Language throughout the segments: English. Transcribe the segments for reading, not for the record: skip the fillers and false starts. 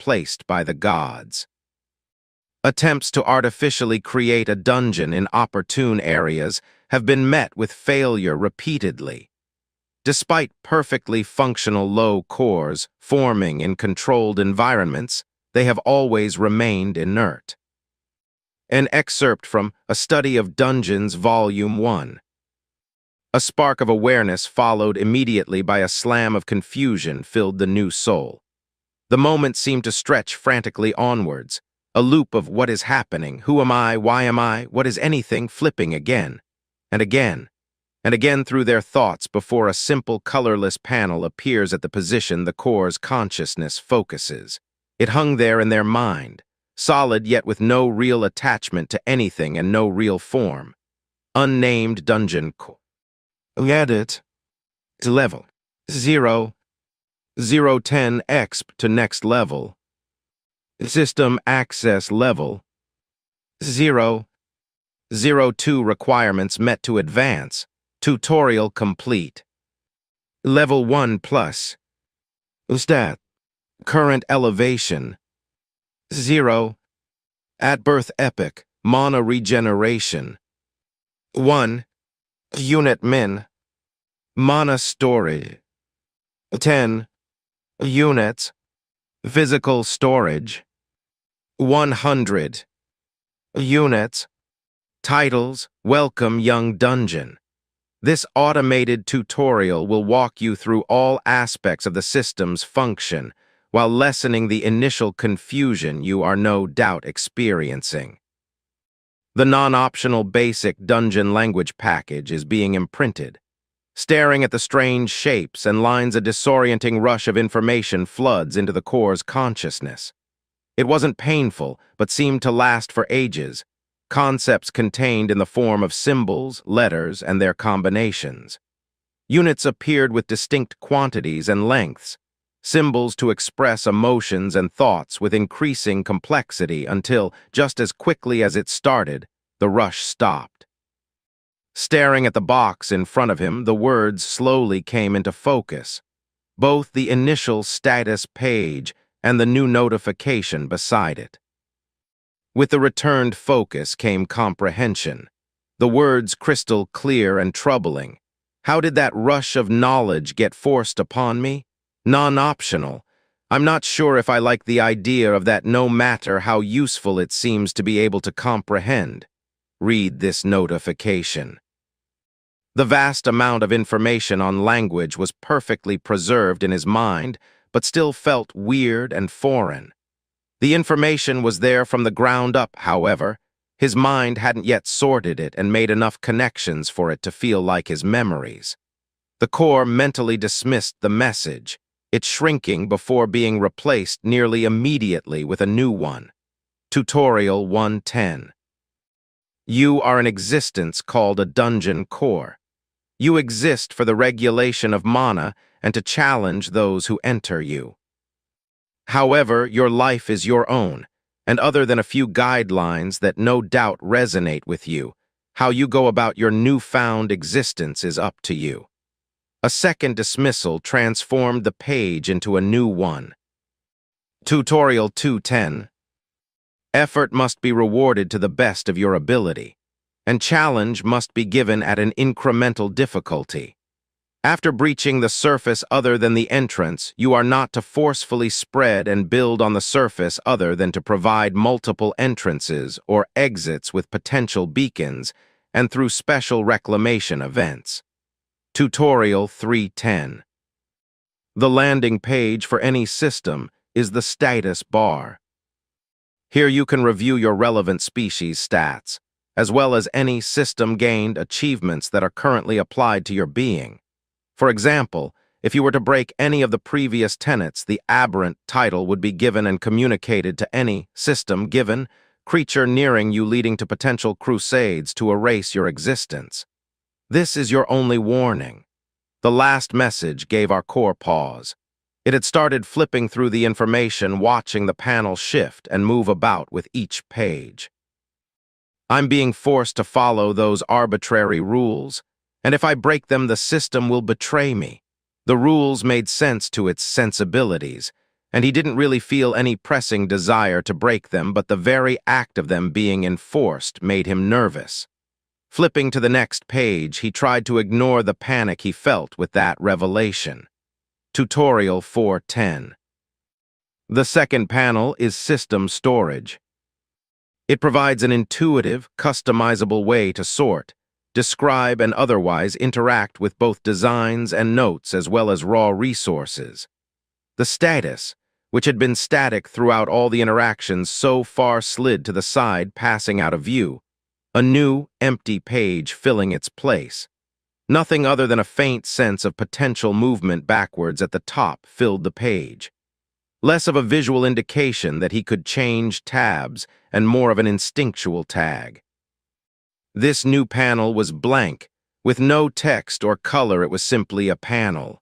placed by the gods. Attempts to artificially create a dungeon in opportune areas have been met with failure repeatedly. Despite perfectly functional low cores forming in controlled environments, they have always remained inert. An excerpt from A Study of Dungeons, Volume 1. A spark of awareness followed immediately by a slam of confusion filled the new soul. The moment seemed to stretch frantically onwards, a loop of what is happening, who am I, why am I, what is anything, flipping again, and again, and again through their thoughts before a simple colorless panel appears at the position the core's consciousness focuses. It hung there in their mind, solid yet with no real attachment to anything and no real form. Unnamed dungeon core. Edit. Level. 0. 010 exp to next level. System access level. 0. 02 requirements met to advance. Tutorial complete. Level 1 plus. Stat. Current elevation. 0. At birth epic. Mana regeneration. 1. Unit min. Mana storage. 10. Units. Physical storage. 100. Units. Titles. Welcome Young Dungeon. This automated tutorial will walk you through all aspects of the system's function, while lessening the initial confusion you are no doubt experiencing. The non-optional basic dungeon language package is being imprinted. Staring at the strange shapes and lines, a disorienting rush of information floods into the core's consciousness. It wasn't painful, but seemed to last for ages. Concepts contained in the form of symbols, letters, and their combinations. Units appeared with distinct quantities and lengths, symbols to express emotions and thoughts with increasing complexity until, just as quickly as it started, the rush stopped. Staring at the box in front of him, the words slowly came into focus, both the initial status page and the new notification beside it. With the returned focus came comprehension, the words crystal clear and troubling. How did that rush of knowledge get forced upon me? Non-optional. I'm not sure if I like the idea of that, no matter how useful it seems to be able to comprehend. Read this notification. The vast amount of information on language was perfectly preserved in his mind, but still felt weird and foreign. The information was there from the ground up, however. His mind hadn't yet sorted it and made enough connections for it to feel like his memories. The core mentally dismissed the message, it shrinking before being replaced nearly immediately with a new one. Tutorial 110. You are an existence called a dungeon core. You exist for the regulation of mana and to challenge those who enter you. However, your life is your own, and other than a few guidelines that no doubt resonate with you, how you go about your newfound existence is up to you. A second dismissal transformed the page into a new one. Tutorial 210. Effort must be rewarded to the best of your ability, and challenge must be given at an incremental difficulty. After breaching the surface other than the entrance, you are not to forcefully spread and build on the surface other than to provide multiple entrances or exits with potential beacons and through special reclamation events. Tutorial 310. The landing page for any system is the status bar. Here you can review your relevant species stats, as well as any system-gained achievements that are currently applied to your being. For example, if you were to break any of the previous tenets, the aberrant title would be given and communicated to any system-given creature nearing you, leading to potential crusades to erase your existence. This is your only warning. The last message gave our core pause. It had started flipping through the information, watching the panel shift and move about with each page. I'm being forced to follow those arbitrary rules, and if I break them, the system will betray me. The rules made sense to its sensibilities, and he didn't really feel any pressing desire to break them, but the very act of them being enforced made him nervous. Flipping to the next page, he tried to ignore the panic he felt with that revelation. Tutorial 410. The second panel is System Storage. It provides an intuitive, customizable way to sort, describe, and otherwise interact with both designs and notes as well as raw resources. The status, which had been static throughout all the interactions, so far slid to the side, passing out of view, a new, empty page filling its place. Nothing other than a faint sense of potential movement backwards at the top filled the page. Less of a visual indication that he could change tabs and more of an instinctual tag. This new panel was blank, with no text or color. It was simply a panel.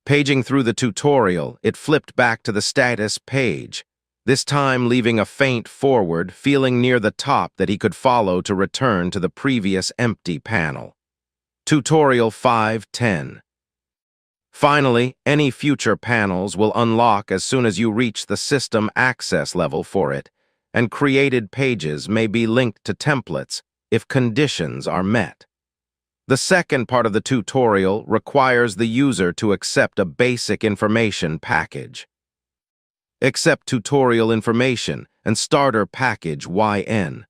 Paging through the tutorial, it flipped back to the status page, this time leaving a faint forward, feeling near the top that he could follow to return to the previous empty panel. Tutorial 510. Finally, any future panels will unlock as soon as you reach the system access level for it, and created pages may be linked to templates if conditions are met. The second part of the tutorial requires the user to accept a basic information package. Accept tutorial information and starter package YN.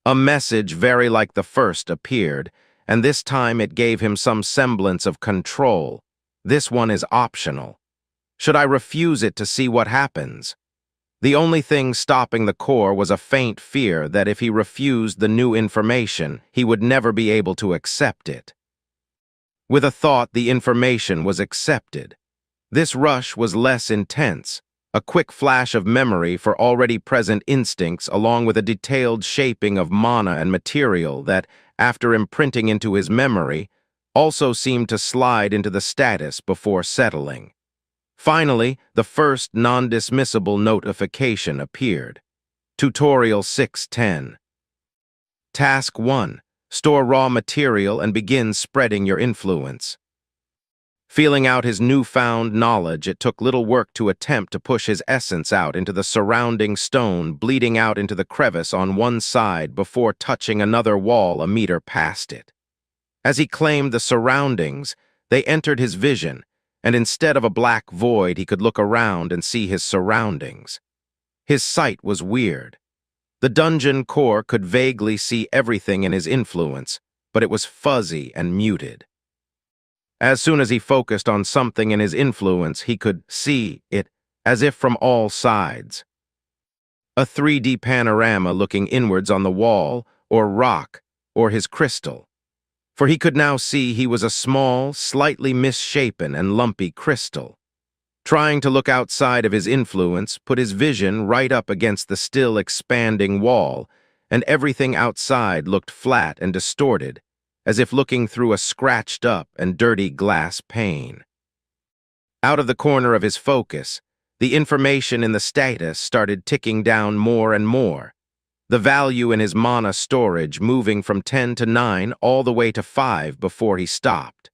A message very like the first appeared, and this time it gave him some semblance of control. This one is optional. Should I refuse it to see what happens? The only thing stopping the core was a faint fear that if he refused the new information, he would never be able to accept it. With a thought, the information was accepted. This rush was less intense, a quick flash of memory for already present instincts along with a detailed shaping of mana and material that, after imprinting into his memory, also seemed to slide into the status before settling. Finally, the first non-dismissible notification appeared. Tutorial 610. Task 1. Store raw material and begin spreading your influence. Feeling out his newfound knowledge, it took little work to attempt to push his essence out into the surrounding stone, bleeding out into the crevice on one side before touching another wall a meter past it. As he claimed the surroundings, they entered his vision, and instead of a black void, he could look around and see his surroundings. His sight was weird. The dungeon core could vaguely see everything in his influence, but it was fuzzy and muted. As soon as he focused on something in his influence, he could see it as if from all sides. A 3D panorama looking inwards on the wall, or rock, or his crystal. For he could now see he was a small, slightly misshapen and lumpy crystal. Trying to look outside of his influence put his vision right up against the still expanding wall, and everything outside looked flat and distorted, as if looking through a scratched-up and dirty glass pane. Out of the corner of his focus, the information in the status started ticking down more and more, the value in his mana storage moving from 10 to 9 all the way to 5 before he stopped.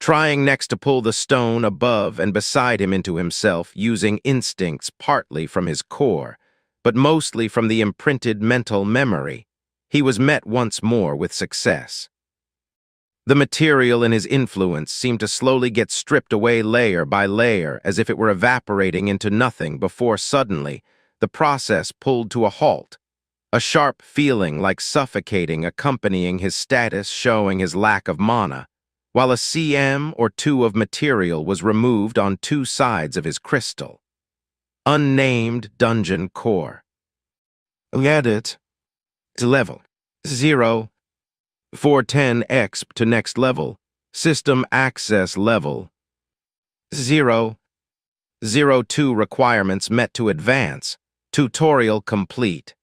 Trying next to pull the stone above and beside him into himself using instincts partly from his core, but mostly from the imprinted mental memory, he was met once more with success. The material in his influence seemed to slowly get stripped away layer by layer as if it were evaporating into nothing before suddenly the process pulled to a halt. A sharp feeling like suffocating accompanying his status showing his lack of mana, while a cm or 2 of material was removed on 2 sides of his crystal. Unnamed dungeon core. Edit. Level. 0. 410 exp to next level. System access level. 0. 02 requirements met to advance. Tutorial complete.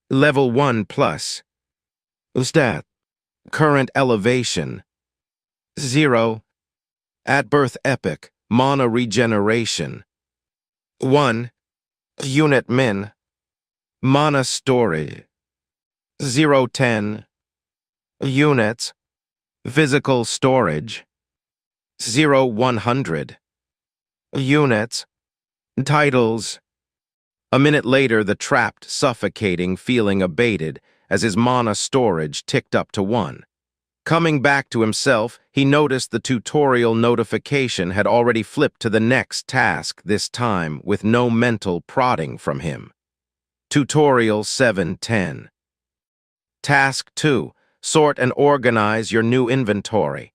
Level 1 plus. Stat. Current elevation. 0. At birth epic. Mana regeneration. 1. Unit min. Mana storage. 010. Units. Physical storage. 0100. Units. Titles. A minute later, the trapped, suffocating feeling abated as his mana storage ticked up to 1. Coming back to himself, he noticed the tutorial notification had already flipped to the next task, this time with no mental prodding from him. Tutorial 710. Task 2. Sort and organize your new inventory.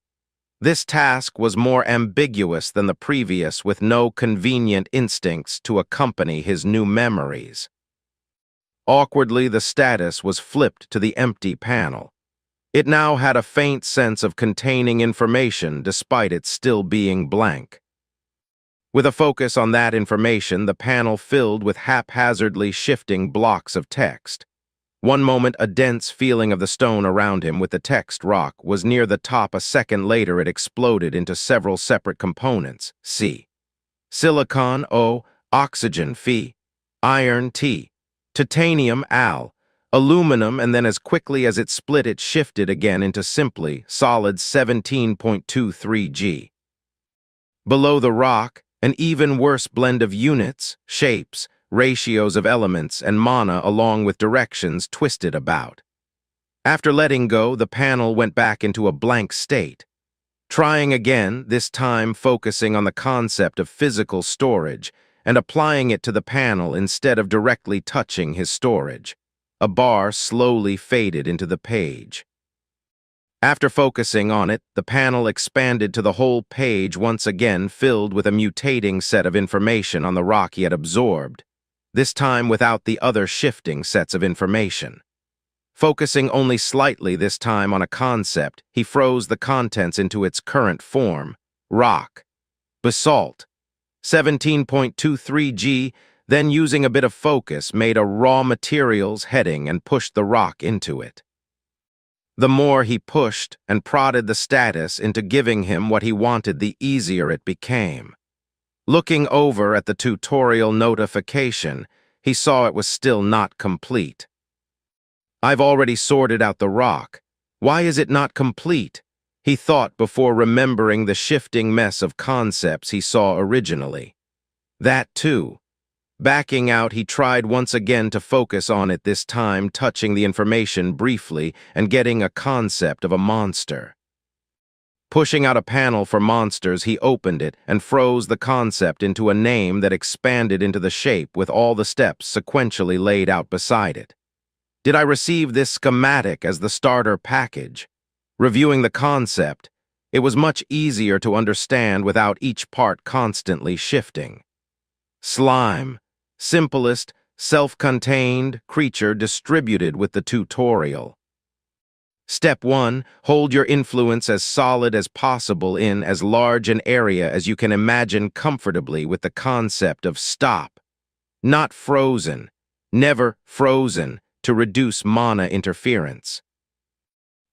This task was more ambiguous than the previous, with no convenient instincts to accompany his new memories. Awkwardly, the status was flipped to the empty panel. It now had a faint sense of containing information despite it still being blank. With a focus on that information, the panel filled with haphazardly shifting blocks of text. One moment, a dense feeling of the stone around him with the text rock was near the top. A second later, it exploded into several separate components. C. Silicon O, oxygen Phi, iron T, titanium Al, aluminum, and then as quickly as it split, it shifted again into simply solid 17.23 G. Below the rock, an even worse blend of units, shapes, ratios of elements, and mana along with directions twisted about. After letting go, the panel went back into a blank state. Trying again, this time focusing on the concept of physical storage and applying it to the panel instead of directly touching his storage. A bar slowly faded into the page. After focusing on it, the panel expanded to the whole page, once again filled with a mutating set of information on the rock he had absorbed, this time without the other shifting sets of information. Focusing only slightly this time on a concept, he froze the contents into its current form: rock, basalt, 17.23 G, then using a bit of focus, made a raw materials heading and pushed the rock into it. The more he pushed and prodded the status into giving him what he wanted, the easier it became. Looking over at the tutorial notification, he saw it was still not complete. I've already sorted out the rock. Why is it not complete? He thought before remembering the shifting mess of concepts he saw originally. That too. Backing out, he tried once again to focus on it, this time touching the information briefly and getting a concept of a monster. Pushing out a panel for monsters, he opened it and froze the concept into a name that expanded into the shape with all the steps sequentially laid out beside it. Did I receive this schematic as the starter package? Reviewing the concept, it was much easier to understand without each part constantly shifting. Slime, simplest, self-contained creature distributed with the tutorial. Step 1. Hold your influence as solid as possible in as large an area as you can imagine comfortably with the concept of stop. Not frozen. Never frozen, to reduce mana interference.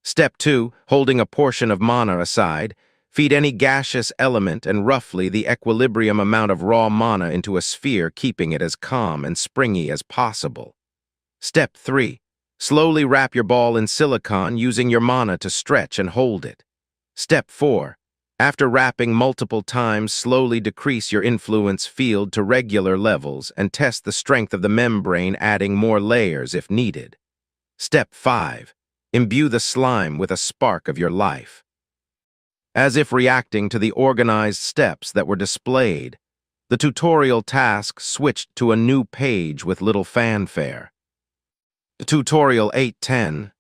Step 2. Holding a portion of mana aside, feed any gaseous element and roughly the equilibrium amount of raw mana into a sphere, keeping it as calm and springy as possible. Step 3. Slowly wrap your ball in silicon using your mana to stretch and hold it. Step 4. After wrapping multiple times, slowly decrease your influence field to regular levels and test the strength of the membrane, adding more layers if needed. Step 5. Imbue the slime with a spark of your life. As if reacting to the organized steps that were displayed, the tutorial task switched to a new page with little fanfare. Tutorial 810.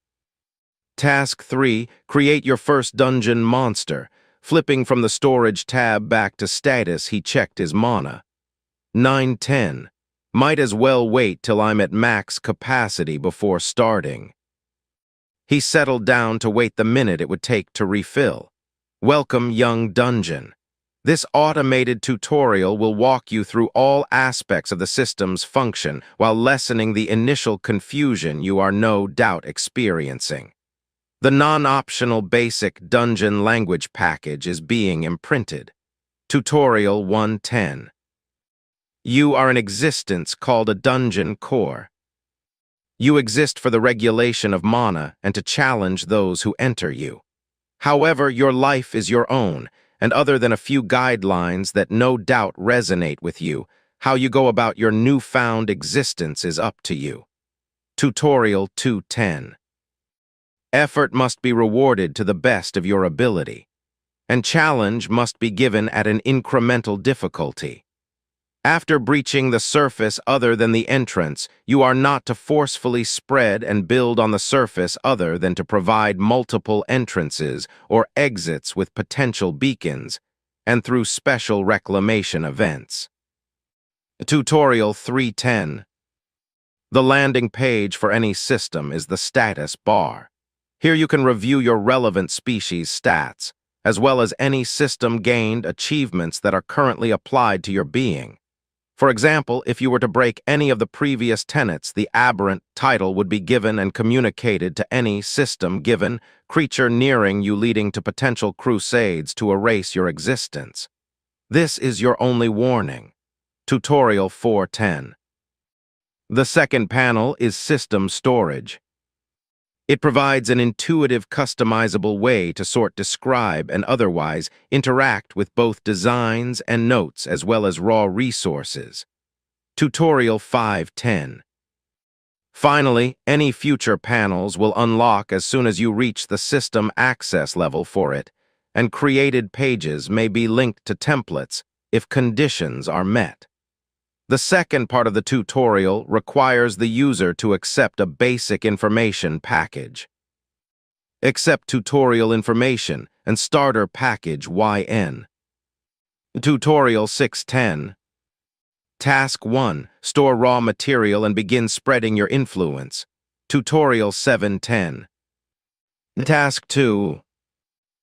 Task 3. Create your first dungeon monster. Flipping from the storage tab back to status, he checked his mana. 910. Might as well wait till I'm at max capacity before starting. He settled down to wait the minute it would take to refill. Welcome, young dungeon. This automated tutorial will walk you through all aspects of the system's function while lessening the initial confusion you are no doubt experiencing. The non-optional basic dungeon language package is being imprinted. Tutorial 110. You are an existence called a dungeon core. You exist for the regulation of mana and to challenge those who enter you. However, your life is your own, and other than a few guidelines that no doubt resonate with you, how you go about your newfound existence is up to you. Tutorial 210. Effort must be rewarded to the best of your ability, and challenge must be given at an incremental difficulty. After breaching the surface other than the entrance, you are not to forcefully spread and build on the surface other than to provide multiple entrances or exits with potential beacons, and through special reclamation events. Tutorial 310. The landing page for any system is the status bar. Here you can review your relevant species stats, as well as any system-gained achievements that are currently applied to your being. For example, if you were to break any of the previous tenets, the aberrant title would be given and communicated to any system-given creature nearing you, leading to potential crusades to erase your existence. This is your only warning. Tutorial 410. The second panel is System Storage. It provides an intuitive, customizable way to sort, describe, and otherwise interact with both designs and notes as well as raw resources. Tutorial 510. Finally, any future panels will unlock as soon as you reach the system access level for it, and created pages may be linked to templates if conditions are met. The second part of the tutorial requires the user to accept a basic information package. Accept tutorial information and starter package YN. Tutorial 610. Task 1. Store raw material and begin spreading your influence. Tutorial 710. Task 2.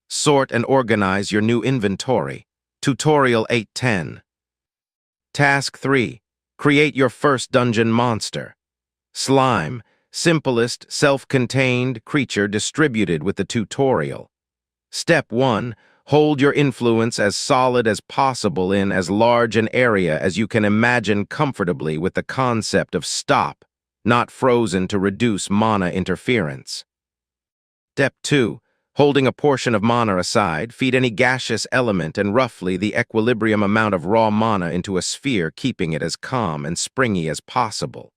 Sort and organize your new inventory. Tutorial 810. Task 3. Create your first dungeon monster. Slime, simplest, self-contained creature distributed with the tutorial. Step 1. Hold your influence as solid as possible in as large an area as you can imagine comfortably with the concept of stop, not frozen to reduce mana interference. Step 2. Holding a portion of mana aside, feed any gaseous element and roughly the equilibrium amount of raw mana into a sphere, keeping it as calm and springy as possible.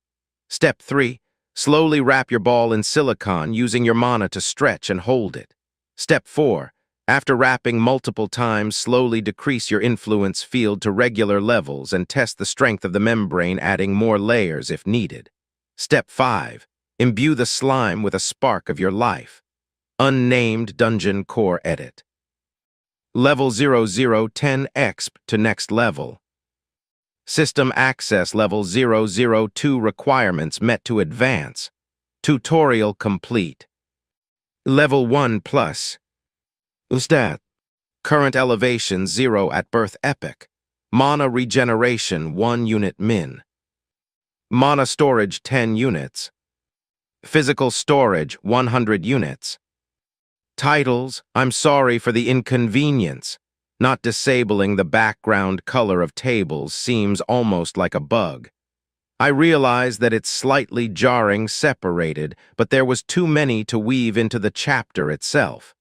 Step 3. Slowly wrap your ball in silicone using your mana to stretch and hold it. Step 4. After wrapping multiple times, slowly decrease your influence field to regular levels and test the strength of the membrane, adding more layers if needed. Step 5. Imbue the slime with a spark of your life. Unnamed Dungeon Core Edit. Level 0010 exp to next level. System Access Level 002 requirements met to advance. Tutorial complete. Level 1 plus. Stat. Current elevation 0 at birth epic. Mana regeneration 1 unit min. Mana storage 10 units. Physical storage 100 units. Titles, I'm sorry for the inconvenience. Not disabling the background color of tables seems almost like a bug. I realize that it's slightly jarring separated, but there was too many to weave into the chapter itself.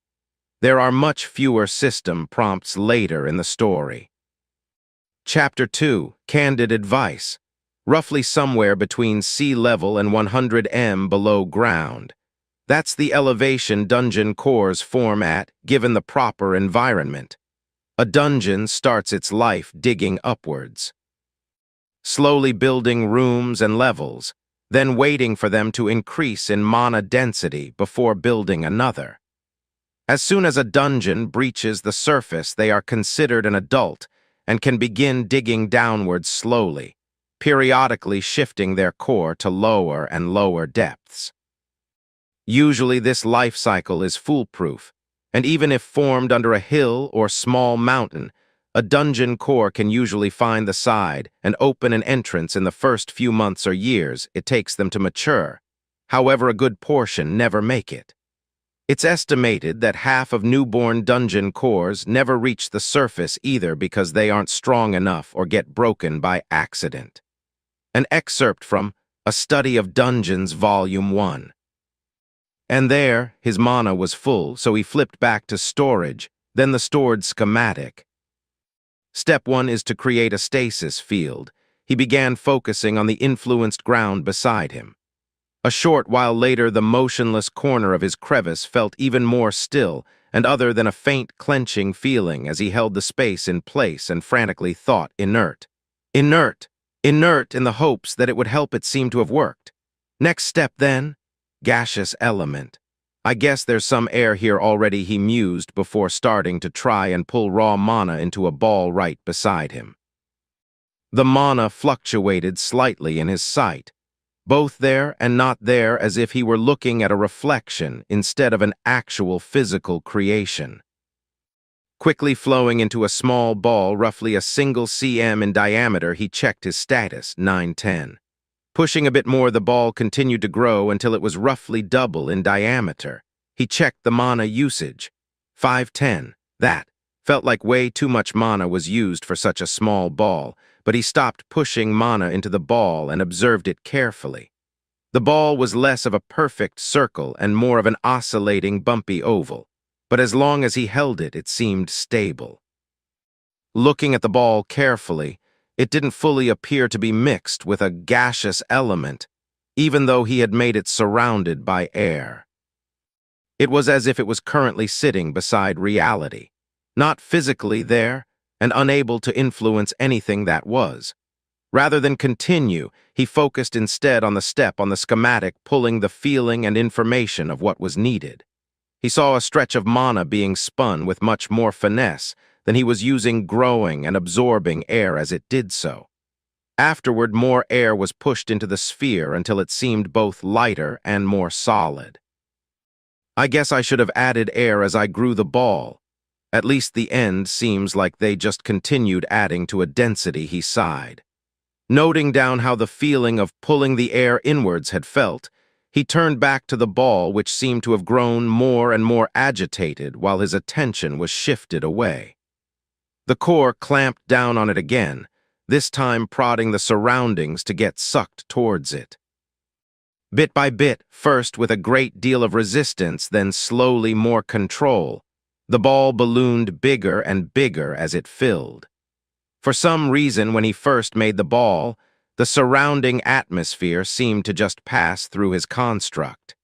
There are much fewer system prompts later in the story. Chapter 2, Candid Advice. Roughly somewhere between sea level and 100 m below ground. That's the elevation dungeon cores form at, given the proper environment. A dungeon starts its life digging upwards, slowly building rooms and levels, then waiting for them to increase in mana density before building another. As soon as a dungeon breaches the surface, they are considered an adult and can begin digging downwards slowly, periodically shifting their core to lower and lower depths. Usually this life cycle is foolproof, and even if formed under a hill or small mountain, a dungeon core can usually find the side and open an entrance in the first few months or years it takes them to mature. However, a good portion never make it. It's estimated that half of newborn dungeon cores never reach the surface either because they aren't strong enough or get broken by accident. An excerpt from A Study of Dungeons, Volume 1. And there, his mana was full, so he flipped back to storage, then the stored schematic. Step 1 is to create a stasis field. He began focusing on the influenced ground beside him. A short while later, the motionless corner of his crevice felt even more still and other than a faint clenching feeling as he held the space in place and frantically thought inert. Inert! Inert in the hopes that it would help. It seemed to have worked. Next step then? Gaseous element. I guess there's some air here already, he mused before starting to try and pull raw mana into a ball right beside him. The mana fluctuated slightly in his sight, both there and not there, as if he were looking at a reflection instead of an actual physical creation. Quickly flowing into a small ball roughly a single cm in diameter, he checked his status, 910. Pushing a bit more, the ball continued to grow until it was roughly double in diameter. He checked the mana usage, 510. That felt like way too much mana was used for such a small ball, but he stopped pushing mana into the ball and observed it carefully. The ball was less of a perfect circle and more of an oscillating, bumpy oval, but as long as he held it, it seemed stable. Looking at the ball carefully, it didn't fully appear to be mixed with a gaseous element, even though he had made it surrounded by air. It was as if it was currently sitting beside reality, not physically there, and unable to influence anything that was. Rather than continue, he focused instead on the step on the schematic, pulling the feeling and information of what was needed. He saw a stretch of mana being spun with much more finesse than he was using, growing and absorbing air as it did so. Afterward, more air was pushed into the sphere until it seemed both lighter and more solid. I guess I should have added air as I grew the ball. At least the end seems like they just continued adding to a density, he sighed. Noting down how the feeling of pulling the air inwards had felt, he turned back to the ball, which seemed to have grown more and more agitated while his attention was shifted away. The core clamped down on it again, this time prodding the surroundings to get sucked towards it. Bit by bit, first with a great deal of resistance, then slowly more control, the ball ballooned bigger and bigger as it filled. For some reason, when he first made the ball, the surrounding atmosphere seemed to just pass through his construct.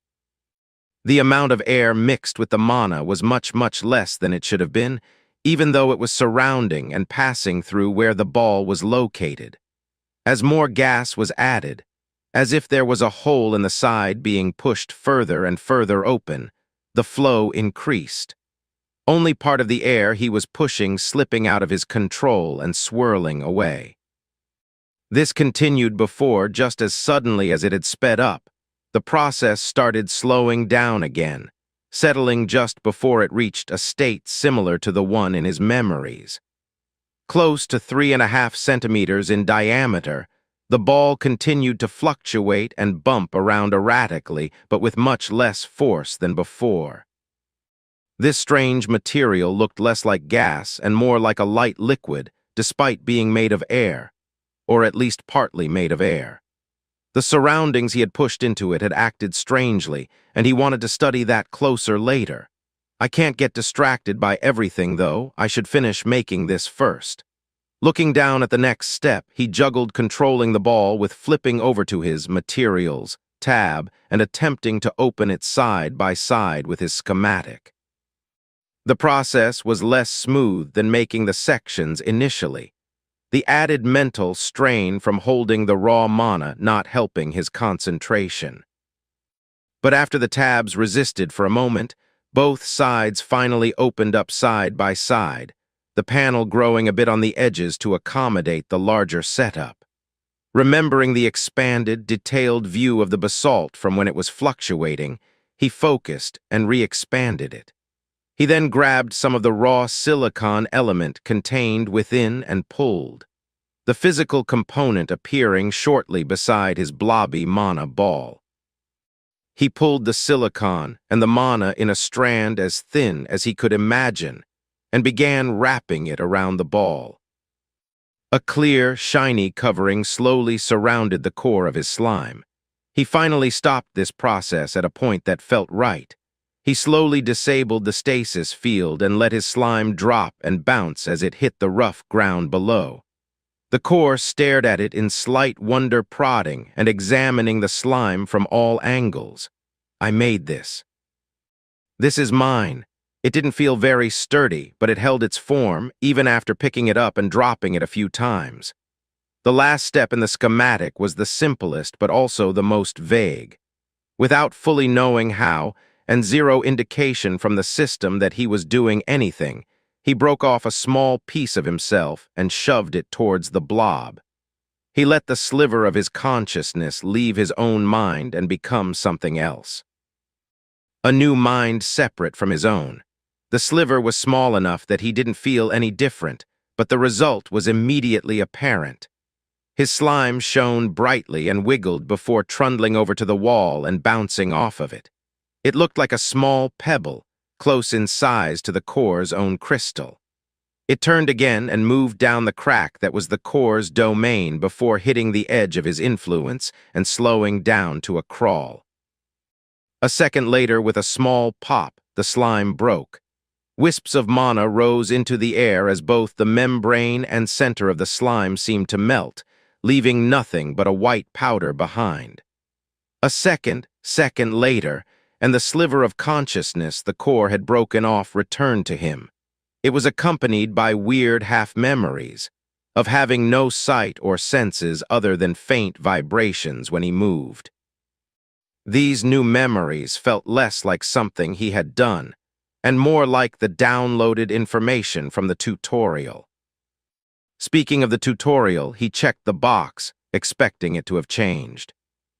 The amount of air mixed with the mana was much, much less than it should have been, even though it was surrounding and passing through where the ball was located. As more gas was added, as if there was a hole in the side being pushed further and further open, the flow increased. Only part of the air he was pushing slipping out of his control and swirling away. This continued before, just as suddenly as it had sped up, the process started slowing down again, settling just before it reached a state similar to the one in his memories. Close to 3.5 centimeters in diameter, the ball continued to fluctuate and bump around erratically, but with much less force than before. This strange material looked less like gas and more like a light liquid, despite being made of air, or at least partly made of air. The surroundings he had pushed into it had acted strangely, and he wanted to study that closer later. I can't get distracted by everything, though. I should finish making this first. Looking down at the next step, he juggled controlling the ball with flipping over to his materials tab and attempting to open it side by side with his schematic. The process was less smooth than making the sections initially, the added mental strain from holding the raw mana not helping his concentration. But after the tabs resisted for a moment, both sides finally opened up side by side, the panel growing a bit on the edges to accommodate the larger setup. Remembering the expanded, detailed view of the basalt from when it was fluctuating, he focused and re-expanded it. He then grabbed some of the raw silicon element contained within and pulled, the physical component appearing shortly beside his blobby mana ball. He pulled the silicon and the mana in a strand as thin as he could imagine and began wrapping it around the ball. A clear, shiny covering slowly surrounded the core of his slime. He finally stopped this process at a point that felt right. He slowly disabled the stasis field and let his slime drop and bounce as it hit the rough ground below. The core stared at it in slight wonder, prodding and examining the slime from all angles. I made this. This is mine. It didn't feel very sturdy, but it held its form, even after picking it up and dropping it a few times. The last step in the schematic was the simplest, but also the most vague. Without fully knowing how, and zero indication from the system that he was doing anything, he broke off a small piece of himself and shoved it towards the blob. He let the sliver of his consciousness leave his own mind and become something else. A new mind separate from his own. The sliver was small enough that he didn't feel any different, but the result was immediately apparent. His slime shone brightly and wiggled before trundling over to the wall and bouncing off of it. It looked like a small pebble, close in size to the core's own crystal. It turned again and moved down the crack that was the core's domain before hitting the edge of his influence and slowing down to a crawl. A second later, with a small pop, the slime broke. Wisps of mana rose into the air as both the membrane and center of the slime seemed to melt, leaving nothing but a white powder behind. A second later, and the sliver of consciousness the core had broken off returned to him. It was accompanied by weird half-memories of having no sight or senses other than faint vibrations when he moved. These new memories felt less like something he had done, and more like the downloaded information from the tutorial. Speaking of the tutorial, he checked the box, expecting it to have changed.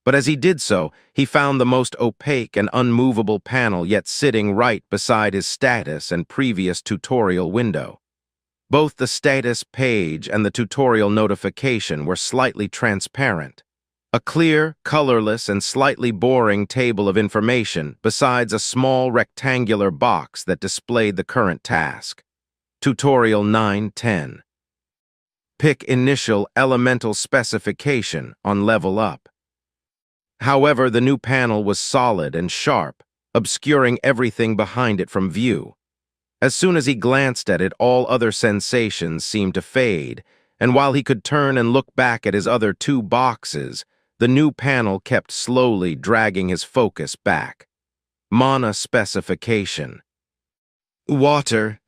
But as he did so, he found the most opaque and unmovable panel yet sitting right beside his status and previous tutorial window. Both the status page and the tutorial notification were slightly transparent. A clear, colorless, and slightly boring table of information besides a small rectangular box that displayed the current task. Tutorial 910. Pick initial elemental specification on level up. However, the new panel was solid and sharp, obscuring everything behind it from view. As soon as he glanced at it, all other sensations seemed to fade, and while he could turn and look back at his other two boxes, the new panel kept slowly dragging his focus back. Mana specification. Water.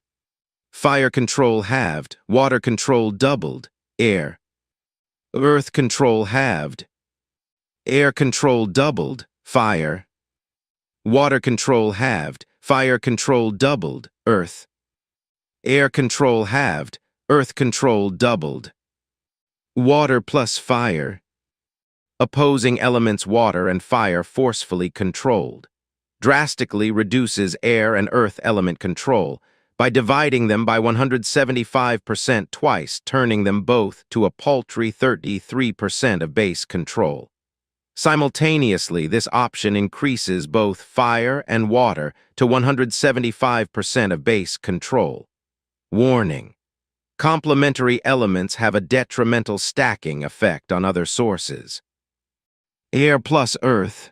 Fire control halved, water control doubled, air. Earth control halved. Air control doubled, fire. Water control halved, fire control doubled, earth. Air control halved, earth control doubled. Water plus fire. Opposing elements water and fire forcefully controlled. Drastically reduces air and earth element control by dividing them by 175% twice, turning them both to a paltry 33% of base control. Simultaneously, this option increases both fire and water to 175% of base control. Warning: complementary elements have a detrimental stacking effect on other sources. Air plus earth.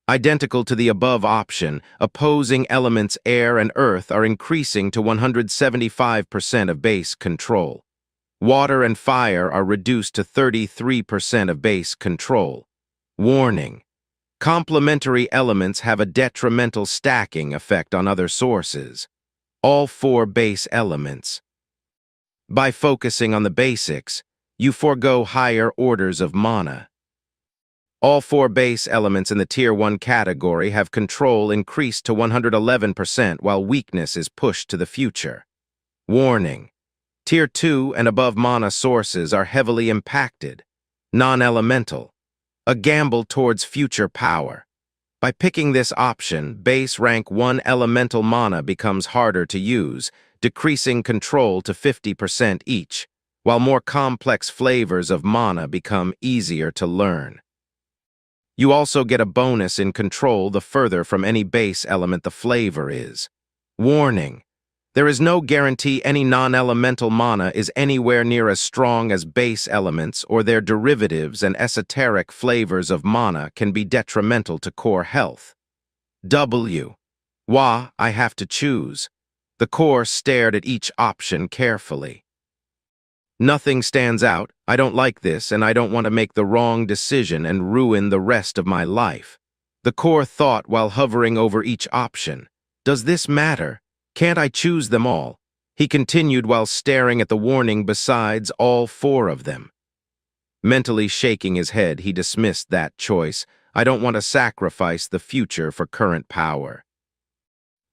Identical to the above option, opposing elements air and earth are increasing to 175% of base control. Water and fire are reduced to 33% of base control. Warning: complementary elements have a detrimental stacking effect on other sources. All four base elements. By focusing on the basics, you forego higher orders of mana. All four base elements in the Tier 1 category have control increased to 111% while weakness is pushed to the future. Warning: Tier 2 and above mana sources are heavily impacted. Non-elemental. A gamble towards future power. By picking this option, base rank 1 elemental mana becomes harder to use, decreasing control to 50% each, while more complex flavors of mana become easier to learn. You also get a bonus in control the further from any base element the flavor is. Warning: there is no guarantee any non-elemental mana is anywhere near as strong as base elements, or their derivatives and esoteric flavors of mana can be detrimental to core health. W. Why, I have to choose. The core stared at each option carefully. Nothing stands out. I don't like this, and I don't want to make the wrong decision and ruin the rest of my life. The core thought while hovering over each option. Does this matter? Can't I choose them all? He continued while staring at the warning besides all four of them. Mentally shaking his head, he dismissed that choice. I don't want to sacrifice the future for current power.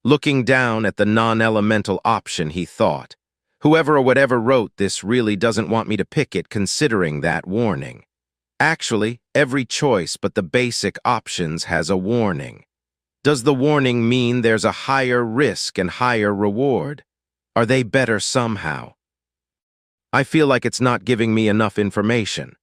Looking down at the non-elemental option, he thought, whoever or whatever wrote this really doesn't want me to pick it considering that warning. Actually, every choice but the basic options has a warning. Does the warning mean there's a higher risk and higher reward? Are they better somehow? I feel like it's not giving me enough information.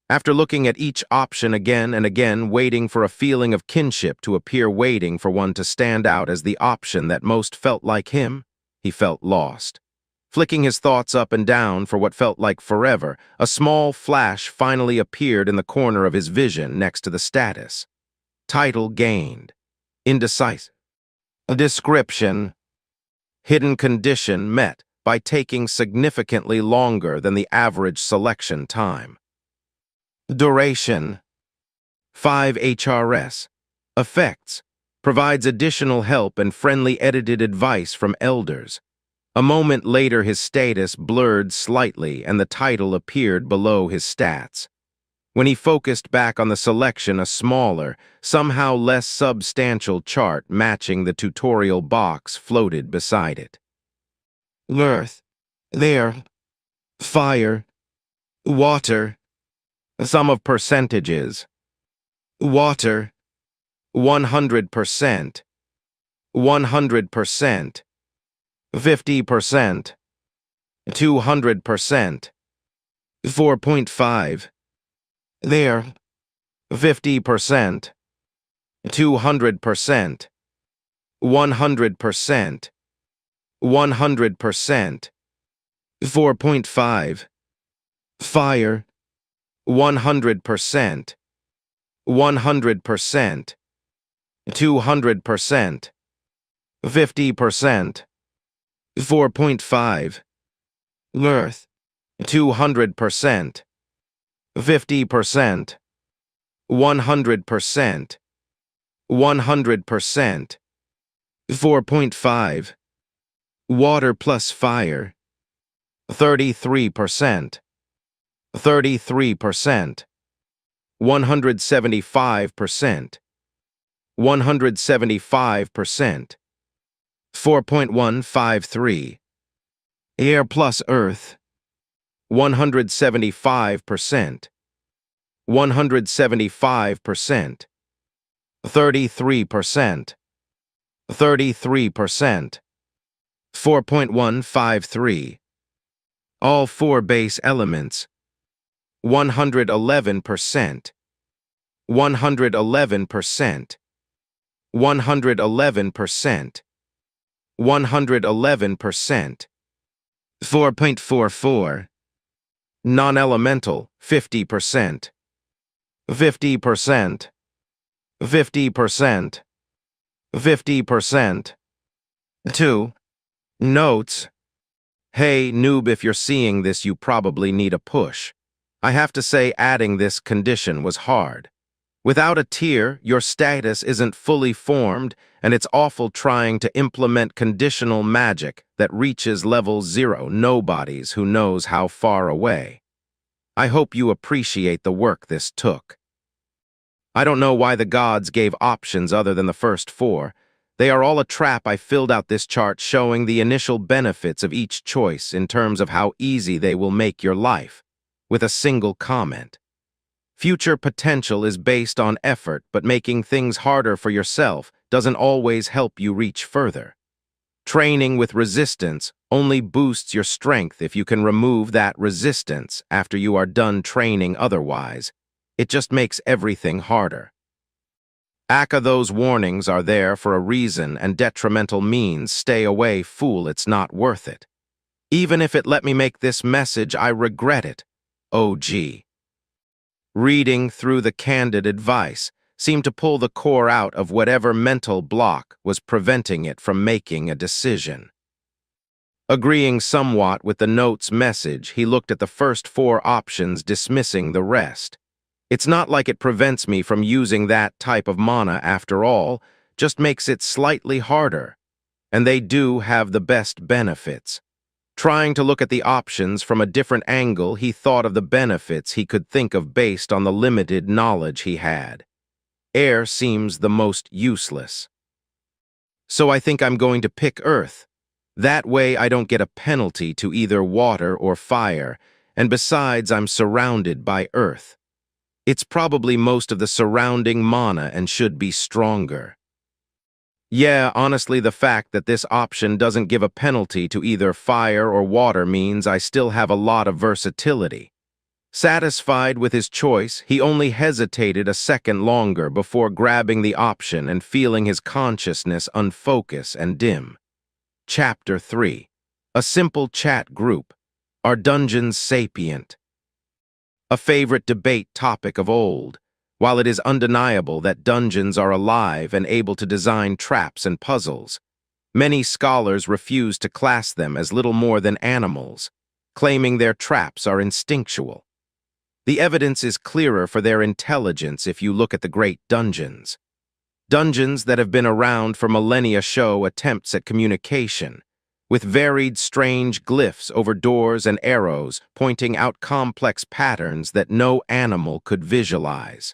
After looking at each option again and again, waiting for a feeling of kinship to appear, waiting for one to stand out as the option that most felt like him, he felt lost. Flicking his thoughts up and down for what felt like forever, a small flash finally appeared in the corner of his vision next to the status. Title gained. Indecisive. Description. Hidden condition met by taking significantly longer than the average selection time. Duration. 5 HRS. Effects. Provides additional help and friendly edited advice from elders. A moment later, his status blurred slightly and the title appeared below his stats. When he focused back on the selection, a smaller, somehow less substantial chart matching the tutorial box floated beside it. Earth. There. Fire. Water. Sum of percentages. Water. 100%. 100%. 50%. 200%. 4.5. There. 50%. 200%. 100%. 100%. 4.5. Fire. 100%. 100%. 200%. 50%. 4.5. Earth. 200%. 50%. 100%. 100%. 4.5. Water plus fire. 33%. 33%. 175%. 175%. 4.153. Air plus earth. 175%. 175%. 33%. 33%. 4.153. All four base elements. 111%. 111%. 111%. 111%. 4.44. Non-elemental, 50%. 50%. 50%. 50%. 2. Notes. Hey, noob, if you're seeing this, you probably need a push. I have to say, adding this condition was hard. Without a tier, your status isn't fully formed, and it's awful trying to implement conditional magic that reaches level 0 nobodies who knows how far away. I hope you appreciate the work this took. I don't know why the gods gave options other than the first 4. They are all a trap. I filled out this chart showing the initial benefits of each choice in terms of how easy they will make your life, with a single comment. Future potential is based on effort, but making things harder for yourself doesn't always help you reach further. Training with resistance only boosts your strength if you can remove that resistance after you are done training otherwise. It just makes everything harder. Those warnings are there for a reason, and detrimental means stay away, fool, it's not worth it. Even if it let me make this message, I regret it. OG. Reading through the candid advice, seemed to pull the core out of whatever mental block was preventing it from making a decision. Agreeing somewhat with the note's message, he looked at the first 4 options, dismissing the rest. It's not like it prevents me from using that type of mana after all, just makes it slightly harder. And they do have the best benefits. Trying to look at the options from a different angle, he thought of the benefits he could think of based on the limited knowledge he had. Air seems the most useless. So I think I'm going to pick Earth. That way I don't get a penalty to either water or fire, and besides I'm surrounded by Earth. It's probably most of the surrounding mana and should be stronger. Yeah, honestly, the fact that this option doesn't give a penalty to either fire or water means I still have a lot of versatility. Satisfied with his choice, he only hesitated a second longer before grabbing the option and feeling his consciousness unfocus and dim. Chapter 3. A simple chat group. Are dungeons sapient? A favorite debate topic of old. While it is undeniable that dungeons are alive and able to design traps and puzzles, many scholars refuse to class them as little more than animals, claiming their traps are instinctual. The evidence is clearer for their intelligence if you look at the great dungeons. Dungeons that have been around for millennia show attempts at communication, with varied strange glyphs over doors and arrows pointing out complex patterns that no animal could visualize.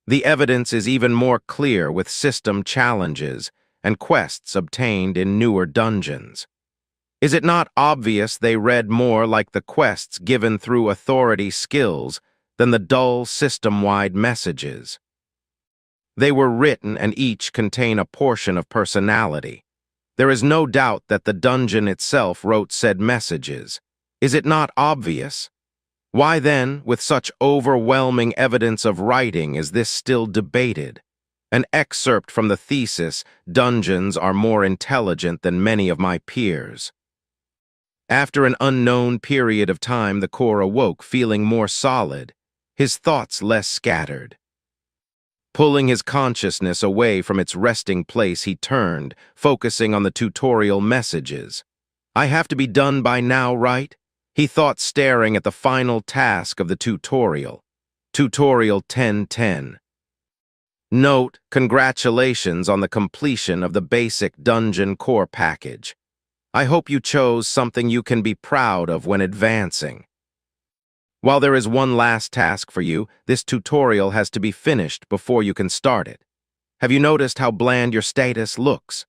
The evidence is even more clear with system challenges and quests obtained in newer dungeons. Is it not obvious they read more like the quests given through authority skills than the dull system-wide messages? They were written and each contain a portion of personality. There is no doubt that the dungeon itself wrote said messages. Is it not obvious? Why then, with such overwhelming evidence of writing, is this still debated? An excerpt from the thesis, "Dungeons are more intelligent than many of my peers." After an unknown period of time, the core awoke, feeling more solid, his thoughts less scattered. Pulling his consciousness away from its resting place, he turned, focusing on the tutorial messages. I have to be done by now, right? He thought, staring at the final task of the tutorial. Tutorial 1010. Note, congratulations on the completion of the basic dungeon core package. I hope you chose something you can be proud of when advancing. While there is one last task for you, this tutorial has to be finished before you can start it. Have you noticed how bland your status looks?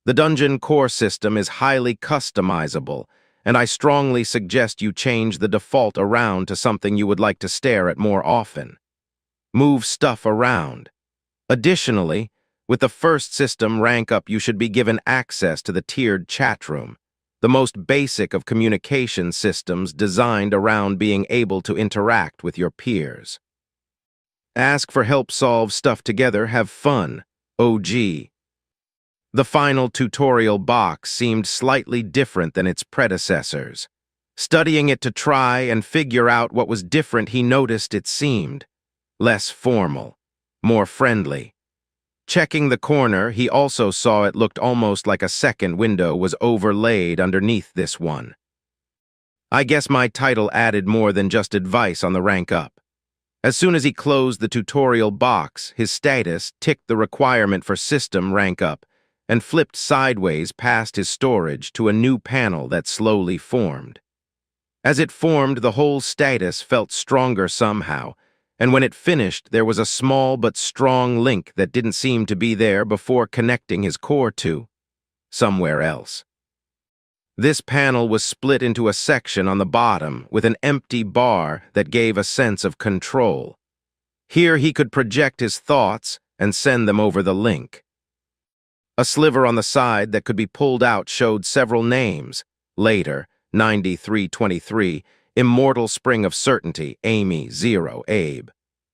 The dungeon core system is highly customizable, and I strongly suggest you change the default around to something you would like to stare at more often. Move stuff around. Additionally, with the first system rank up, you should be given access to the tiered chat room, the most basic of communication systems designed around being able to interact with your peers. Ask for help, solve stuff together, have fun. OG. The final tutorial box seemed slightly different than its predecessors. Studying it to try and figure out what was different, he noticed it seemed less formal, more friendly. Checking the corner, he also saw it looked almost like a second window was overlaid underneath this one. I guess my title added more than just advice on the rank up. As soon as he closed the tutorial box, his status ticked the requirement for system rank up and flipped sideways past his storage to a new panel that slowly formed. As it formed, the whole status felt stronger somehow, and when it finished, there was a small but strong link that didn't seem to be there before connecting his core to somewhere else. This panel was split into a section on the bottom with an empty bar that gave a sense of control. Here he could project his thoughts and send them over the link. A sliver on the side that could be pulled out showed several names. Later, 9323, Immortal Spring of Certainty, Amy, 0, Abe.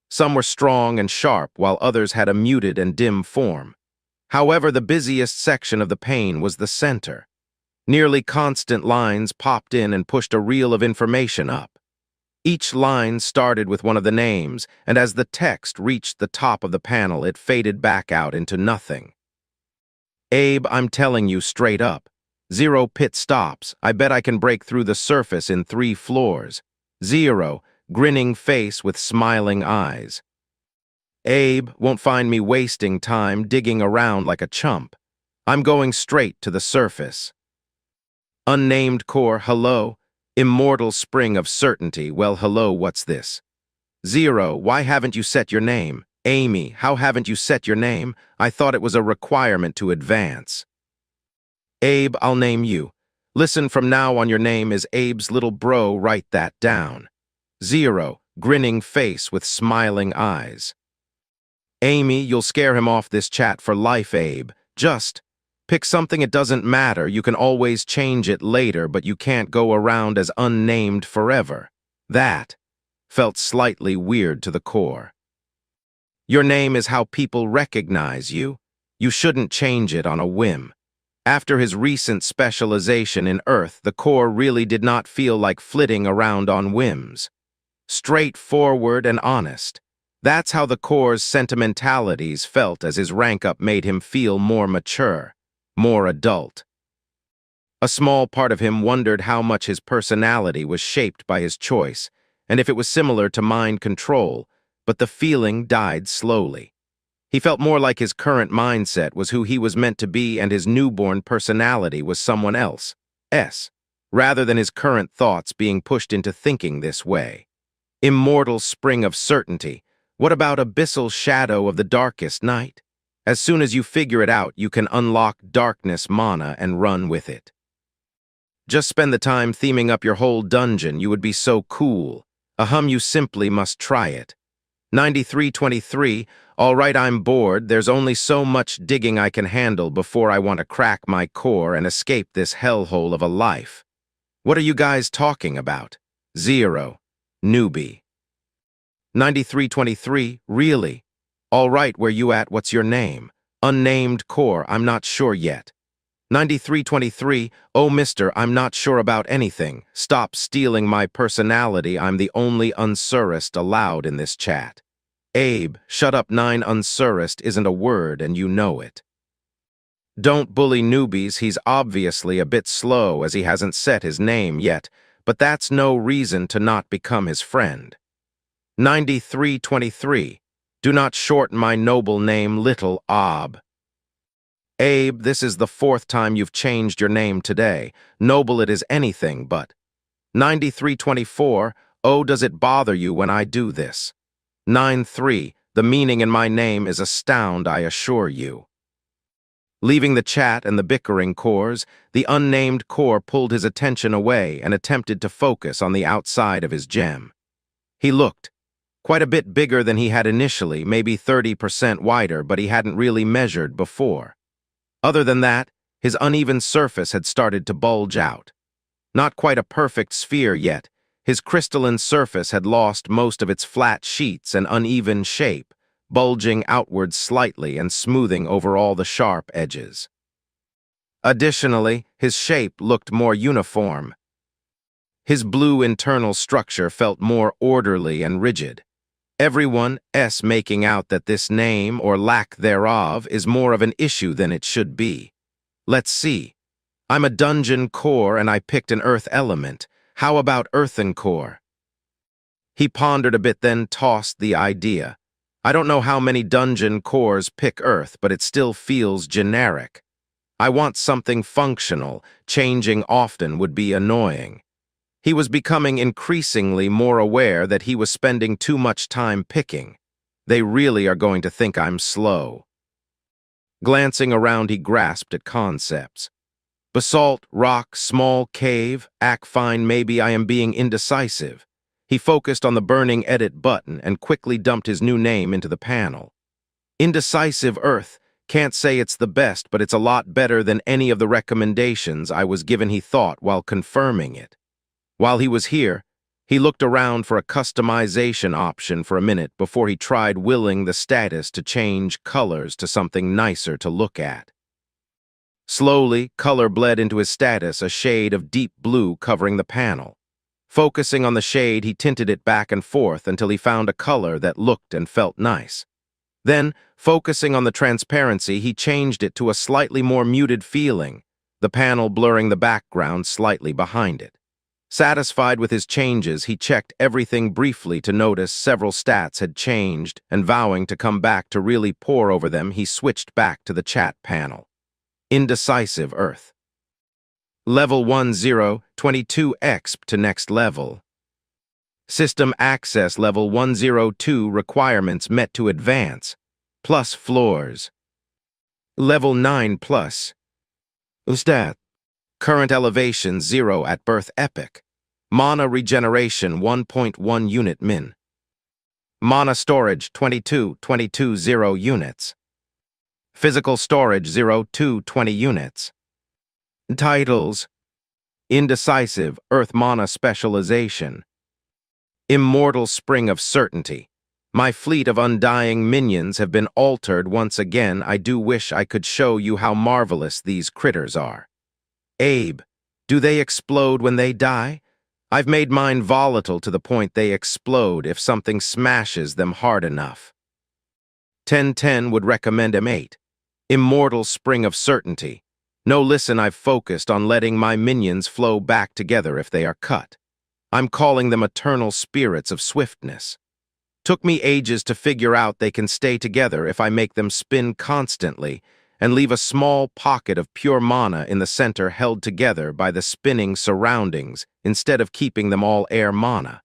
Some were strong and sharp, while others had a muted and dim form. However, the busiest section of the pane was the center. Nearly constant lines popped in and pushed a reel of information up. Each line started with one of the names, and as the text reached the top of the panel, it faded back out into nothing. Abe, I'm telling you straight up. 0 pit stops. I bet I can break through the surface in 3 floors. 0, grinning face with smiling eyes. Abe won't find me wasting time digging around like a chump. I'm going straight to the surface. Unnamed core, hello. Immortal spring of certainty, well, hello, what's this? 0, why haven't you set your name? Amy, how haven't you set your name? I thought it was a requirement to advance. Abe, I'll name you. Listen, from now on your name is Abe's little bro, write that down. 0, grinning face with smiling eyes. Amy, you'll scare him off this chat for life, Abe. Just pick something, it doesn't matter. You can always change it later, but you can't go around as unnamed forever. That felt slightly weird to the core. Your name is how people recognize you. You shouldn't change it on a whim. After his recent specialization in Earth, the core really did not feel like flitting around on whims. Straightforward and honest. That's how the core's sentimentalities felt as his rank-up made him feel more mature, more adult. A small part of him wondered how much his personality was shaped by his choice, and if it was similar to mind control, but the feeling died slowly. He felt more like his current mindset was who he was meant to be and his newborn personality was someone else, rather than his current thoughts being pushed into thinking this way. Immortal spring of certainty. What about abyssal shadow of the darkest night? As soon as you figure it out, you can unlock darkness mana and run with it. Just spend the time theming up your whole dungeon, you would be so cool. You simply must try it. 9323, all right, I'm bored. There's only so much digging I can handle before I want to crack my core and escape this hellhole of a life. What are you guys talking about? 0, newbie. 9323, really? All right, where you at? What's your name? Unnamed core, I'm not sure yet. 9323, oh mister, I'm not sure about anything. Stop stealing my personality, I'm the only unsurist allowed in this chat. Abe, shut up, 9 unsurist isn't a word and you know it. Don't bully newbies, he's obviously a bit slow as he hasn't set his name yet, but that's no reason to not become his friend. 9323, do not shorten my noble name, little Ob. Abe, this is the 4th time you've changed your name today. Noble it is anything but. 9324, oh, does it bother you when I do this? 93, the meaning in my name is astound, I assure you. Leaving the chat and the bickering cores, the unnamed core pulled his attention away and attempted to focus on the outside of his gem. He looked. Quite a bit bigger than he had initially, maybe 30% wider, but he hadn't really measured before. Other than that, his uneven surface had started to bulge out. Not quite a perfect sphere yet, his crystalline surface had lost most of its flat sheets and uneven shape, bulging outward slightly and smoothing over all the sharp edges. Additionally, his shape looked more uniform. His blue internal structure felt more orderly and rigid. Everyone's making out that this name, or lack thereof, is more of an issue than it should be. Let's see. I'm a dungeon core and I picked an earth element. How about earthen core? He pondered a bit, then tossed the idea. I don't know how many dungeon cores pick earth, but it still feels generic. I want something functional. Changing often would be annoying. He was becoming increasingly more aware that he was spending too much time picking. They really are going to think I'm slow. Glancing around, he grasped at concepts. Basalt, rock, small cave, fine, maybe I am being indecisive. He focused on the burning edit button and quickly dumped his new name into the panel. Indecisive earth. Can't say it's the best, but it's a lot better than any of the recommendations I was given, he thought while confirming it. While he was here, he looked around for a customization option for a minute before he tried willing the status to change colors to something nicer to look at. Slowly, color bled into his status, a shade of deep blue covering the panel. Focusing on the shade, he tinted it back and forth until he found a color that looked and felt nice. Then, focusing on the transparency, he changed it to a slightly more muted feeling, the panel blurring the background slightly behind it. Satisfied with his changes, he checked everything briefly to notice several stats had changed, and vowing to come back to really pore over them, he switched back to the chat panel. Indecisive Earth. Level 1022 exp to next level. System access level 102 requirements met to advance, plus floors. Level 9 plus. Stat. Current elevation 0 at birth epic. Mana regeneration 1.1 unit min. Mana storage 0 units. Physical storage 20 units. Titles. Indecisive Earth Mana Specialization. Immortal Spring of Certainty. My fleet of undying minions have been altered once again. I do wish I could show you how marvelous these critters are. Abe, do they explode when they die? I've made mine volatile to the point they explode if something smashes them hard enough. 1010 would recommend M8. Immortal Spring of Certainty. No, listen, I've focused on letting my minions flow back together if they are cut. I'm calling them eternal spirits of swiftness. Took me ages to figure out they can stay together if I make them spin constantly and leave a small pocket of pure mana in the center held together by the spinning surroundings instead of keeping them all air mana.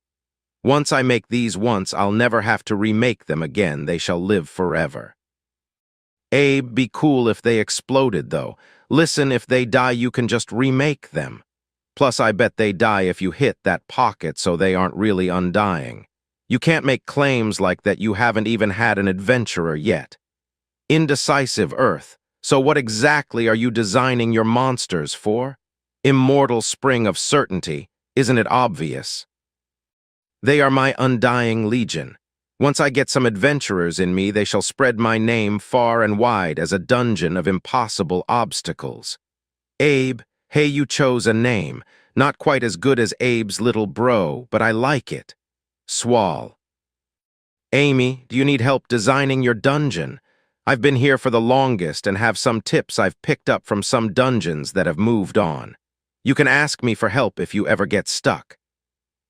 Once I make these once, I'll never have to remake them again. They shall live forever. Abe, be cool if they exploded, though. Listen, if they die, you can just remake them. Plus, I bet they die if you hit that pocket, so they aren't really undying. You can't make claims like that. You haven't even had an adventurer yet. Indecisive Earth. So what exactly are you designing your monsters for? Immortal Spring of Certainty. Isn't it obvious? They are my undying legion. Once I get some adventurers in me, they shall spread my name far and wide as a dungeon of impossible obstacles. Abe, hey, you chose a name. Not quite as good as Abe's little bro, but I like it. Swall. Amy, do you need help designing your dungeon? I've been here for the longest and have some tips I've picked up from some dungeons that have moved on. You can ask me for help if you ever get stuck.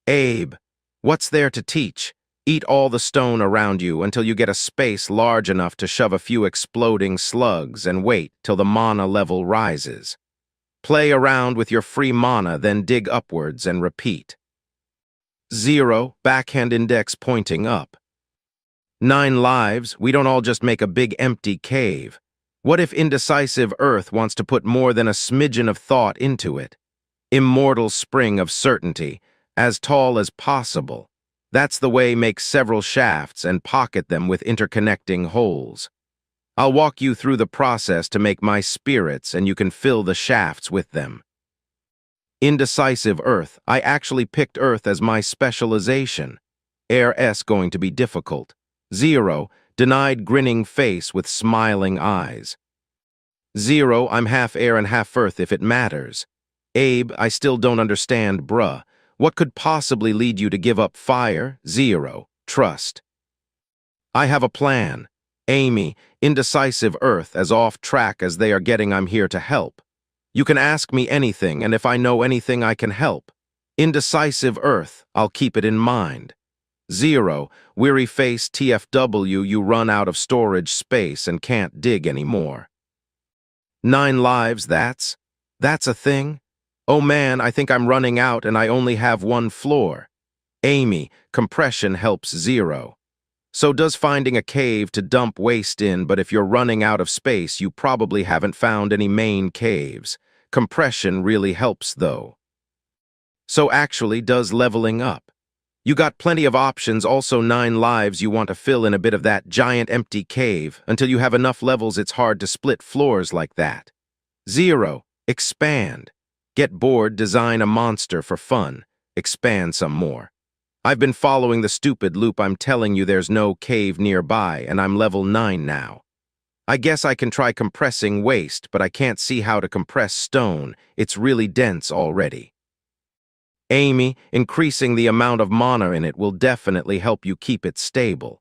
Abe, what's there to teach? Eat all the stone around you until you get a space large enough to shove a few exploding slugs and wait till the mana level rises. Play around with your free mana, then dig upwards and repeat. 0, backhand index pointing up. 9 lives, we don't all just make a big empty cave. What if Indecisive Earth wants to put more than a smidgen of thought into it? Immortal Spring of Certainty, as tall as possible. That's the way, make several shafts and pocket them with interconnecting holes. I'll walk you through the process to make my spirits and you can fill the shafts with them. Indecisive Earth, I actually picked Earth as my specialization. Air S going to be difficult. 0, denied grinning face with smiling eyes. 0, I'm half air and half earth if it matters. Abe, I still don't understand, bruh. What could possibly lead you to give up fire? 0, trust. I have a plan. Amy, Indecisive Earth, as off track as they are getting, I'm here to help. You can ask me anything, and if I know anything, I can help. Indecisive Earth, I'll keep it in mind. 0, weary face TFW, you run out of storage space and can't dig anymore. 9 lives, that's a thing? Oh man, I think I'm running out and I only have 1 floor. Amy, compression helps 0. So does finding a cave to dump waste in, but if you're running out of space, you probably haven't found any main caves. Compression really helps though. So actually does leveling up. You got plenty of options, also 9 lives you want to fill in a bit of that giant empty cave. Until you have enough levels, it's hard to split floors like that. 0, expand. Get bored, design a monster for fun. Expand some more. I've been following the stupid loop. I'm telling you there's no cave nearby, and I'm level 9 now. I guess I can try compressing waste, but I can't see how to compress stone. It's really dense already. Amy, increasing the amount of mana in it will definitely help you keep it stable.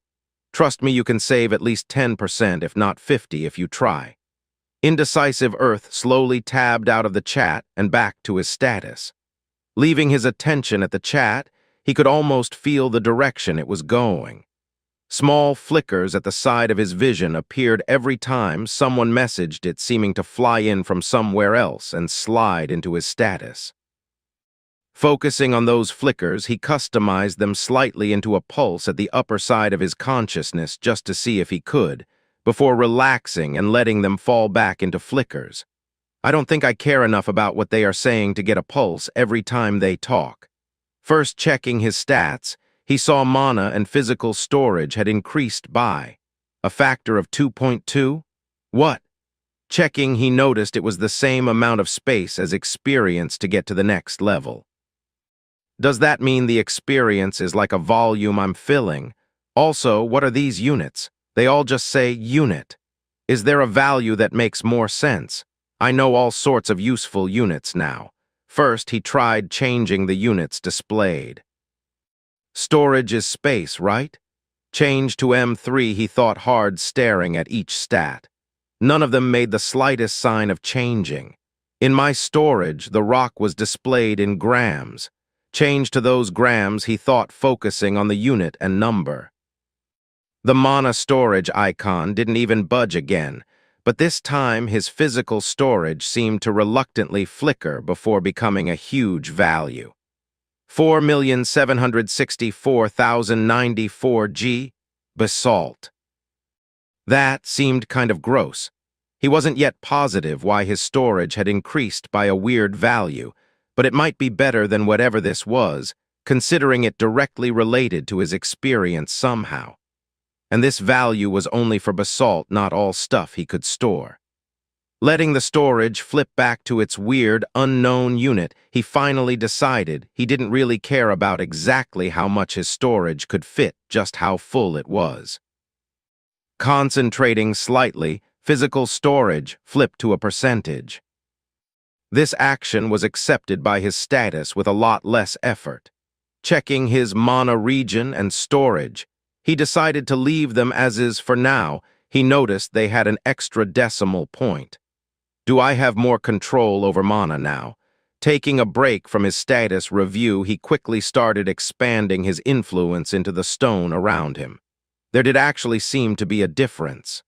Trust me, you can save at least 10%, if not 50%, if you try. Indecisive Earth slowly tabbed out of the chat and back to his status. Leaving his attention at the chat, he could almost feel the direction it was going. Small flickers at the side of his vision appeared every time someone messaged it, seeming to fly in from somewhere else and slide into his status. Focusing on those flickers, he customized them slightly into a pulse at the upper side of his consciousness just to see if he could, before relaxing and letting them fall back into flickers. I don't think I care enough about what they are saying to get a pulse every time they talk. First checking his stats, he saw mana and physical storage had increased by a factor of 2.2. What? Checking, he noticed it was the same amount of space as experience to get to the next level. Does that mean the experience is like a volume I'm filling? Also, what are these units? They all just say unit. Is there a value that makes more sense? I know all sorts of useful units now. First, he tried changing the units displayed. Storage is space, right? Change to M3, he thought hard, staring at each stat. None of them made the slightest sign of changing. In my storage, the rock was displayed in grams. Change to those grams, he thought, focusing on the unit and number. The mana storage icon didn't even budge again, but this time his physical storage seemed to reluctantly flicker before becoming a huge value. 4,764,094 G? Basalt. That seemed kind of gross. He wasn't yet positive why his storage had increased by a weird value, but it might be better than whatever this was, considering it directly related to his experience somehow. And this value was only for basalt, not all stuff he could store. Letting the storage flip back to its weird, unknown unit, he finally decided he didn't really care about exactly how much his storage could fit, just how full it was. Concentrating slightly, physical storage flipped to a percentage. This action was accepted by his status with a lot less effort. Checking his mana region and storage, he decided to leave them as is for now. He noticed they had an extra decimal point. Do I have more control over mana now? Taking a break from his status review, he quickly started expanding his influence into the stone around him. There did actually seem to be a difference.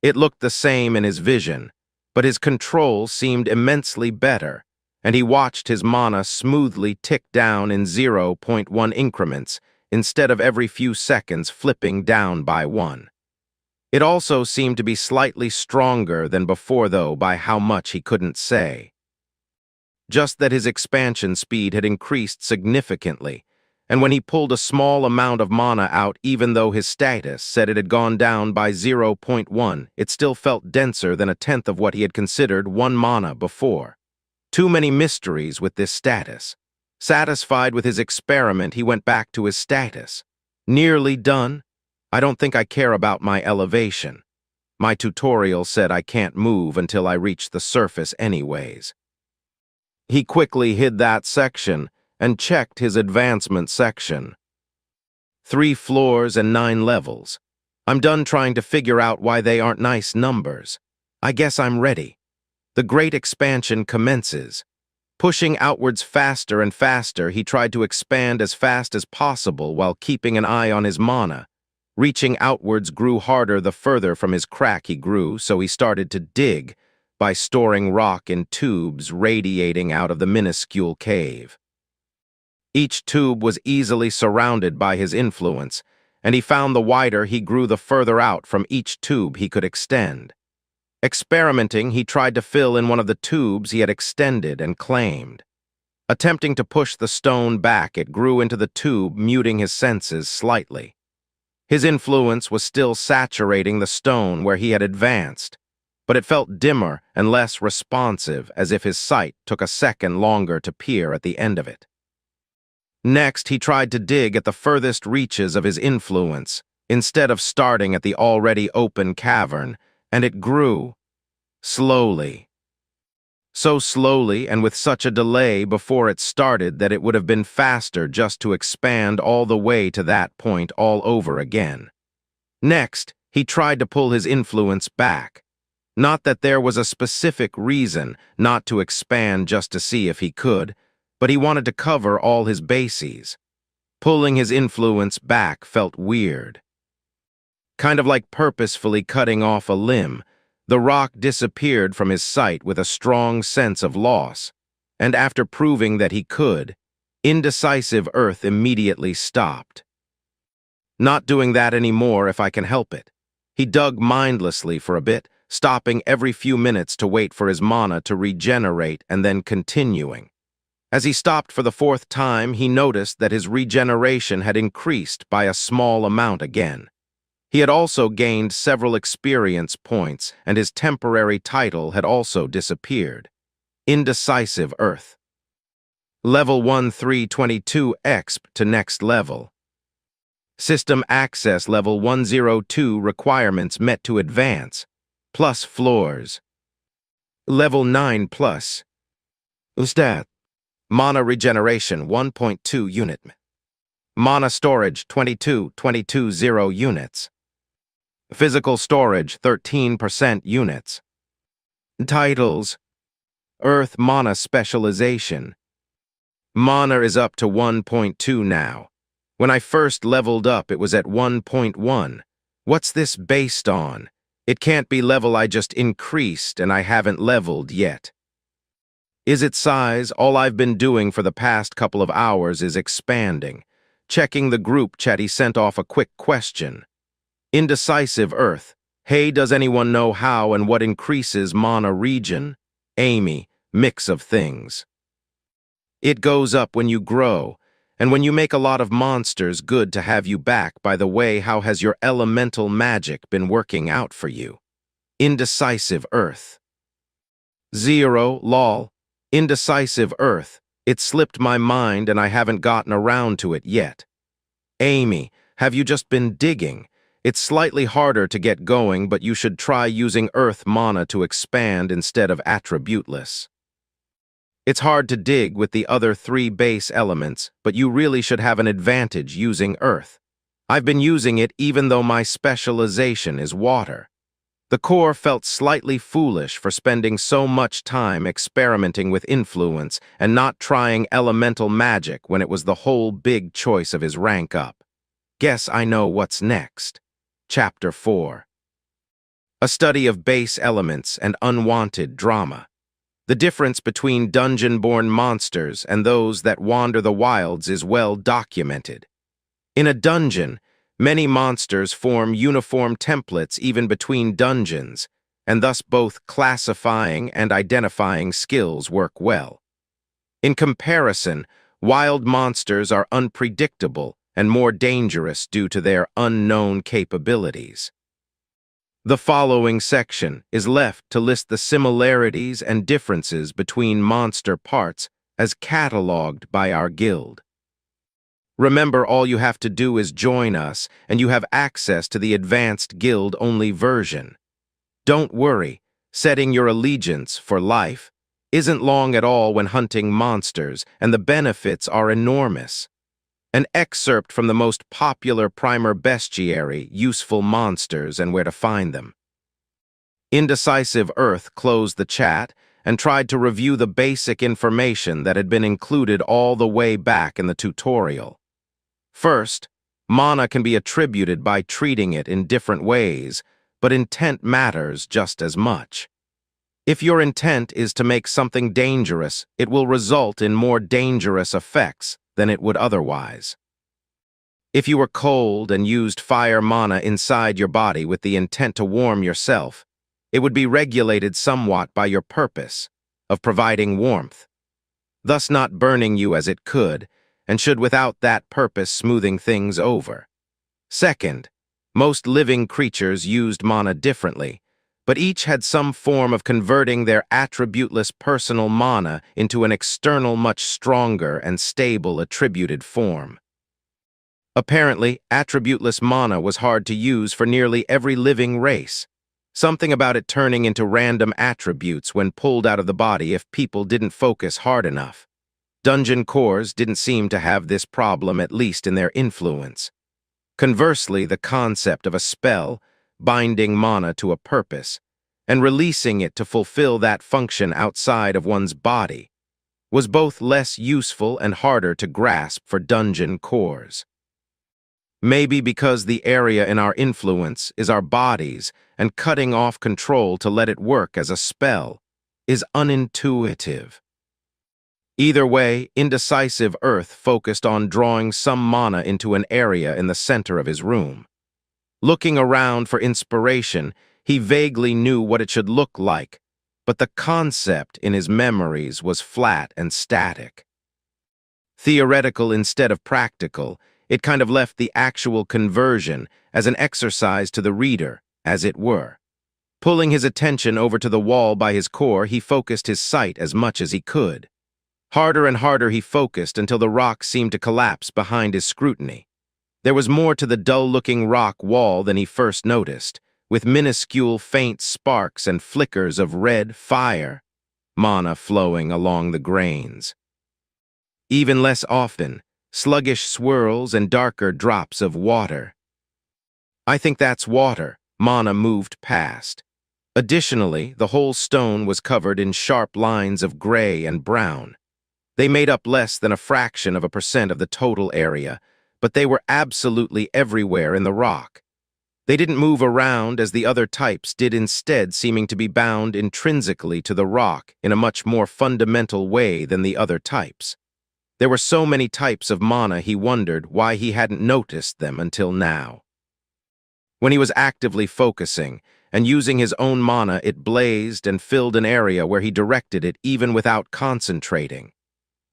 It looked the same in his vision, but his control seemed immensely better, and he watched his mana smoothly tick down in 0.1 increments, instead of every few seconds flipping down by 1. It also seemed to be slightly stronger than before, though by how much he couldn't say. Just that his expansion speed had increased significantly, and when he pulled a small amount of mana out, even though his status said it had gone down by 0.1, it still felt denser than a tenth of what he had considered 1 mana before. Too many mysteries with this status. Satisfied with his experiment, he went back to his status. Nearly done? I don't think I care about my elevation. My tutorial said I can't move until I reach the surface anyways. He quickly hid that section and checked his advancement section. 3 floors and 9 levels. I'm done trying to figure out why they aren't nice numbers. I guess I'm ready. The great expansion commences. Pushing outwards faster and faster, he tried to expand as fast as possible while keeping an eye on his mana. Reaching outwards grew harder the further from his crack he grew, so he started to dig by storing rock in tubes radiating out of the minuscule cave. Each tube was easily surrounded by his influence, and he found the wider he grew, the further out from each tube he could extend. Experimenting, he tried to fill in one of the tubes he had extended and claimed. Attempting to push the stone back, it grew into the tube, muting his senses slightly. His influence was still saturating the stone where he had advanced, but it felt dimmer and less responsive, as if his sight took a second longer to peer at the end of it. Next, he tried to dig at the furthest reaches of his influence, instead of starting at the already open cavern, and it grew. Slowly. So slowly and with such a delay before it started that it would have been faster just to expand all the way to that point all over again. Next, he tried to pull his influence back. Not that there was a specific reason not to expand just to see if he could, but he wanted to cover all his bases. Pulling his influence back felt weird. Kind of like purposefully cutting off a limb, the rock disappeared from his sight with a strong sense of loss, and after proving that he could, indecisive Earth immediately stopped. Not doing that anymore if I can help it. He dug mindlessly for a bit, stopping every few minutes to wait for his mana to regenerate and then continuing. As he stopped for the fourth time, he noticed that his regeneration had increased by a small amount again. He had also gained several experience points, and his temporary title had also disappeared. Indecisive Earth. Level 1322 exp to next level. System access level 102 requirements met to advance. Plus floors. Level 9 plus. Stat. Mana regeneration 1.2 unit. Mana storage 22 units. Physical storage 13% units. Titles. Earth Mana Specialization. Mana is up to 1.2 now. When I first leveled up, it was at 1.1. What's this based on? It can't be level I just increased and I haven't leveled yet. Is it size? All I've been doing for the past couple of hours is expanding. Checking the group chat, he sent off a quick question. Indecisive Earth. Hey, does anyone know how and what increases mana regen? Amy. Mix of things. It goes up when you grow, and when you make a lot of monsters. Good to have you back. By the way, how has your elemental magic been working out for you? Indecisive Earth. 0, lol. Indecisive Earth. It slipped my mind and I haven't gotten around to it yet. Amy, have you just been digging? It's slightly harder to get going, but you should try using Earth mana to expand instead of attributeless. It's hard to dig with the other 3 base elements, but you really should have an advantage using Earth. I've been using it even though my specialization is water. The core felt slightly foolish for spending so much time experimenting with influence and not trying elemental magic when it was the whole big choice of his rank up. Guess I know what's next. Chapter 4. A study of base elements and unwanted drama. The difference between dungeon-born monsters and those that wander the wilds is well documented. In a dungeon, many monsters form uniform templates even between dungeons, and thus both classifying and identifying skills work well. In comparison, wild monsters are unpredictable and more dangerous due to their unknown capabilities. The following section is left to list the similarities and differences between monster parts as catalogued by our guild. Remember, all you have to do is join us, and you have access to the advanced guild-only version. Don't worry, setting your allegiance for life isn't long at all when hunting monsters, and the benefits are enormous. An excerpt from the most popular primer bestiary, Useful Monsters and Where to Find Them. Indecisive Earth closed the chat and tried to review the basic information that had been included all the way back in the tutorial. First, mana can be attributed by treating it in different ways, but intent matters just as much. If your intent is to make something dangerous, it will result in more dangerous effects than it would otherwise. If you were cold and used fire mana inside your body with the intent to warm yourself, it would be regulated somewhat by your purpose of providing warmth, thus not burning you as it could, and should without that purpose smoothing things over. Second, most living creatures used mana differently, but each had some form of converting their attributeless personal mana into an external, much stronger and stable attributed form. Apparently, attributeless mana was hard to use for nearly every living race. Something about it turning into random attributes when pulled out of the body if people didn't focus hard enough. Dungeon cores didn't seem to have this problem, at least in their influence. Conversely, the concept of a spell, binding mana to a purpose, and releasing it to fulfill that function outside of one's body, was both less useful and harder to grasp for dungeon cores. Maybe because the area in our influence is our bodies, and cutting off control to let it work as a spell is unintuitive. Either way, indecisive Earth focused on drawing some mana into an area in the center of his room. Looking around for inspiration, he vaguely knew what it should look like, but the concept in his memories was flat and static. Theoretical instead of practical, it kind of left the actual conversion as an exercise to the reader, as it were. Pulling his attention over to the wall by his core, he focused his sight as much as he could. Harder and harder he focused until the rock seemed to collapse behind his scrutiny. There was more to the dull-looking rock wall than he first noticed, with minuscule faint sparks and flickers of red fire, mana flowing along the grains. Even less often, sluggish swirls and darker drops of water. "I think that's water," mana moved past. Additionally, the whole stone was covered in sharp lines of gray and brown. They made up less than a fraction of a percent of the total area, but they were absolutely everywhere in the rock. They didn't move around as the other types did, instead seeming to be bound intrinsically to the rock in a much more fundamental way than the other types. There were so many types of mana he wondered why he hadn't noticed them until now. When he was actively focusing and using his own mana, it blazed and filled an area where he directed it even without concentrating.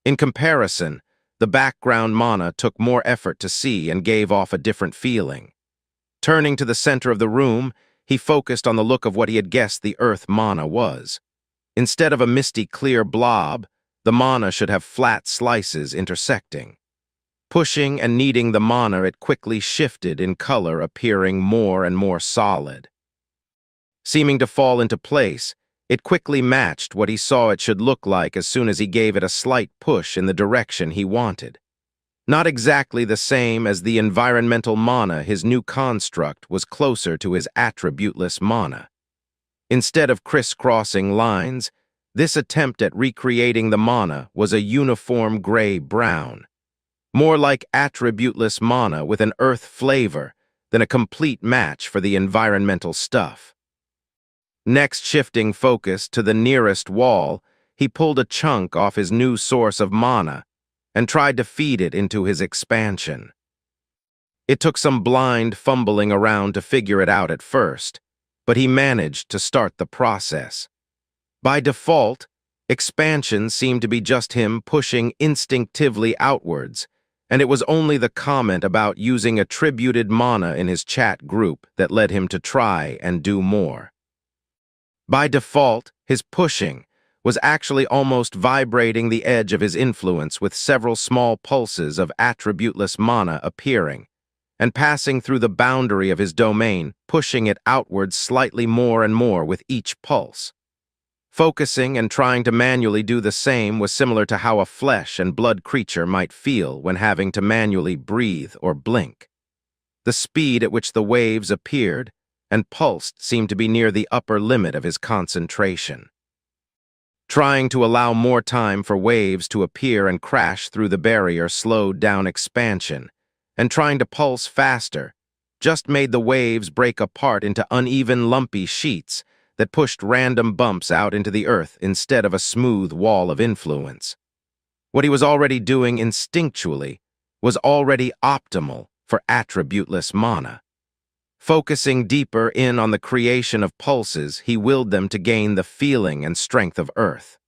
In comparison, the background mana took more effort to see and gave off a different feeling. Turning to the center of the room, he focused on the look of what he had guessed the earth mana was. Instead of a misty clear blob, the mana should have flat slices intersecting. Pushing and kneading the mana, it quickly shifted in color, appearing more and more solid. Seeming to fall into place, it quickly matched what he saw it should look like as soon as he gave it a slight push in the direction he wanted. Not exactly the same as the environmental mana, his new construct was closer to his attributeless mana. Instead of crisscrossing lines, this attempt at recreating the mana was a uniform gray-brown. More like attributeless mana with an earth flavor than a complete match for the environmental stuff. Next, shifting focus to the nearest wall, he pulled a chunk off his new source of mana and tried to feed it into his expansion. It took some blind fumbling around to figure it out at first, but he managed to start the process. By default, expansion seemed to be just him pushing instinctively outwards, and it was only the comment about using attributed mana in his chat group that led him to try and do more. By default, his pushing was actually almost vibrating the edge of his influence, with several small pulses of attributeless mana appearing and passing through the boundary of his domain, pushing it outwards slightly more and more with each pulse. Focusing and trying to manually do the same was similar to how a flesh and blood creature might feel when having to manually breathe or blink. The speed at which the waves appeared and pulsed seemed to be near the upper limit of his concentration. Trying to allow more time for waves to appear and crash through the barrier slowed down expansion, and trying to pulse faster just made the waves break apart into uneven, lumpy sheets that pushed random bumps out into the earth instead of a smooth wall of influence. What he was already doing instinctually was already optimal for attributeless mana. Focusing deeper in on the creation of pulses, he willed them to gain the feeling and strength of earth.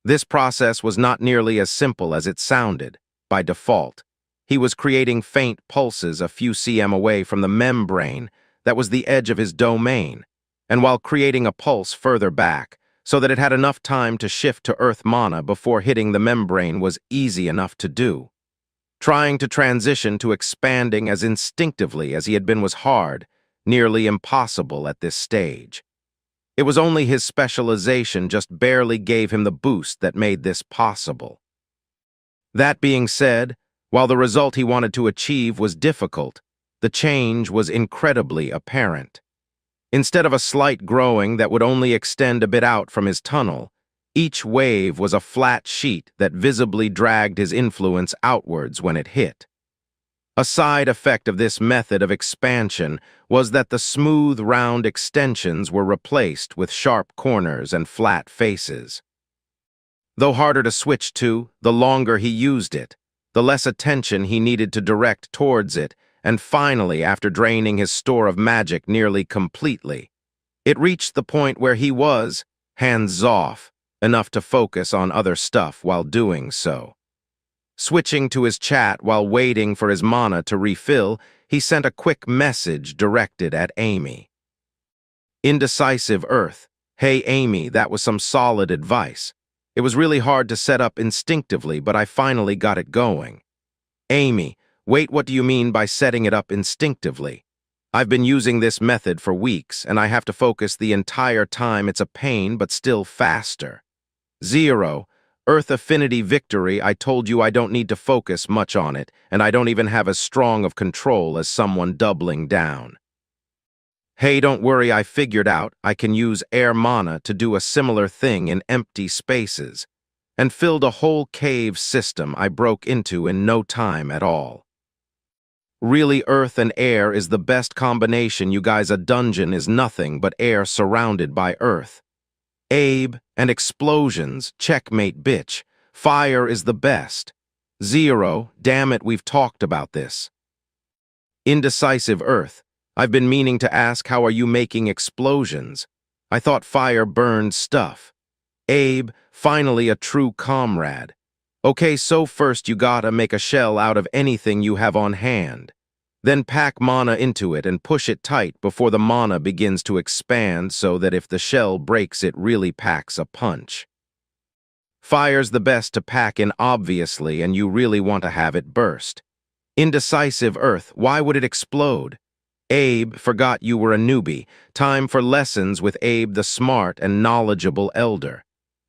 This process was not nearly as simple as it sounded. By default, he was creating faint pulses a few cm away from the membrane that was the edge of his domain, and while creating a pulse further back, so that it had enough time to shift to earth mana before hitting the membrane was easy enough to do. Trying to transition to expanding as instinctively as he had been was hard, nearly impossible at this stage. It was only his specialization just barely gave him the boost that made this possible. That being said, while the result he wanted to achieve was difficult, the change was incredibly apparent. Instead of a slight growing that would only extend a bit out from his tunnel, each wave was a flat sheet that visibly dragged his influence outwards when it hit. A side effect of this method of expansion was that the smooth, round extensions were replaced with sharp corners and flat faces. Though harder to switch to, the longer he used it, the less attention he needed to direct towards it, and finally, after draining his store of magic nearly completely, it reached the point where he was, hands off, enough to focus on other stuff while doing so. Switching to his chat while waiting for his mana to refill, he sent a quick message directed at Amy. Indecisive Earth. Hey Amy, that was some solid advice. It was really hard to set up instinctively, but I finally got it going. Amy, wait, what do you mean by setting it up instinctively? I've been using this method for weeks, and I have to focus the entire time. It's a pain, but still faster. 0. Earth Affinity Victory. I told you I don't need to focus much on it, and I don't even have as strong of control as someone doubling down. Hey, don't worry, I figured out I can use air mana to do a similar thing in empty spaces, and filled a whole cave system I broke into in no time at all. Really, earth and air is the best combination, you guys. A dungeon is nothing but air surrounded by earth. Abe, and explosions, checkmate bitch. Fire is the best. 0, damn it, we've talked about this. Indecisive Earth. I've been meaning to ask, how are you making explosions? I thought fire burned stuff. Abe, finally a true comrade. Okay, so first you gotta make a shell out of anything you have on hand. Then pack mana into it and push it tight before the mana begins to expand so that if the shell breaks it really packs a punch. Fire's the best to pack in, obviously, and you really want to have it burst. Indecisive Earth, why would it explode? Abe, forgot you were a newbie. Time for lessons with Abe, the smart and knowledgeable elder.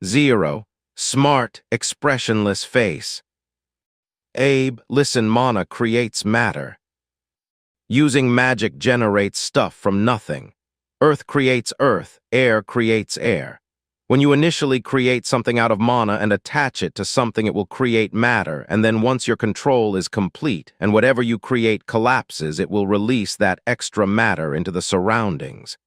0, smart, expressionless face. Abe, listen, mana creates matter. Using magic generates stuff from nothing. Earth creates earth, air creates air. When you initially create something out of mana and attach it to something, it will create matter, and then once your control is complete and whatever you create collapses, it will release that extra matter into the surroundings.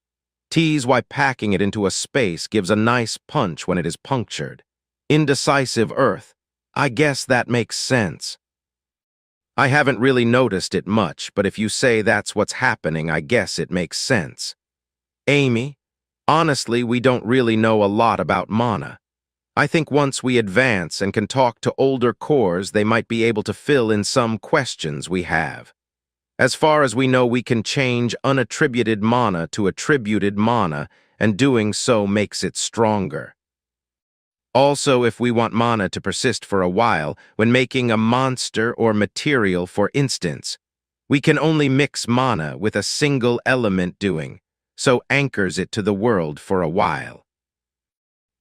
Tease why packing it into a space gives a nice punch when it is punctured. Indecisive Earth. I guess that makes sense. I haven't really noticed it much, but if you say that's what's happening, I guess it makes sense. Amy, honestly, we don't really know a lot about mana. I think once we advance and can talk to older cores, they might be able to fill in some questions we have. As far as we know, we can change unattributed mana to attributed mana, and doing so makes it stronger. Also, if we want mana to persist for a while, when making a monster or material, for instance, we can only mix mana with a single element doing, so anchors it to the world for a while.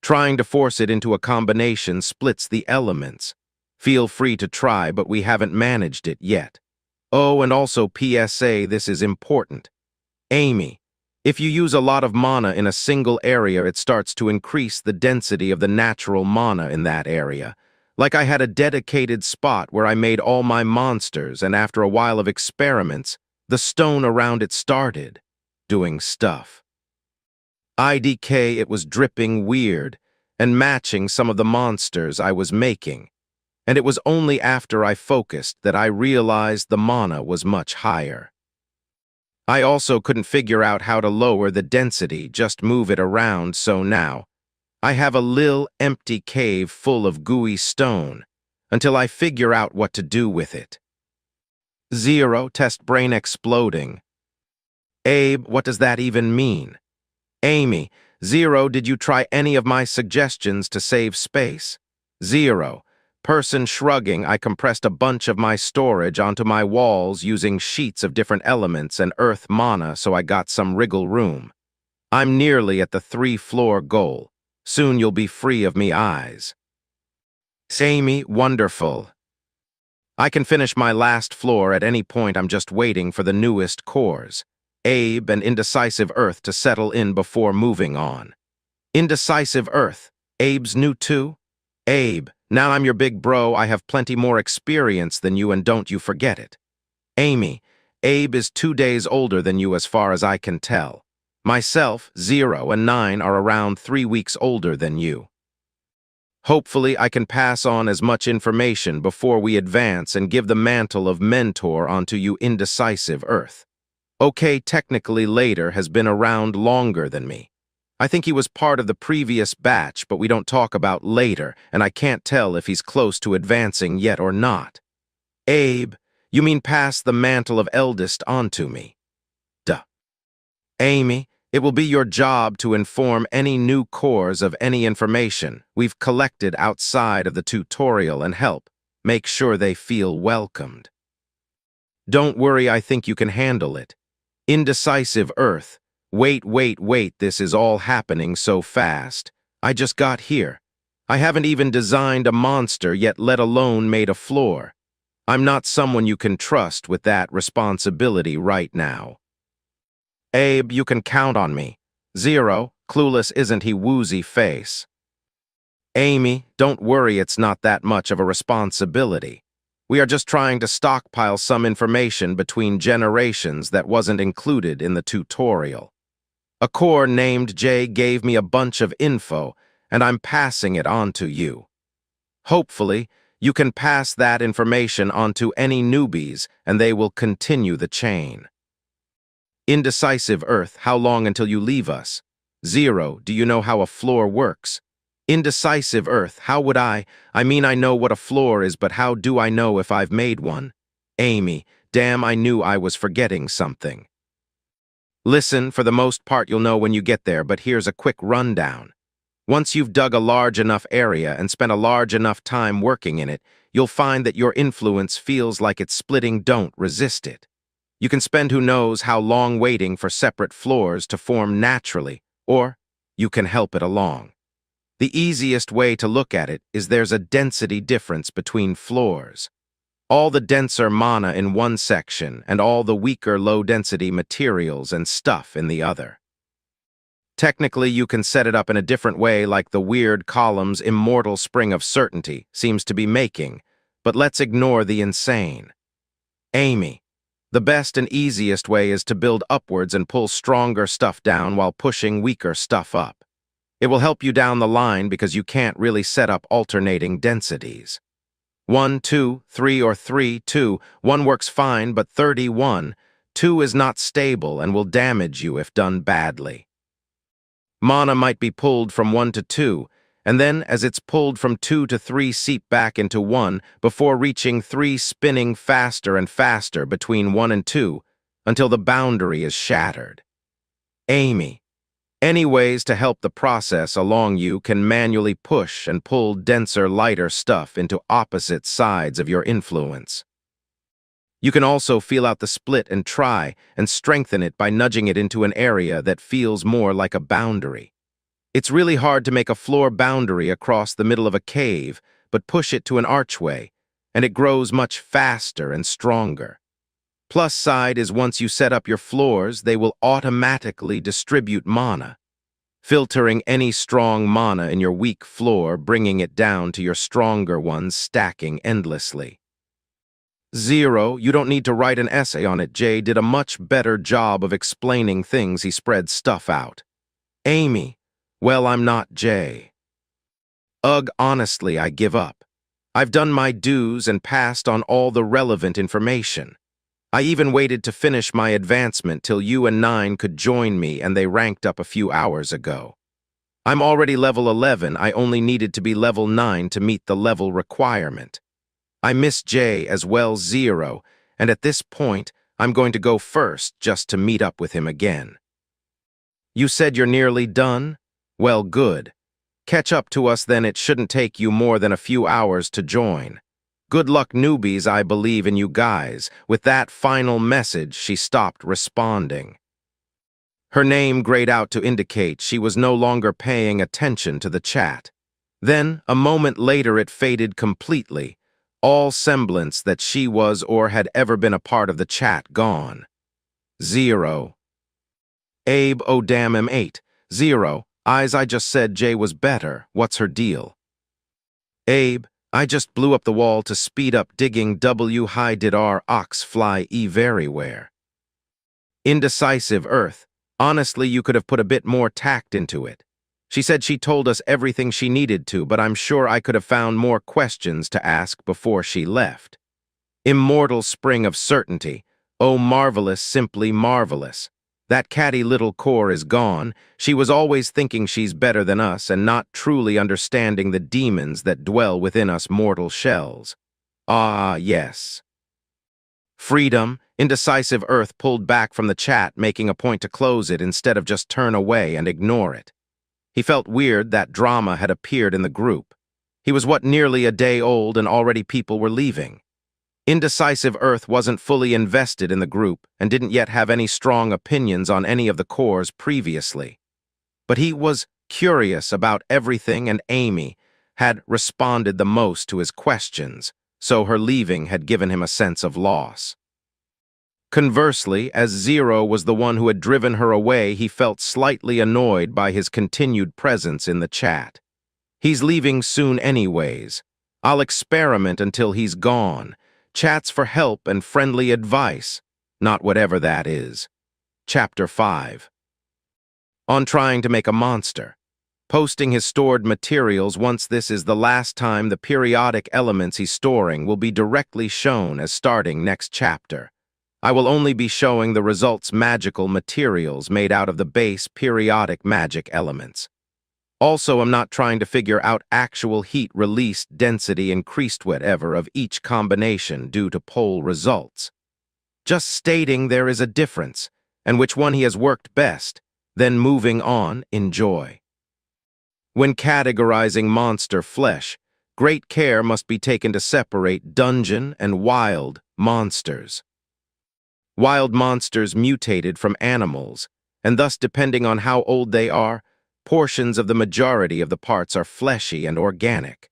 Trying to force it into a combination splits the elements. Feel free to try, but we haven't managed it yet. Oh, and also PSA, this is important. Amy, if you use a lot of mana in a single area, it starts to increase the density of the natural mana in that area. Like I had a dedicated spot where I made all my monsters, and after a while of experiments, the stone around it started doing stuff. IDK, it was dripping weird and matching some of the monsters I was making, and it was only after I focused that I realized the mana was much higher. I also couldn't figure out how to lower the density, just move it around, so now I have a lil empty cave full of gooey stone until I figure out what to do with it. 0, test brain exploding. Abe, what does that even mean? Amy, 0, did you try any of my suggestions to save space? 0, Person shrugging, I compressed a bunch of my storage onto my walls using sheets of different elements and earth mana so I got some wriggle room. I'm nearly at the 3-floor goal. Soon you'll be free of me eyes. Samey, wonderful. I can finish my last floor at any point. I'm just waiting for the newest cores, Abe and Indecisive Earth, to settle in before moving on. Indecisive Earth, Abe's new too? Abe, now I'm your big bro. I have plenty more experience than you, and don't you forget it. Amy, Abe is 2 days older than you as far as I can tell. Myself, 0 and 9 are around 3 weeks older than you. Hopefully, I can pass on as much information before we advance and give the mantle of mentor onto you, Indecisive Earth. Okay, technically later has been around longer than me. I think he was part of the previous batch, but we don't talk about later, and I can't tell if he's close to advancing yet or not. Abe, you mean pass the mantle of eldest onto me? Duh. Amy, it will be your job to inform any new cores of any information we've collected outside of the tutorial and help make sure they feel welcomed. Don't worry, I think you can handle it. Indecisive Earth, wait, this is all happening so fast. I just got here. I haven't even designed a monster yet, let alone made a floor. I'm not someone you can trust with that responsibility right now. Abe, you can count on me. 0, clueless isn't he, woozy face. Amy, don't worry, it's not that much of a responsibility. We are just trying to stockpile some information between generations that wasn't included in the tutorial. A core named Jay gave me a bunch of info, and I'm passing it on to you. Hopefully, you can pass that information on to any newbies, and they will continue the chain. Indecisive Earth, how long until you leave us? 0, do you know how a floor works? Indecisive Earth, how would I mean, I know what a floor is, but how do I know if I've made one? Amy, damn, I knew I was forgetting something. Listen, for the most part you'll know when you get there, but here's a quick rundown. Once you've dug a large enough area and spent a large enough time working in it, you'll find that your influence feels like it's splitting. Don't resist it. You can spend who knows how long waiting for separate floors to form naturally, or you can help it along. The easiest way to look at it is there's a density difference between floors. All the denser mana in one section and all the weaker low-density materials and stuff in the other. Technically, you can set it up in a different way, like the weird columns Immortal Spring of Certainty seems to be making, but let's ignore the insane. Amy, the best and easiest way is to build upwards and pull stronger stuff down while pushing weaker stuff up. It will help you down the line because you can't really set up alternating densities. 1, 2, 3, or 3, 2. 1 works fine, but 31. 2 is not stable and will damage you if done badly. Mana might be pulled from 1 to 2, and then as it's pulled from 2 to 3 seep back into 1 before reaching 3, spinning faster and faster between 1 and 2 until the boundary is shattered. Amy, any ways to help the process along you can manually push and pull denser, lighter stuff into opposite sides of your influence. You can also feel out the split and try and strengthen it by nudging it into an area that feels more like a boundary. It's really hard to make a floor boundary across the middle of a cave, but push it to an archway, and it grows much faster and stronger. Plus side is once you set up your floors, they will automatically distribute mana, filtering any strong mana in your weak floor, bringing it down to your stronger ones, stacking endlessly. 0, you don't need to write an essay on it. Jay did a much better job of explaining things. He spread stuff out. Amy, well, I'm not Jay. Ugh, honestly, I give up. I've done my dues and passed on all the relevant information. I even waited to finish my advancement till you and 9 could join me, and they ranked up a few hours ago. I'm already level 11, I only needed to be level 9 to meet the level requirement. I miss Jay as well, 0, and at this point, I'm going to go first just to meet up with him again. You said you're nearly done? Well, good. Catch up to us, then it shouldn't take you more than a few hours to join. Good luck, newbies, I believe in you guys." With that final message, she stopped responding. Her name grayed out to indicate she was no longer paying attention to the chat. Then, a moment later, it faded completely, all semblance that she was or had ever been a part of the chat gone. 0. Abe, oh damn him, 8. 0. Eyes, I just said Jay was better. What's her deal? Abe, I just blew up the wall to speed up digging. W. High did our ox fly everywhere. Indecisive Earth. Honestly, you could have put a bit more tact into it. She said she told us everything she needed to, but I'm sure I could have found more questions to ask before she left. Immortal spring of certainty. Oh, marvelous, simply marvelous. That catty little core is gone. She was always thinking she's better than us and not truly understanding the demons that dwell within us mortal shells. Ah, yes. Freedom. Indecisive Earth pulled back from the chat, making a point to close it instead of just turn away and ignore it. He felt weird that drama had appeared in the group. He was nearly a day old and already people were leaving. Indecisive Earth wasn't fully invested in the group and didn't yet have any strong opinions on any of the cores previously. But he was curious about everything, and Amy had responded the most to his questions, so her leaving had given him a sense of loss. Conversely, as 0 was the one who had driven her away, he felt slightly annoyed by his continued presence in the chat. He's leaving soon anyways. I'll experiment until he's gone. Chats for help and friendly advice, not whatever that is. Chapter 5. On trying to make a monster. Posting his stored materials. Once this is the last time the periodic elements he's storing will be directly shown as starting next chapter. I will only be showing the results magical materials made out of the base periodic magic elements. Also, I'm not trying to figure out actual heat release, density, increased whatever of each combination due to poll results. Just stating there is a difference, and which one he has worked best, then moving on, enjoy. When categorizing monster flesh, great care must be taken to separate dungeon and wild monsters. Wild monsters mutated from animals, and thus depending on how old they are, portions of the majority of the parts are fleshy and organic.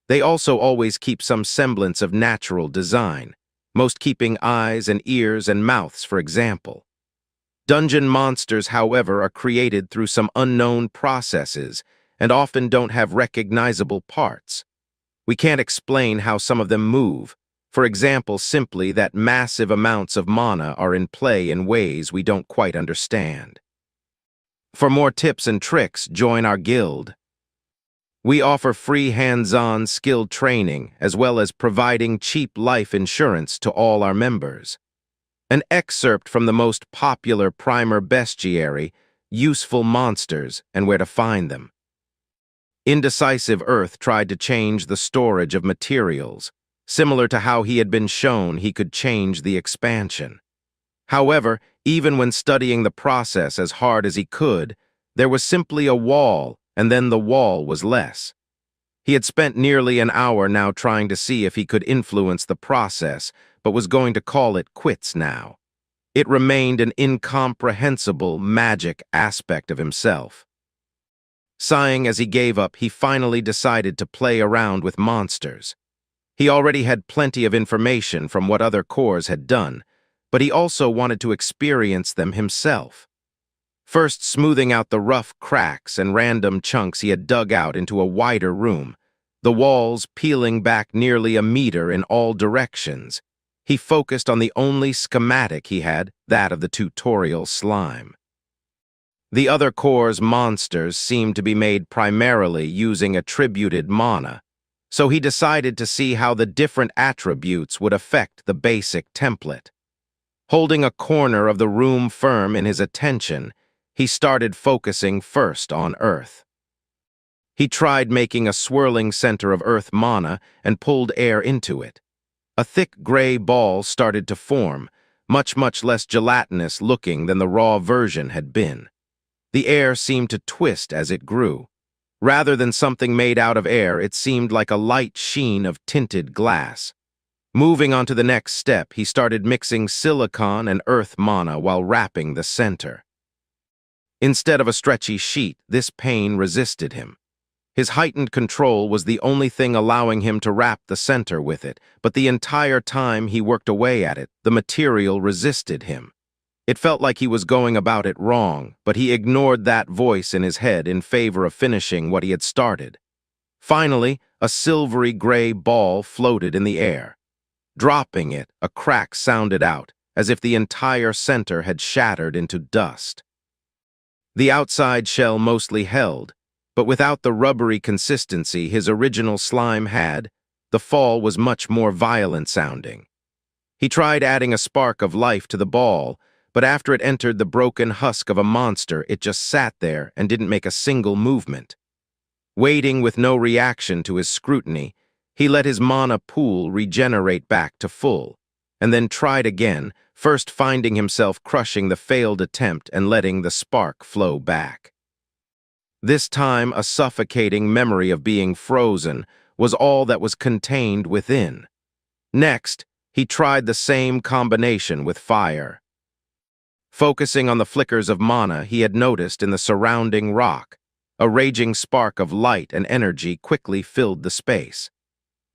They also always keep some semblance of natural design, most keeping eyes and ears and mouths, for example. Dungeon monsters, however, are created through some unknown processes and often don't have recognizable parts. We can't explain how some of them move, for example, simply that massive amounts of mana are in play in ways we don't quite understand. For more tips and tricks, join our guild. We offer free hands-on skilled training as well as providing cheap life insurance to all our members. An excerpt from the most popular primer bestiary, useful monsters, and where to find them. Indecisive Earth tried to change the storage of materials, similar to how he had been shown he could change the expansion. However, even when studying the process as hard as he could, there was simply a wall, and then the wall was less. He had spent nearly an hour now trying to see if he could influence the process, but was going to call it quits now. It remained an incomprehensible magic aspect of himself. Sighing as he gave up, he finally decided to play around with monsters. He already had plenty of information from what other cores had done, but he also wanted to experience them himself. First, smoothing out the rough cracks and random chunks he had dug out into a wider room, the walls peeling back nearly a meter in all directions, he focused on the only schematic he had, that of the tutorial slime. The other core's monsters seemed to be made primarily using attributed mana, so he decided to see how the different attributes would affect the basic template. Holding a corner of the room firm in his attention, he started focusing first on Earth. He tried making a swirling center of Earth mana and pulled air into it. A thick gray ball started to form, much less gelatinous looking than the raw version had been. The air seemed to twist as it grew. Rather than something made out of air, it seemed like a light sheen of tinted glass. Moving on to the next step, he started mixing silicon and earth mana while wrapping the center. Instead of a stretchy sheet, this pain resisted him. His heightened control was the only thing allowing him to wrap the center with it, but the entire time he worked away at it, the material resisted him. It felt like he was going about it wrong, but he ignored that voice in his head in favor of finishing what he had started. Finally, a silvery gray ball floated in the air. Dropping it, a crack sounded out, as if the entire center had shattered into dust. The outside shell mostly held, but without the rubbery consistency his original slime had, the fall was much more violent sounding. He tried adding a spark of life to the ball, but after it entered the broken husk of a monster, it just sat there and didn't make a single movement. Waiting with no reaction to his scrutiny, he let his mana pool regenerate back to full, and then tried again, first finding himself crushing the failed attempt and letting the spark flow back. This time, a suffocating memory of being frozen was all that was contained within. Next, he tried the same combination with fire. Focusing on the flickers of mana he had noticed in the surrounding rock, a raging spark of light and energy quickly filled the space.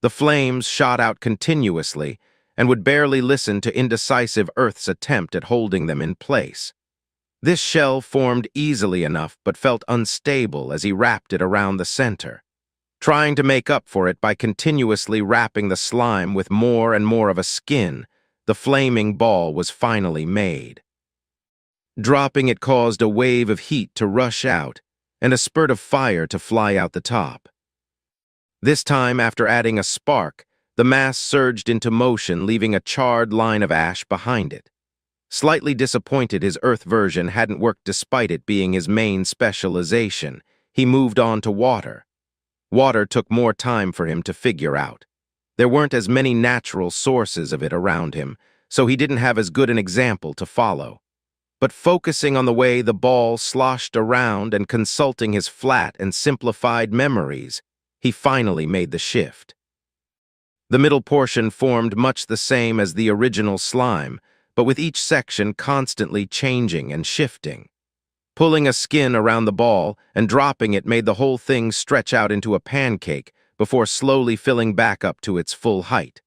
The flames shot out continuously and would barely listen to indecisive Earth's attempt at holding them in place. This shell formed easily enough but felt unstable as he wrapped it around the center. Trying to make up for it by continuously wrapping the slime with more and more of a skin, the flaming ball was finally made. Dropping it caused a wave of heat to rush out and a spurt of fire to fly out the top. This time, after adding a spark, the mass surged into motion, leaving a charred line of ash behind it. Slightly disappointed his Earth version hadn't worked despite it being his main specialization, he moved on to water. Water took more time for him to figure out. There weren't as many natural sources of it around him, so he didn't have as good an example to follow. But focusing on the way the ball sloshed around and consulting his flat and simplified memories, he finally made the shift. The middle portion formed much the same as the original slime, but with each section constantly changing and shifting. Pulling a skin around the ball and dropping it made the whole thing stretch out into a pancake before slowly filling back up to its full height.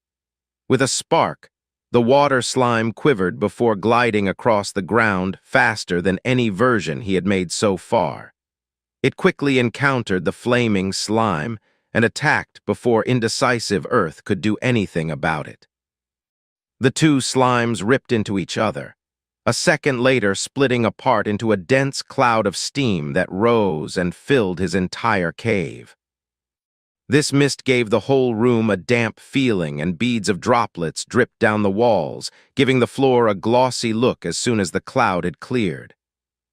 With a spark, the water slime quivered before gliding across the ground faster than any version he had made so far. It quickly encountered the flaming slime and attacked before indecisive Earth could do anything about it. The two slimes ripped into each other, a second later splitting apart into a dense cloud of steam that rose and filled his entire cave. This mist gave the whole room a damp feeling and beads of droplets dripped down the walls, giving the floor a glossy look as soon as the cloud had cleared.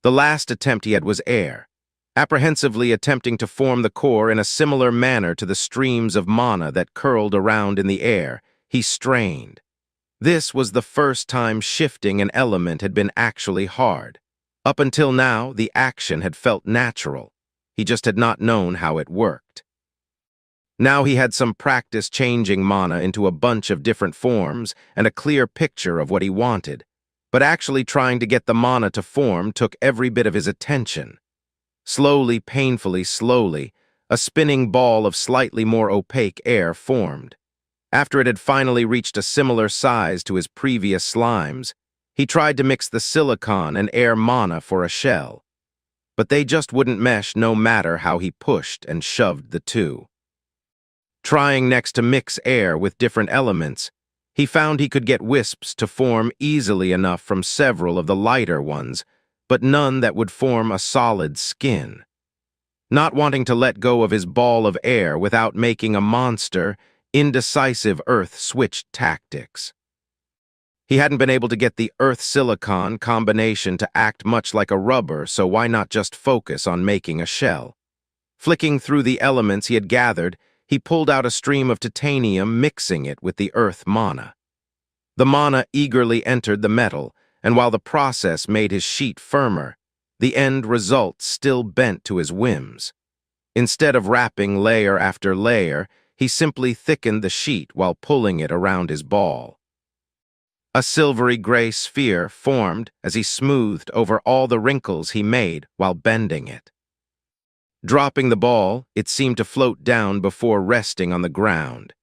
The last attempt he had was air, apprehensively attempting to form the core in a similar manner to the streams of mana that curled around in the air. He strained. This was the first time shifting an element had been actually hard. Up until now, the action had felt natural. He just had not known how it worked. Now he had some practice changing mana into a bunch of different forms and a clear picture of what he wanted, but actually trying to get the mana to form took every bit of his attention. Slowly, painfully slowly, a spinning ball of slightly more opaque air formed. After it had finally reached a similar size to his previous slimes, he tried to mix the silicon and air mana for a shell. But they just wouldn't mesh no matter how he pushed and shoved the two. Trying next to mix air with different elements, he found he could get wisps to form easily enough from several of the lighter ones, but none that would form a solid skin. Not wanting to let go of his ball of air without making a monster, indecisive Earth switched tactics. He hadn't been able to get the Earth-silicon combination to act much like a rubber, so why not just focus on making a shell? Flicking through the elements he had gathered, he pulled out a stream of titanium, mixing it with the Earth mana. The mana eagerly entered the metal, and while the process made his sheet firmer, the end result still bent to his whims. Instead of wrapping layer after layer, he simply thickened the sheet while pulling it around his ball. A silvery gray sphere formed as he smoothed over all the wrinkles he made while bending it. Dropping the ball, it seemed to float down before resting on the ground.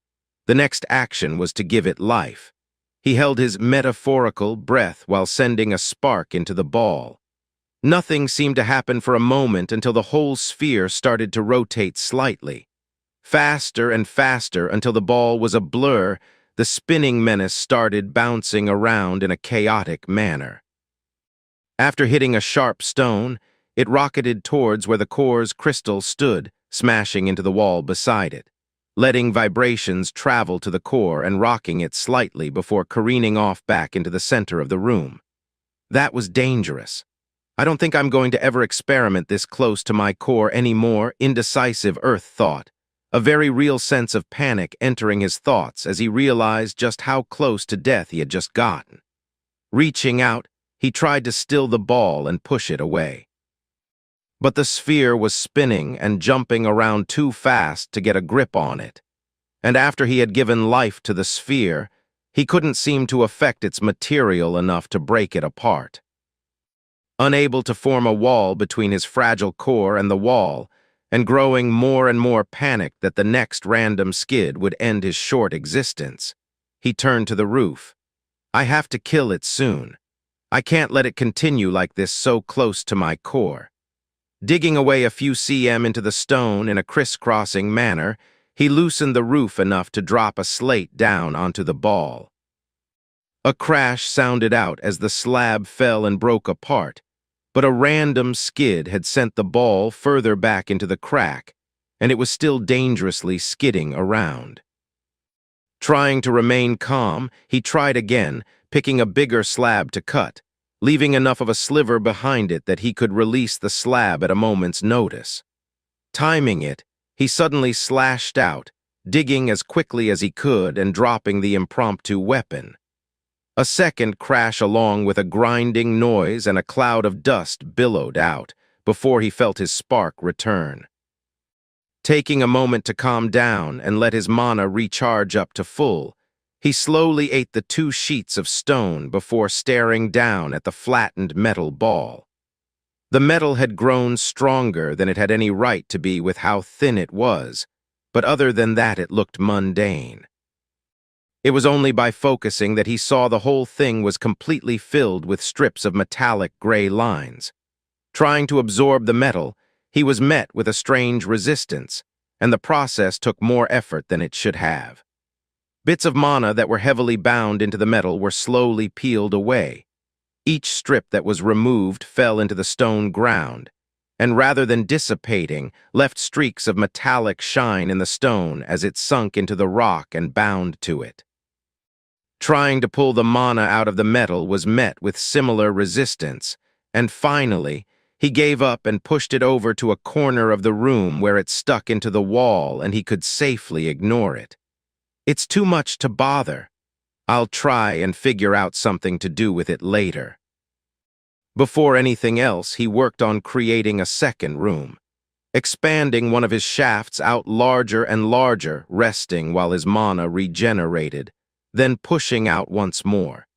The next action was to give it life. He held his metaphorical breath while sending a spark into the ball. Nothing seemed to happen for a moment until the whole sphere started to rotate slightly. Faster and faster until the ball was a blur, the spinning menace started bouncing around in a chaotic manner. After hitting a sharp stone, it rocketed towards where the core's crystal stood, smashing into the wall beside it, letting vibrations travel to the core and rocking it slightly before careening off back into the center of the room. That was dangerous. I don't think I'm going to ever experiment this close to my core anymore, indecisive Earth thought, a very real sense of panic entering his thoughts as he realized just how close to death he had just gotten. Reaching out, he tried to still the ball and push it away. But the sphere was spinning and jumping around too fast to get a grip on it, and after he had given life to the sphere, he couldn't seem to affect its material enough to break it apart. Unable to form a wall between his fragile core and the wall, and growing more and more panicked that the next random skid would end his short existence, he turned to the roof. I have to kill it soon. I can't let it continue like this so close to my core. Digging away a few cm into the stone in a crisscrossing manner, he loosened the roof enough to drop a slate down onto the ball. A crash sounded out as the slab fell and broke apart, but a random skid had sent the ball further back into the crack, and it was still dangerously skidding around. Trying to remain calm, he tried again, picking a bigger slab to cut, leaving enough of a sliver behind it that he could release the slab at a moment's notice. Timing it, he suddenly slashed out, digging as quickly as he could and dropping the impromptu weapon. A second crash along with a grinding noise and a cloud of dust billowed out before he felt his spark return. Taking a moment to calm down and let his mana recharge up to full, he slowly ate the 2 sheets of stone before staring down at the flattened metal ball. The metal had grown stronger than it had any right to be with how thin it was, but other than that it looked mundane. It was only by focusing that he saw the whole thing was completely filled with strips of metallic gray lines. Trying to absorb the metal, he was met with a strange resistance, and the process took more effort than it should have. Bits of mana that were heavily bound into the metal were slowly peeled away. Each strip that was removed fell into the stone ground, and rather than dissipating, left streaks of metallic shine in the stone as it sunk into the rock and bound to it. Trying to pull the mana out of the metal was met with similar resistance, and finally, he gave up and pushed it over to a corner of the room where it stuck into the wall and he could safely ignore it. It's too much to bother. I'll try and figure out something to do with it later. Before anything else, he worked on creating a second room, expanding one of his shafts out larger and larger, resting while his mana regenerated, then pushing out once more.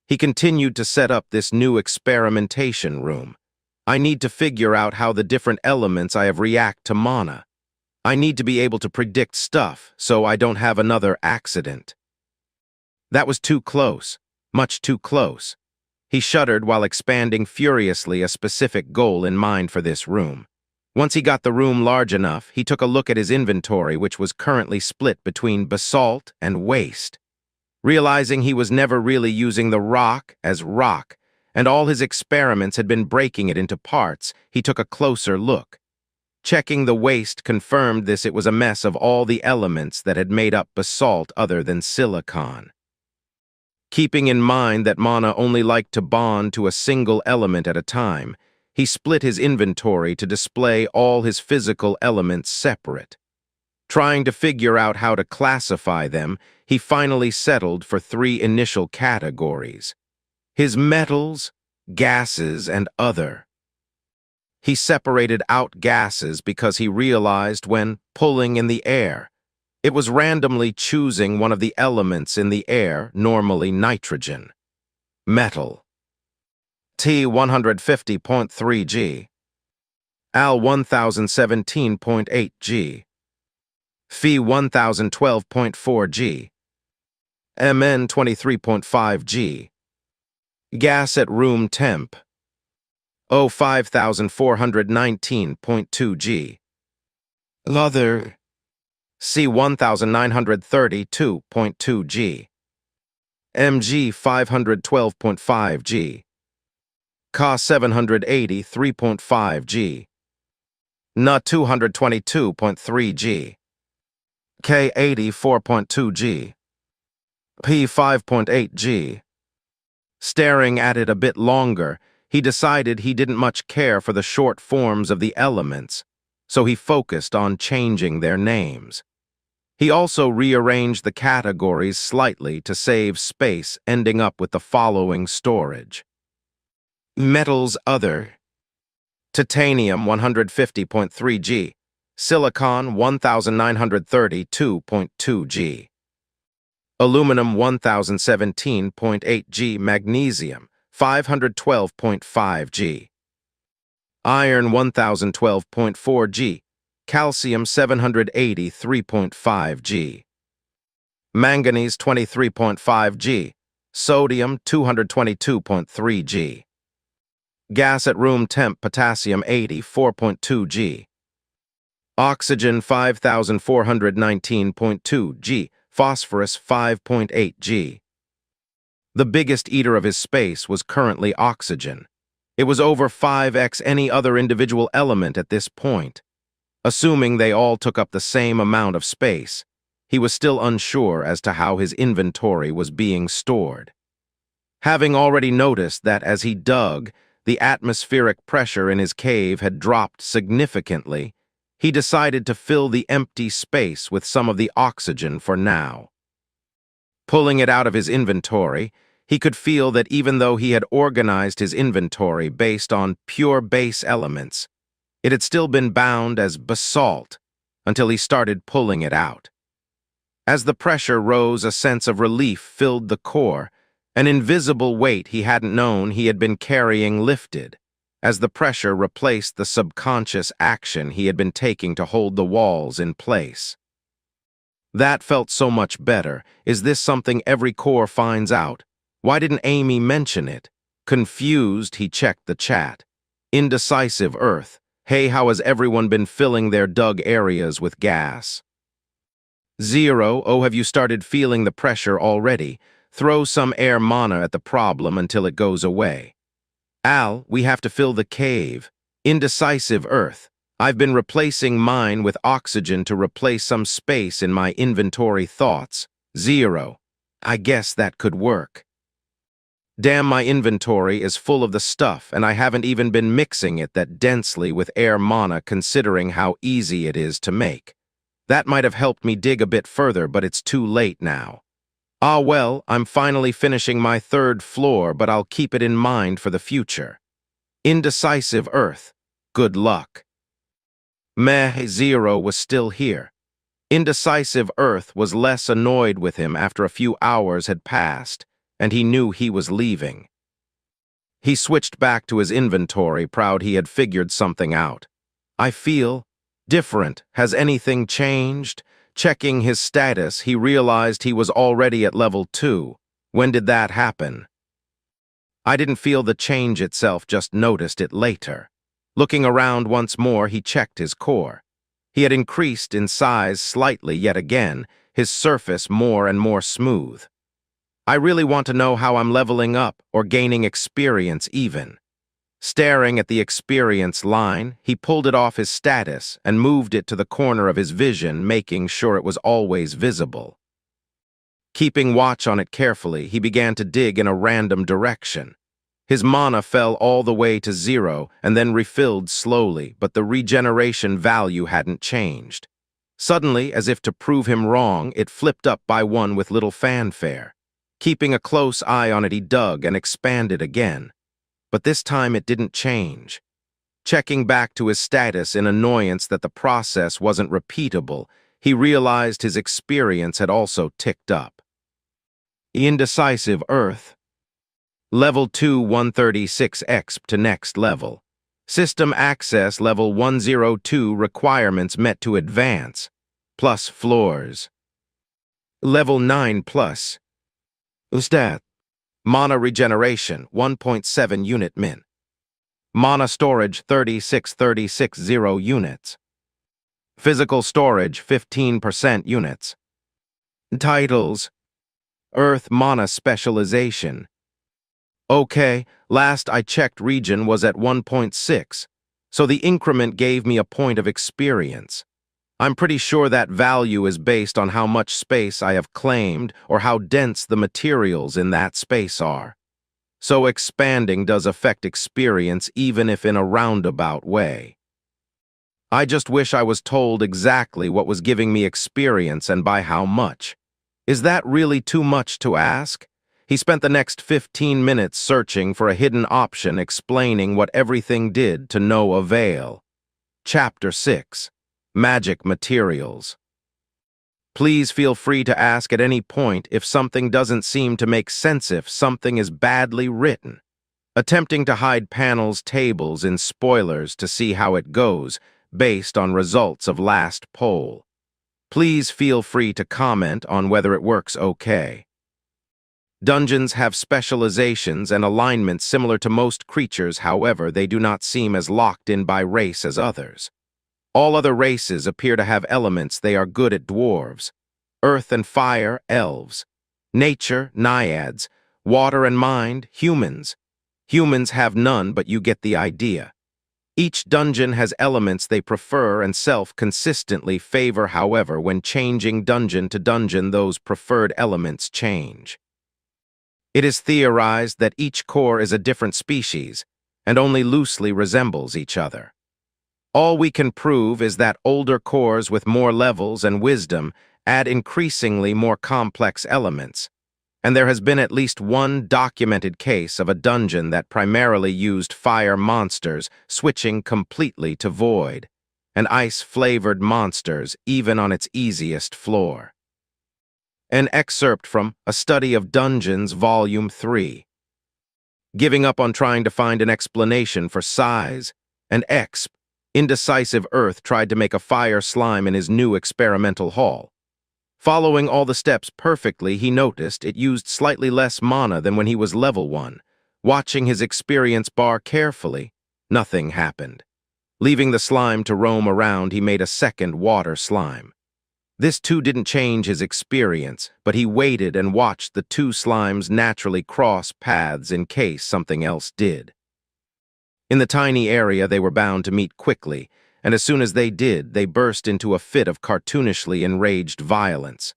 He continued to set up this new experimentation room. I need to figure out how the different elements I have react to mana. I need to be able to predict stuff so I don't have another accident. That was too close, much too close. He shuddered while expanding furiously a specific goal in mind for this room. Once he got the room large enough, he took a look at his inventory, which was currently split between basalt and waste. Realizing he was never really using the rock as rock, and all his experiments had been breaking it into parts, he took a closer look. Checking the waste confirmed this. It was a mess of all the elements that had made up basalt other than silicon. Keeping in mind that mana only liked to bond to a single element at a time, he split his inventory to display all his physical elements separate. Trying to figure out how to classify them, he finally settled for 3 initial categories: his metals, gases, and other. He separated out gases because he realized when pulling in the air, it was randomly choosing one of the elements in the air, normally nitrogen. Metal. T 150.3 G. Al 1017.8 G. Phi 1012.4 G. Mn 23.5 G. Gas at room temp. O 5419.2 G. Other. C 1932.2 G. Mg 512.5 G. Ca 783.5 G. Na 222.3 G. K 84.2 G. P 5.8 G. Staring at it a bit longer, he decided he didn't much care for the short forms of the elements, so he focused on changing their names. He also rearranged the categories slightly to save space, ending up with the following storage. Metals Other. Titanium 150.3 G. Silicon 1932.2 G. Aluminum 1017.8 G. Magnesium 512.5 G. Iron 1012.4 G. Calcium 783.5 G. Manganese 23.5 G. Sodium 222.3 G. Gas at room temp potassium 84.2 G. Oxygen 5419.2 G. Phosphorus 5.8 G. The biggest eater of his space was currently oxygen. It was over 5x any other individual element at this point. Assuming they all took up the same amount of space, he was still unsure as to how his inventory was being stored. Having already noticed that as he dug, the atmospheric pressure in his cave had dropped significantly, he decided to fill the empty space with some of the oxygen for now. Pulling it out of his inventory, he could feel that even though he had organized his inventory based on pure base elements, it had still been bound as basalt until he started pulling it out. As the pressure rose, a sense of relief filled the core. An invisible weight he hadn't known he had been carrying lifted, as the pressure replaced the subconscious action he had been taking to hold the walls in place. That felt so much better. Is this something every core finds out? Why didn't Amy mention it? Confused, he checked the chat. Indecisive Earth. Hey, how has everyone been filling their dug areas with gas? 0. Oh, have you started feeling the pressure already? Throw some air mana at the problem until it goes away. Al, we have to fill the cave. Indecisive Earth. I've been replacing mine with oxygen to replace some space in my inventory thoughts. 0. I guess that could work. Damn, my inventory is full of the stuff, and I haven't even been mixing it that densely with air mana considering how easy it is to make. That might have helped me dig a bit further, but it's too late now. Ah well, I'm finally finishing my 3rd floor, but I'll keep it in mind for the future. Indecisive Earth. Good luck. Meh 0 was still here. Indecisive Earth was less annoyed with him after a few hours had passed, and he knew he was leaving. He switched back to his inventory, proud he had figured something out. I feel different. Has anything changed? Checking his status, he realized he was already at level 2. When did that happen? I didn't feel the change itself, just noticed it later. Looking around once more, he checked his core. He had increased in size slightly yet again, his surface more and more smooth. I really want to know how I'm leveling up or gaining experience even. Staring at the experience line, he pulled it off his status and moved it to the corner of his vision, making sure it was always visible. Keeping watch on it carefully, he began to dig in a random direction. His mana fell all the way to 0 and then refilled slowly, but the regeneration value hadn't changed. Suddenly, as if to prove him wrong, it flipped up by 1 with little fanfare. Keeping a close eye on it, he dug and expanded again. But this time it didn't change. Checking back to his status in annoyance that the process wasn't repeatable, he realized his experience had also ticked up. Indecisive Earth. Level 2 136 exp to next level. System access level 102 requirements met to advance. Plus floors. Level 9 plus. Stat. Mana regeneration 1.7 unit min. Mana storage 36360 units. Physical storage 15% units. Titles. Earth Mana Specialization. Okay, last I checked region was at 1.6, so the increment gave me a point of experience. I'm pretty sure that value is based on how much space I have claimed or how dense the materials in that space are. So expanding does affect experience even if in a roundabout way. I just wish I was told exactly what was giving me experience and by how much. Is that really too much to ask? He spent the next 15 minutes searching for a hidden option explaining what everything did to no avail. Chapter 6. Magic Materials. Please feel free to ask at any point if something doesn't seem to make sense, if something is badly written. Attempting to hide panels tables in spoilers to see how it goes, based on results of last poll. Please feel free to comment on whether it works okay. Dungeons have specializations and alignments similar to most creatures, however, they do not seem as locked in by race as others. All other races appear to have elements they are good at: dwarves, earth and fire, elves, nature, naiads, water and mind, humans. Humans have none, but you get the idea. Each dungeon has elements they prefer and self-consistently favor, however, when changing dungeon to dungeon, those preferred elements change. It is theorized that each core is a different species and only loosely resembles each other. All we can prove is that older cores with more levels and wisdom add increasingly more complex elements, and there has been at least one documented case of a dungeon that primarily used fire monsters switching completely to void, and ice-flavored monsters even on its easiest floor. An excerpt from A Study of Dungeons, Volume 3. Giving up on trying to find an explanation for size, and exp. Indecisive Earth tried to make a fire slime in his new experimental hall. Following all the steps perfectly, he noticed it used slightly less mana than when he was level 1. Watching his experience bar carefully, nothing happened. Leaving the slime to roam around, he made a second water slime. This too didn't change his experience, but he waited and watched the two slimes naturally cross paths in case something else did. In the tiny area, they were bound to meet quickly, and as soon as they did, they burst into a fit of cartoonishly enraged violence.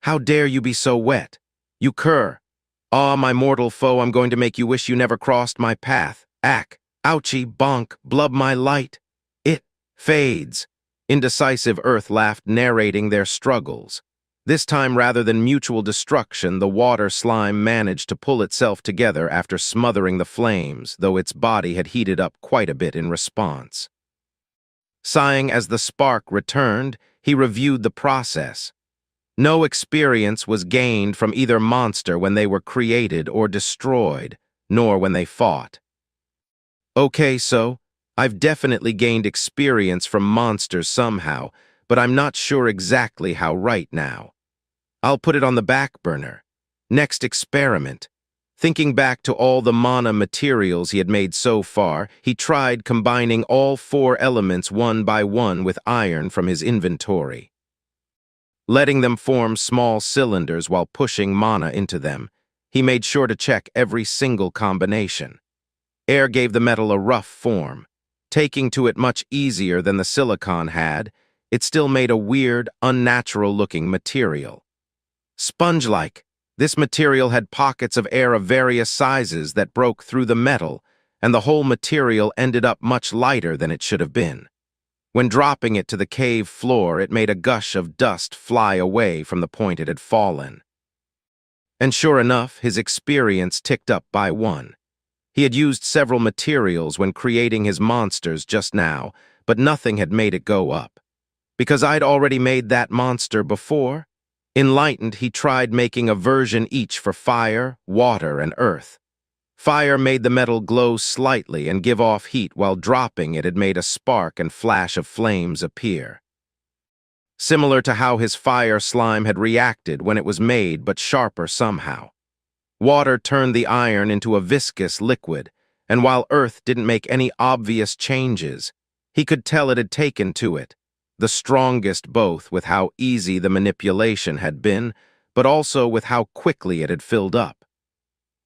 "How dare you be so wet? You cur! Ah, my mortal foe, I'm going to make you wish you never crossed my path. Ack! Ouchie! Bonk! Blub my light! It fades!" Indecisive Earth laughed, narrating their struggles. This time, rather than mutual destruction, the water slime managed to pull itself together after smothering the flames, though its body had heated up quite a bit in response. Sighing as the spark returned, he reviewed the process. No experience was gained from either monster when they were created or destroyed, nor when they fought. Okay, so I've definitely gained experience from monsters somehow, but I'm not sure exactly how right now. I'll put it on the back burner. Next experiment. Thinking back to all the mana materials he had made so far, he tried combining all 4 elements one by one with iron from his inventory. Letting them form small cylinders while pushing mana into them, he made sure to check every single combination. Air gave the metal a rough form. Taking to it much easier than the silicon had, it still made a weird, unnatural-looking material. Sponge-like, this material had pockets of air of various sizes that broke through the metal, and the whole material ended up much lighter than it should have been. When dropping it to the cave floor, it made a gush of dust fly away from the point it had fallen. And sure enough, his experience ticked up by 1. He had used several materials when creating his monsters just now, but nothing had made it go up. Because I'd already made that monster before? Enlightened, he tried making a version each for fire, water, and earth. Fire made the metal glow slightly and give off heat, while dropping it had made a spark and flash of flames appear. Similar to how his fire slime had reacted when it was made, but sharper somehow. Water turned the iron into a viscous liquid, and while earth didn't make any obvious changes, he could tell it had taken to it, the strongest both with how easy the manipulation had been, but also with how quickly it had filled up.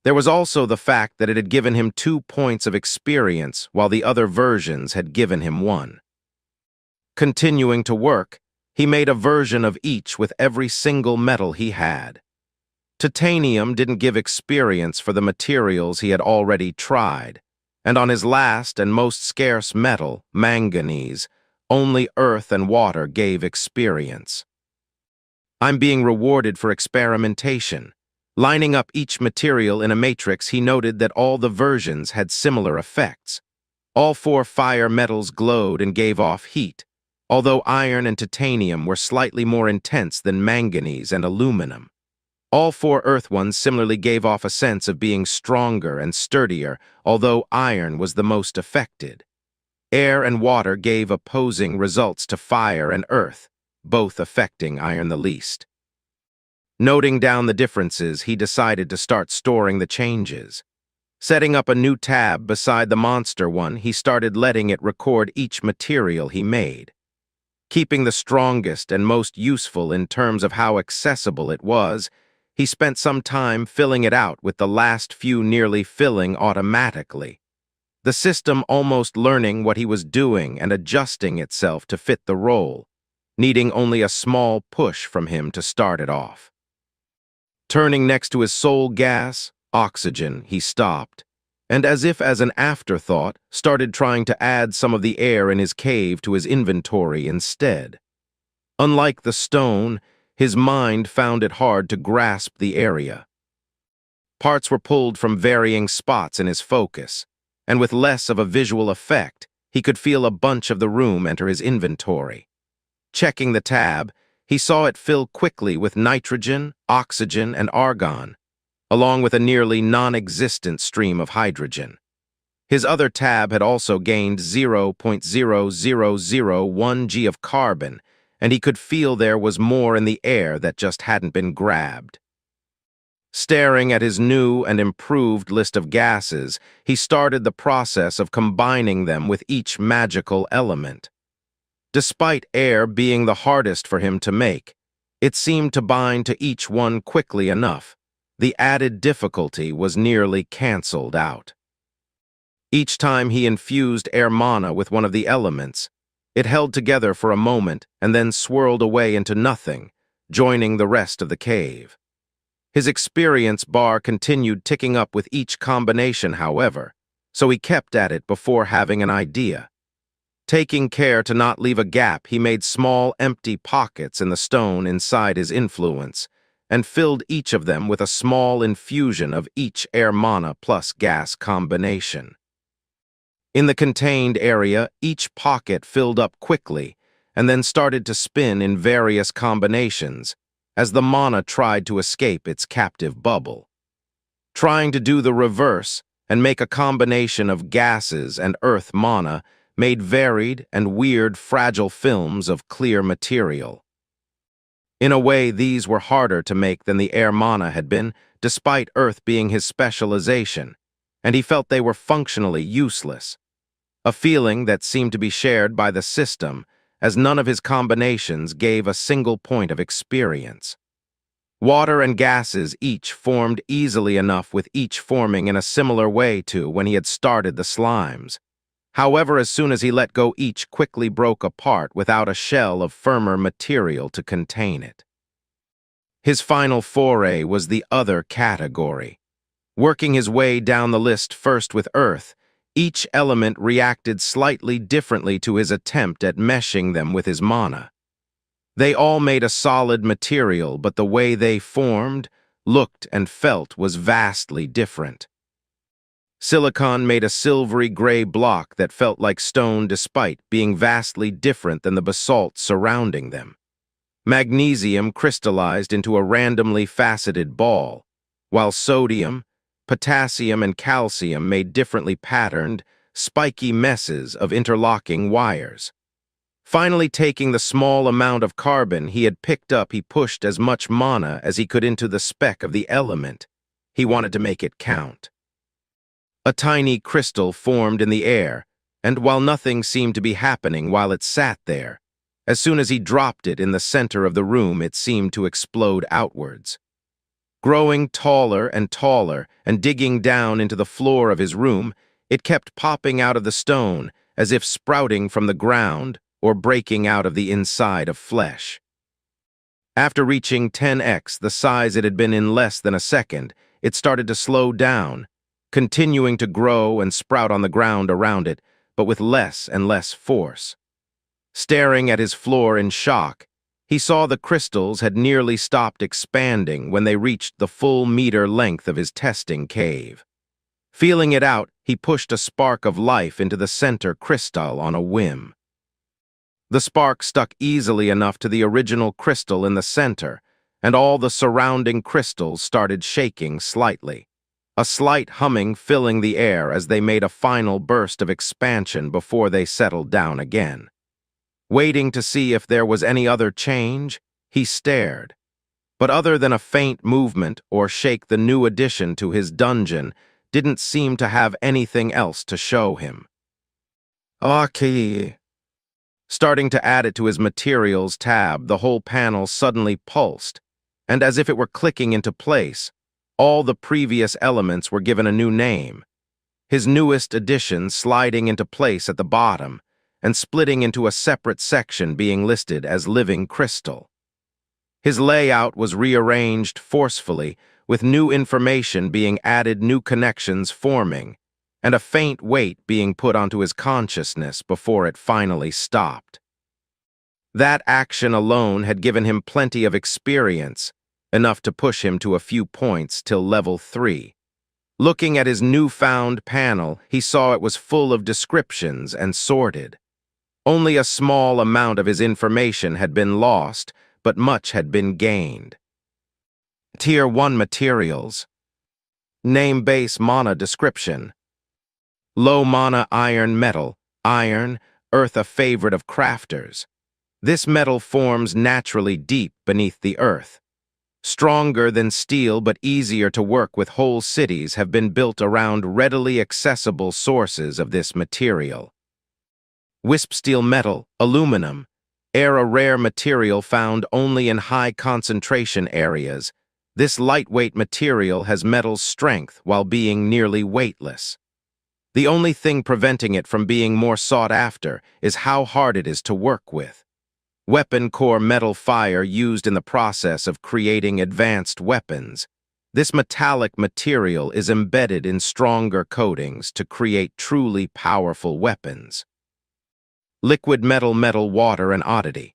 There was also the fact that it had given him 2 points of experience, while the other versions had given him 1. Continuing to work, he made a version of each with every single metal he had. Titanium didn't give experience for the materials he had already tried, and on his last and most scarce metal, manganese, only earth and water gave experience. I'm being rewarded for experimentation. Lining up each material in a matrix, he noted that all the versions had similar effects. All 4 fire metals glowed and gave off heat, although iron and titanium were slightly more intense than manganese and aluminum. All 4 earth ones similarly gave off a sense of being stronger and sturdier, although iron was the most affected. Air and water gave opposing results to fire and earth, both affecting iron the least. Noting down the differences, he decided to start storing the changes. Setting up a new tab beside the monster one, he started letting it record each material he made. Keeping the strongest and most useful in terms of how accessible it was, he spent some time filling it out, with the last few nearly filling automatically. The system almost learning what he was doing and adjusting itself to fit the role, needing only a small push from him to start it off. Turning next to his soul gas, oxygen, he stopped, and as if as an afterthought, started trying to add some of the air in his cave to his inventory instead. Unlike the stone, his mind found it hard to grasp the area. Parts were pulled from varying spots in his focus, and with less of a visual effect, he could feel a bunch of the room enter his inventory. Checking the tab, he saw it fill quickly with nitrogen, oxygen, and argon, along with a nearly non-existent stream of hydrogen. His other tab had also gained 0.0001 g of carbon, and he could feel there was more in the air that just hadn't been grabbed. Staring at his new and improved list of gases, he started the process of combining them with each magical element. Despite air being the hardest for him to make, it seemed to bind to each one quickly enough. The added difficulty was nearly cancelled out. Each time he infused air mana with one of the elements, it held together for a moment and then swirled away into nothing, joining the rest of the cave. His experience bar continued ticking up with each combination, however, so he kept at it before having an idea. Taking care to not leave a gap, he made small, empty pockets in the stone inside his influence, and filled each of them with a small infusion of each air mana plus gas combination. In the contained area, each pocket filled up quickly and then started to spin in various combinations as the mana tried to escape its captive bubble. Trying to do the reverse and make a combination of gases and earth mana made varied and weird fragile films of clear material. In a way, these were harder to make than the air mana had been, despite earth being his specialization, and he felt they were functionally useless. A feeling that seemed to be shared by the system, as none of his combinations gave a single point of experience. Water and gases each formed easily enough, with each forming in a similar way to when he had started the slimes. However, as soon as he let go, each quickly broke apart without a shell of firmer material to contain it. His final foray was the other category. Working his way down the list first with earth, each element reacted slightly differently to his attempt at meshing them with his mana. They all made a solid material, but the way they formed, looked, and felt was vastly different. Silicon made a silvery gray block that felt like stone despite being vastly different than the basalt surrounding them. Magnesium crystallized into a randomly faceted ball, while sodium, potassium, and calcium made differently patterned, spiky messes of interlocking wires. Finally taking the small amount of carbon he had picked up, he pushed as much mana as he could into the speck of the element. He wanted to make it count. A tiny crystal formed in the air, and while nothing seemed to be happening while it sat there, as soon as he dropped it in the center of the room, it seemed to explode outwards. Growing taller and digging down into the floor of his room, it kept popping out of the stone as if sprouting from the ground or breaking out of the inside of flesh. After reaching 10x the size it had been in less than a second, it started to slow down, continuing to grow and sprout on the ground around it, but with less and less force. Staring at his floor in shock, he saw the crystals had nearly stopped expanding when they reached the full meter length of his testing cave. Feeling it out, he pushed a spark of life into the center crystal on a whim. The spark stuck easily enough to the original crystal in the center, and all the surrounding crystals started shaking slightly, a slight humming filling the air as they made a final burst of expansion before they settled down again. Waiting to see if there was any other change, he stared. But other than a faint movement or shake, the new addition to his dungeon didn't seem to have anything else to show him. Okay. Starting to add it to his materials tab, the whole panel suddenly pulsed, and as if it were clicking into place, all the previous elements were given a new name. His newest addition sliding into place at the bottom, and splitting into a separate section being listed as living crystal. His layout was rearranged forcefully, with new information being added, new connections forming, and a faint weight being put onto his consciousness before it finally stopped. That action alone had given him plenty of experience, enough to push him to a few points till level 3. Looking at his newfound panel, he saw it was full of descriptions and sorted. Only a small amount of his information had been lost, but much had been gained. Tier 1 materials. Name base mana description. Low mana iron metal, iron, earth a favorite of crafters. This metal forms naturally deep beneath the earth. Stronger than steel but easier to work with, whole cities have been built around readily accessible sources of this material. Wisp steel metal, aluminum, a rare material found only in high concentration areas. This lightweight material has metal's strength while being nearly weightless. The only thing preventing it from being more sought after is how hard it is to work with. Weapon core metal fire used in the process of creating advanced weapons. This metallic material is embedded in stronger coatings to create truly powerful weapons. Liquid metal, water, and oddity.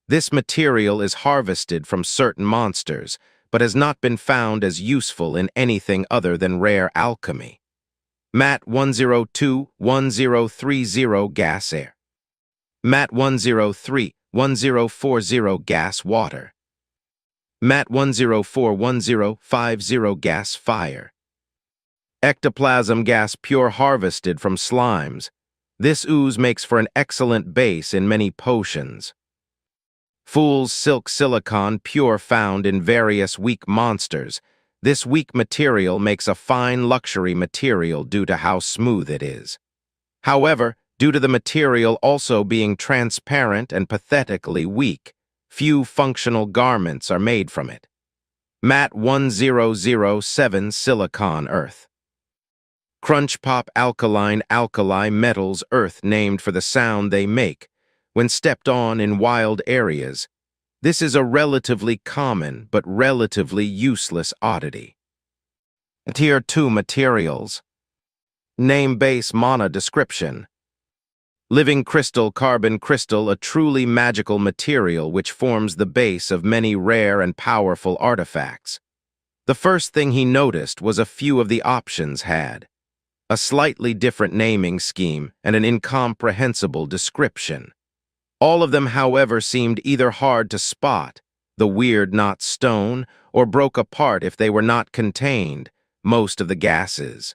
This material is harvested from certain monsters, but has not been found as useful in anything other than rare alchemy. Mat 102-1030 gas air. Mat 103-1040 gas water. Mat 104-1050 gas fire. Ectoplasm gas pure harvested from slimes. This ooze makes for an excellent base in many potions. Fool's silk silicon pure found in various weak monsters. This weak material makes a fine luxury material due to how smooth it is. However, due to the material also being transparent and pathetically weak, few functional garments are made from it. Mat 1007 silicon earth. Crunch pop alkaline alkali metals earth, named for the sound they make when stepped on in wild areas. This is a relatively common but relatively useless oddity. Tier 2 materials. Name base mana description. Living crystal, carbon crystal, a truly magical material which forms the base of many rare and powerful artifacts. The first thing he noticed was a few of the options had. a slightly different naming scheme, and an incomprehensible description. All of them, however, seemed either hard to spot, the weird not stone, or broke apart if they were not contained, most of the gases.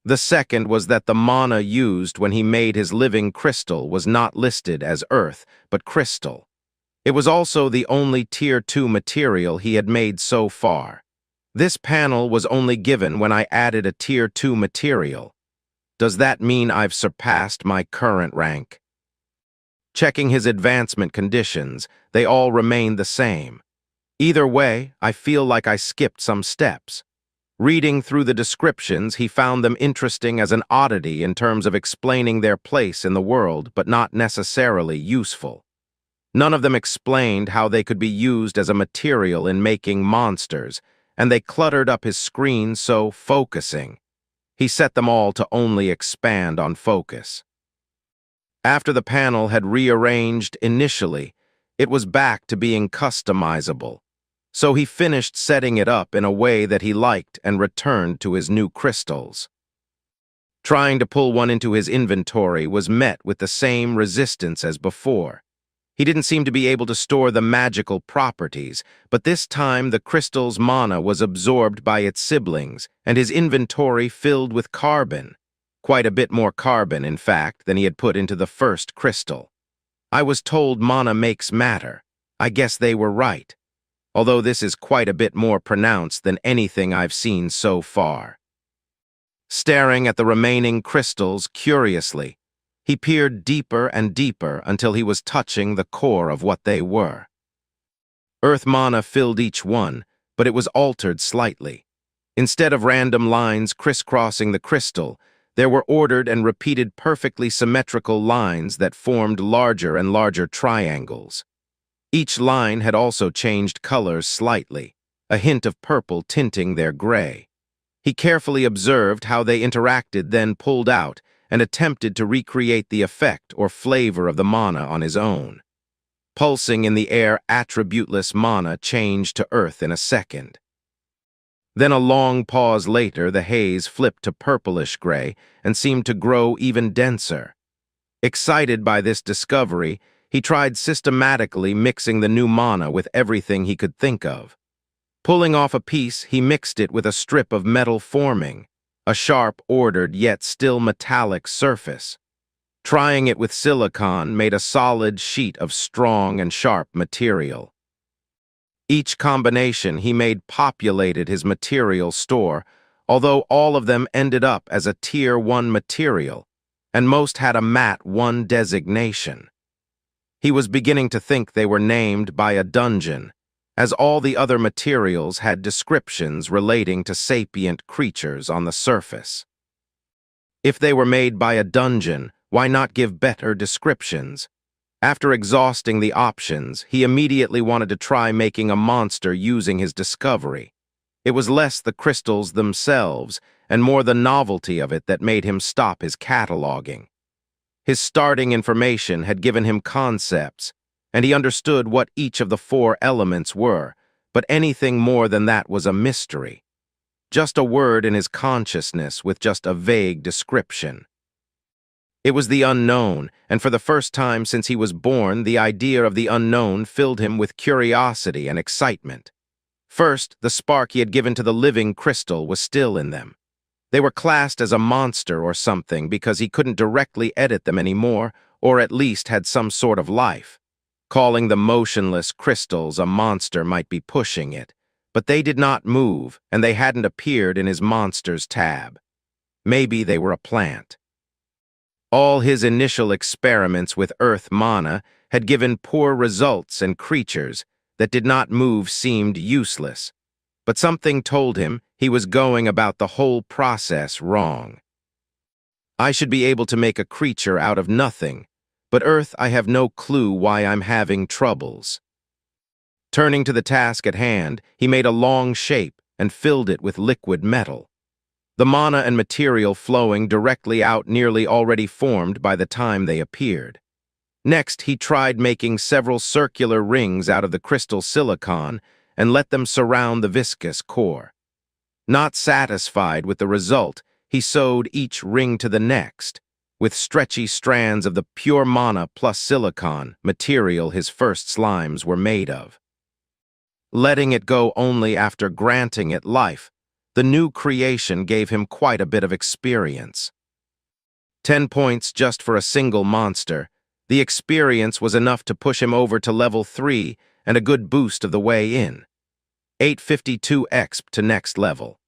The second was that the mana used when he made his living crystal was not listed as earth, but crystal. It was also the only Tier 2 material he had made so far. This panel was only given when I added a Tier 2 material. Does that mean I've surpassed my current rank? Checking his advancement conditions, they all remained the same. Either way, I feel like I skipped some steps. Reading through the descriptions, he found them interesting as an oddity in terms of explaining their place in the world, but not necessarily useful. None of them explained how they could be used as a material in making monsters, and they cluttered up his screen so focusing. He set them all to only expand on focus. After the panel had rearranged initially, it was back to being customizable. So he finished setting it up in a way that he liked and returned to his new crystals. Trying to pull one into his inventory was met with the same resistance as before. He didn't seem to be able to store the magical properties, but this time the crystal's mana was absorbed by its siblings, and his inventory filled with carbon. Quite a bit more carbon, in fact, than he had put into the first crystal. I was told mana makes matter. I guess they were right. Although this is quite a bit more pronounced than anything I've seen so far. Staring at the remaining crystals curiously, he peered deeper and deeper until he was touching the core of what they were. Earth mana filled each one, but it was altered slightly. Instead of random lines crisscrossing the crystal, there were ordered and repeated perfectly symmetrical lines that formed larger and larger triangles. Each line had also changed colors slightly, a hint of purple tinting their gray. He carefully observed how they interacted, then pulled out and attempted to recreate the effect or flavor of the mana on his own. Pulsing in the air, attributeless mana changed to earth in a second. Then a long pause later, the haze flipped to purplish gray and seemed to grow even denser. Excited by this discovery, he tried systematically mixing the new mana with everything he could think of. Pulling off a piece, he mixed it with a strip of metal forming, a sharp, ordered, yet still metallic surface. Trying it with silicon made a solid sheet of strong and sharp material. Each combination he made populated his material store, although all of them ended up as a Tier 1 material, and most had a Mat 1 designation. He was beginning to think they were named by a dungeon, as all the other materials had descriptions relating to sapient creatures on the surface. If they were made by a dungeon, why not give better descriptions? After exhausting the options, he immediately wanted to try making a monster using his discovery. It was less the crystals themselves and more the novelty of it that made him stop his cataloging. His starting information had given him concepts, and he understood what each of the 4 elements were, but anything more than that was a mystery. Just a word in his consciousness with just a vague description. It was the unknown, and for the first time since he was born, the idea of the unknown filled him with curiosity and excitement. First, the spark he had given to the living crystal was still in them. They were classed as a monster or something because he couldn't directly edit them anymore, or at least had some sort of life. Calling the motionless crystals a monster might be pushing it, but they did not move, and they hadn't appeared in his monsters tab. Maybe they were a plant. All his initial experiments with earth mana had given poor results, and creatures that did not move seemed useless. But something told him he was going about the whole process wrong. I should be able to make a creature out of nothing, but Earth, I have no clue why I'm having troubles. Turning to the task at hand, he made a long shape and filled it with liquid metal. The mana and material flowing directly out, nearly already formed by the time they appeared. Next, he tried making several circular rings out of the crystal silicon and let them surround the viscous core. Not satisfied with the result, he sewed each ring to the next, with stretchy strands of the pure mana plus silicon material his first slimes were made of. Letting it go only after granting it life, the new creation gave him quite a bit of experience. 10 points just for a single monster. The experience was enough to push him over to level 3 and a good boost of the way in. 852 exp to next level.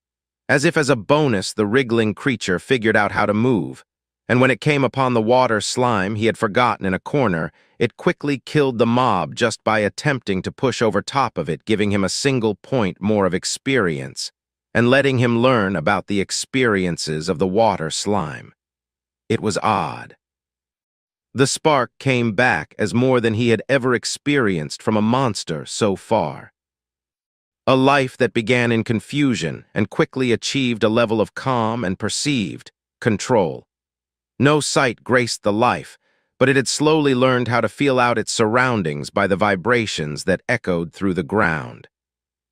As if as a bonus, the wriggling creature figured out how to move, and when it came upon the water slime he had forgotten in a corner, it quickly killed the mob just by attempting to push over top of it, giving him a single point more of experience, and letting him learn about the experiences of the water slime. It was odd. The spark came back as more than he had ever experienced from a monster so far. A life that began in confusion and quickly achieved a level of calm and perceived control. No sight graced the life, but it had slowly learned how to feel out its surroundings by the vibrations that echoed through the ground.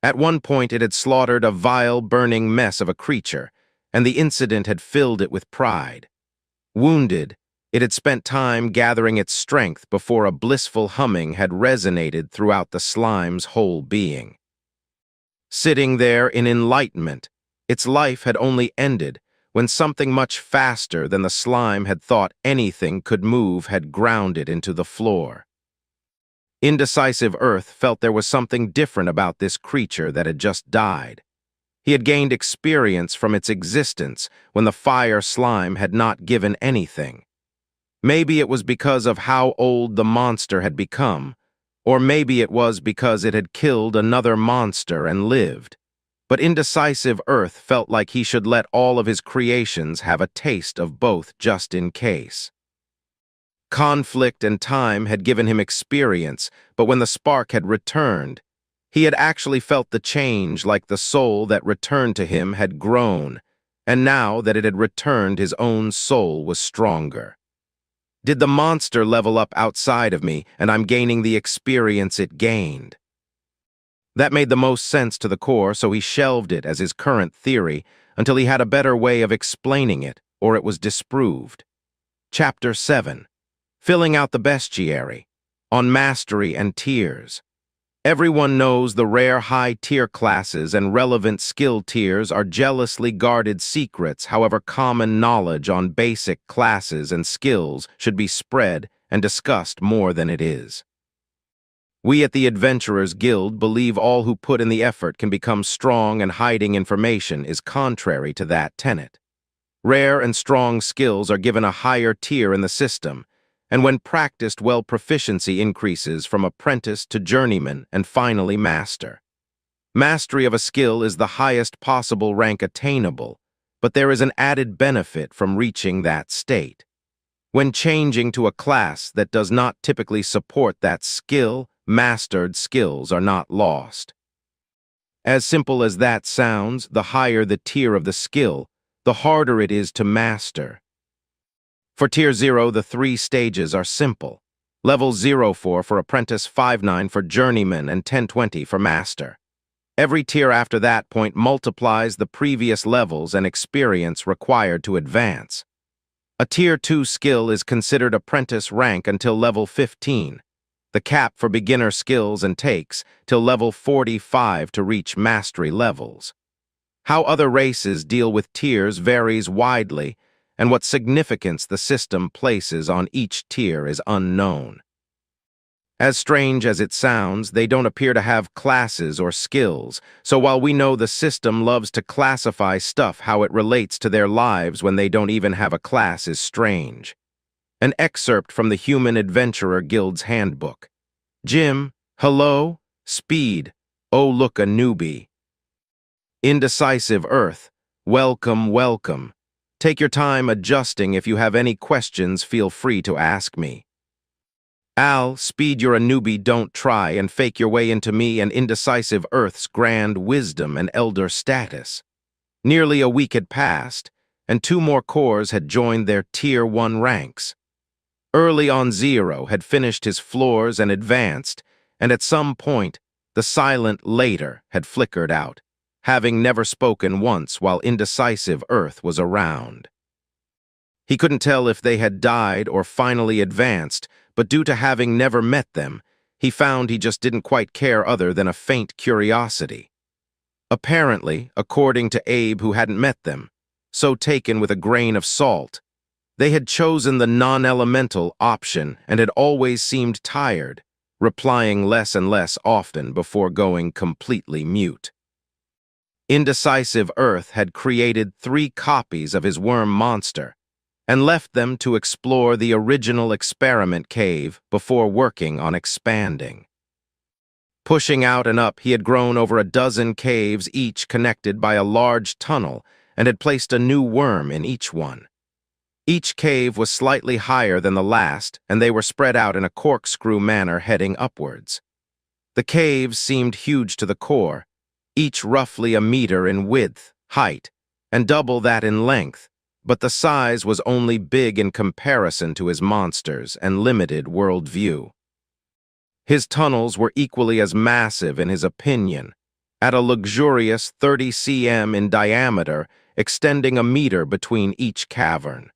At one point it had slaughtered a vile, burning mess of a creature, and the incident had filled it with pride. Wounded, it had spent time gathering its strength before a blissful humming had resonated throughout the slime's whole being. Sitting there in enlightenment, its life had only ended when something much faster than the slime had thought anything could move had ground it into the floor. Indecisive Earth felt there was something different about this creature that had just died. He had gained experience from its existence when the fire slime had not given anything. Maybe it was because of how old the monster had become, or maybe it was because it had killed another monster and lived. But Indecisive Earth felt like he should let all of his creations have a taste of both just in case. Conflict and time had given him experience, but when the spark had returned, he had actually felt the change, like the soul that returned to him had grown, and now that it had returned, his own soul was stronger. Did the monster level up outside of me, and I'm gaining the experience it gained? That made the most sense to the core, so he shelved it as his current theory until he had a better way of explaining it, or it was disproved. Chapter 7. Filling out the bestiary, on mastery and tiers. Everyone knows the rare high-tier classes and relevant skill tiers are jealously guarded secrets. However, common knowledge on basic classes and skills should be spread and discussed more than it is. We at the Adventurers Guild believe all who put in the effort can become strong, and hiding information is contrary to that tenet. Rare and strong skills are given a higher tier in the system, and when practiced well, proficiency increases from apprentice to journeyman and finally master. Mastery of a skill is the highest possible rank attainable, but there is an added benefit from reaching that state. When changing to a class that does not typically support that skill, mastered skills are not lost. As simple as that sounds, the higher the tier of the skill, the harder it is to master. For Tier 0, the 3 stages are simple. Level 04 for Apprentice, 59 for Journeyman, and 1020 for Master. Every tier after that point multiplies the previous levels and experience required to advance. A Tier 2 skill is considered Apprentice rank until level 15. The cap for beginner skills and takes till level 45 to reach mastery levels. How other races deal with tiers varies widely, and what significance the system places on each tier is unknown. As strange as it sounds, they don't appear to have classes or skills, so while we know the system loves to classify stuff, how it relates to their lives when they don't even have a class is strange. An excerpt from the Human Adventurer Guild's Handbook. Jim, hello? Speed, oh look a newbie. Indecisive Earth, welcome, welcome. Take your time adjusting. If you have any questions, feel free to ask me. Al, Speed, you're a newbie, don't try and fake your way into me and Indecisive Earth's grand wisdom and elder status. Nearly a week had passed, and 2 more cores had joined their Tier 1 ranks. Early on, Zero had finished his floors and advanced, and at some point, the silent later had flickered out, having never spoken once while indecisive Earth was around. He couldn't tell if they had died or finally advanced, but due to having never met them, he found he just didn't quite care other than a faint curiosity. Apparently, according to Abe who hadn't met them, so taken with a grain of salt, they had chosen the non-elemental option and had always seemed tired, replying less and less often before going completely mute. Indecisive Earth had created 3 copies of his worm monster and left them to explore the original experiment cave before working on expanding. Pushing out and up, he had grown over a dozen caves, each connected by a large tunnel, and had placed a new worm in each one. Each cave was slightly higher than the last, and they were spread out in a corkscrew manner heading upwards. The caves seemed huge to the core, each roughly a meter in width, height, and double that in length, but the size was only big in comparison to his monsters and limited world view. His tunnels were equally as massive in his opinion, at a luxurious 30 cm in diameter, extending a meter between each cavern.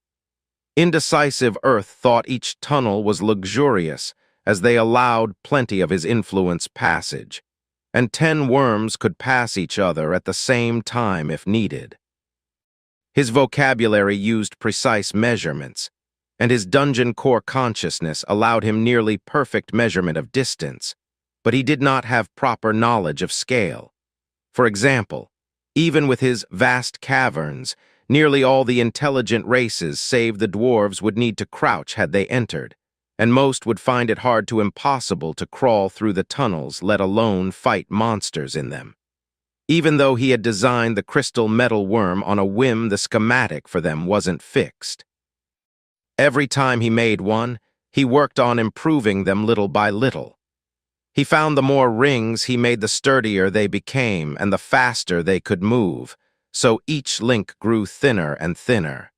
Indecisive Earth thought each tunnel was luxurious, as they allowed plenty of his influence passage, and 10 worms could pass each other at the same time if needed. His vocabulary used precise measurements, and his dungeon core consciousness allowed him nearly perfect measurement of distance, but he did not have proper knowledge of scale. For example, even with his vast caverns, nearly all the intelligent races save the dwarves would need to crouch had they entered, and most would find it hard to impossible to crawl through the tunnels, let alone fight monsters in them. Even though he had designed the crystal metal worm on a whim, the schematic for them wasn't fixed. Every time he made one, he worked on improving them little by little. He found the more rings he made, the sturdier they became and the faster they could move, so each link grew thinner and thinner.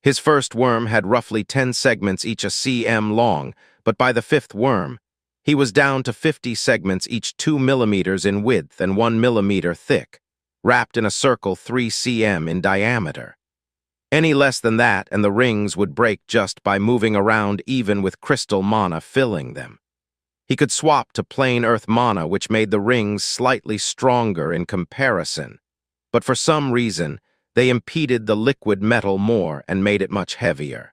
His first worm had roughly 10 segments, each a cm long, but by the 5th worm, he was down to 50 segments, each 2 millimeters in width and 1 millimeter thick, wrapped in a circle 3 cm in diameter. Any less than that and the rings would break just by moving around, even with crystal mana filling them. He could swap to plain earth mana, which made the rings slightly stronger in comparison, but for some reason, they impeded the liquid metal more and made it much heavier.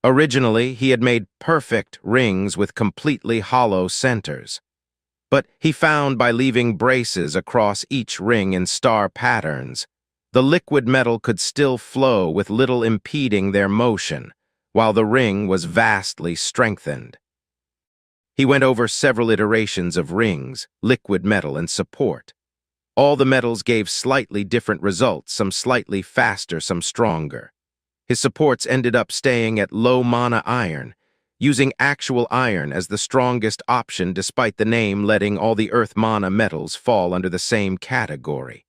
Originally, he had made perfect rings with completely hollow centers, but he found by leaving braces across each ring in star patterns, the liquid metal could still flow with little impeding their motion, while the ring was vastly strengthened. He went over several iterations of rings, liquid metal, and support. All the metals gave slightly different results, some slightly faster, some stronger. His supports ended up staying at low mana iron, using actual iron as the strongest option despite the name letting all the earth mana metals fall under the same category.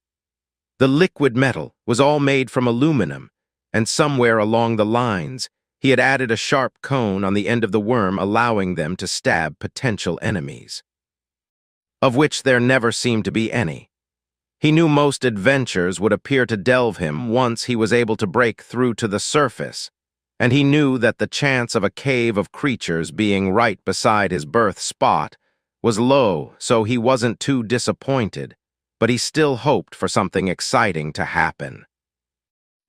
The liquid metal was all made from aluminum, and somewhere along the lines, he had added a sharp cone on the end of the worm, allowing them to stab potential enemies, of which there never seemed to be any. He knew most adventures would appear to delve him once he was able to break through to the surface, and he knew that the chance of a cave of creatures being right beside his birth spot was low, so he wasn't too disappointed, but he still hoped for something exciting to happen.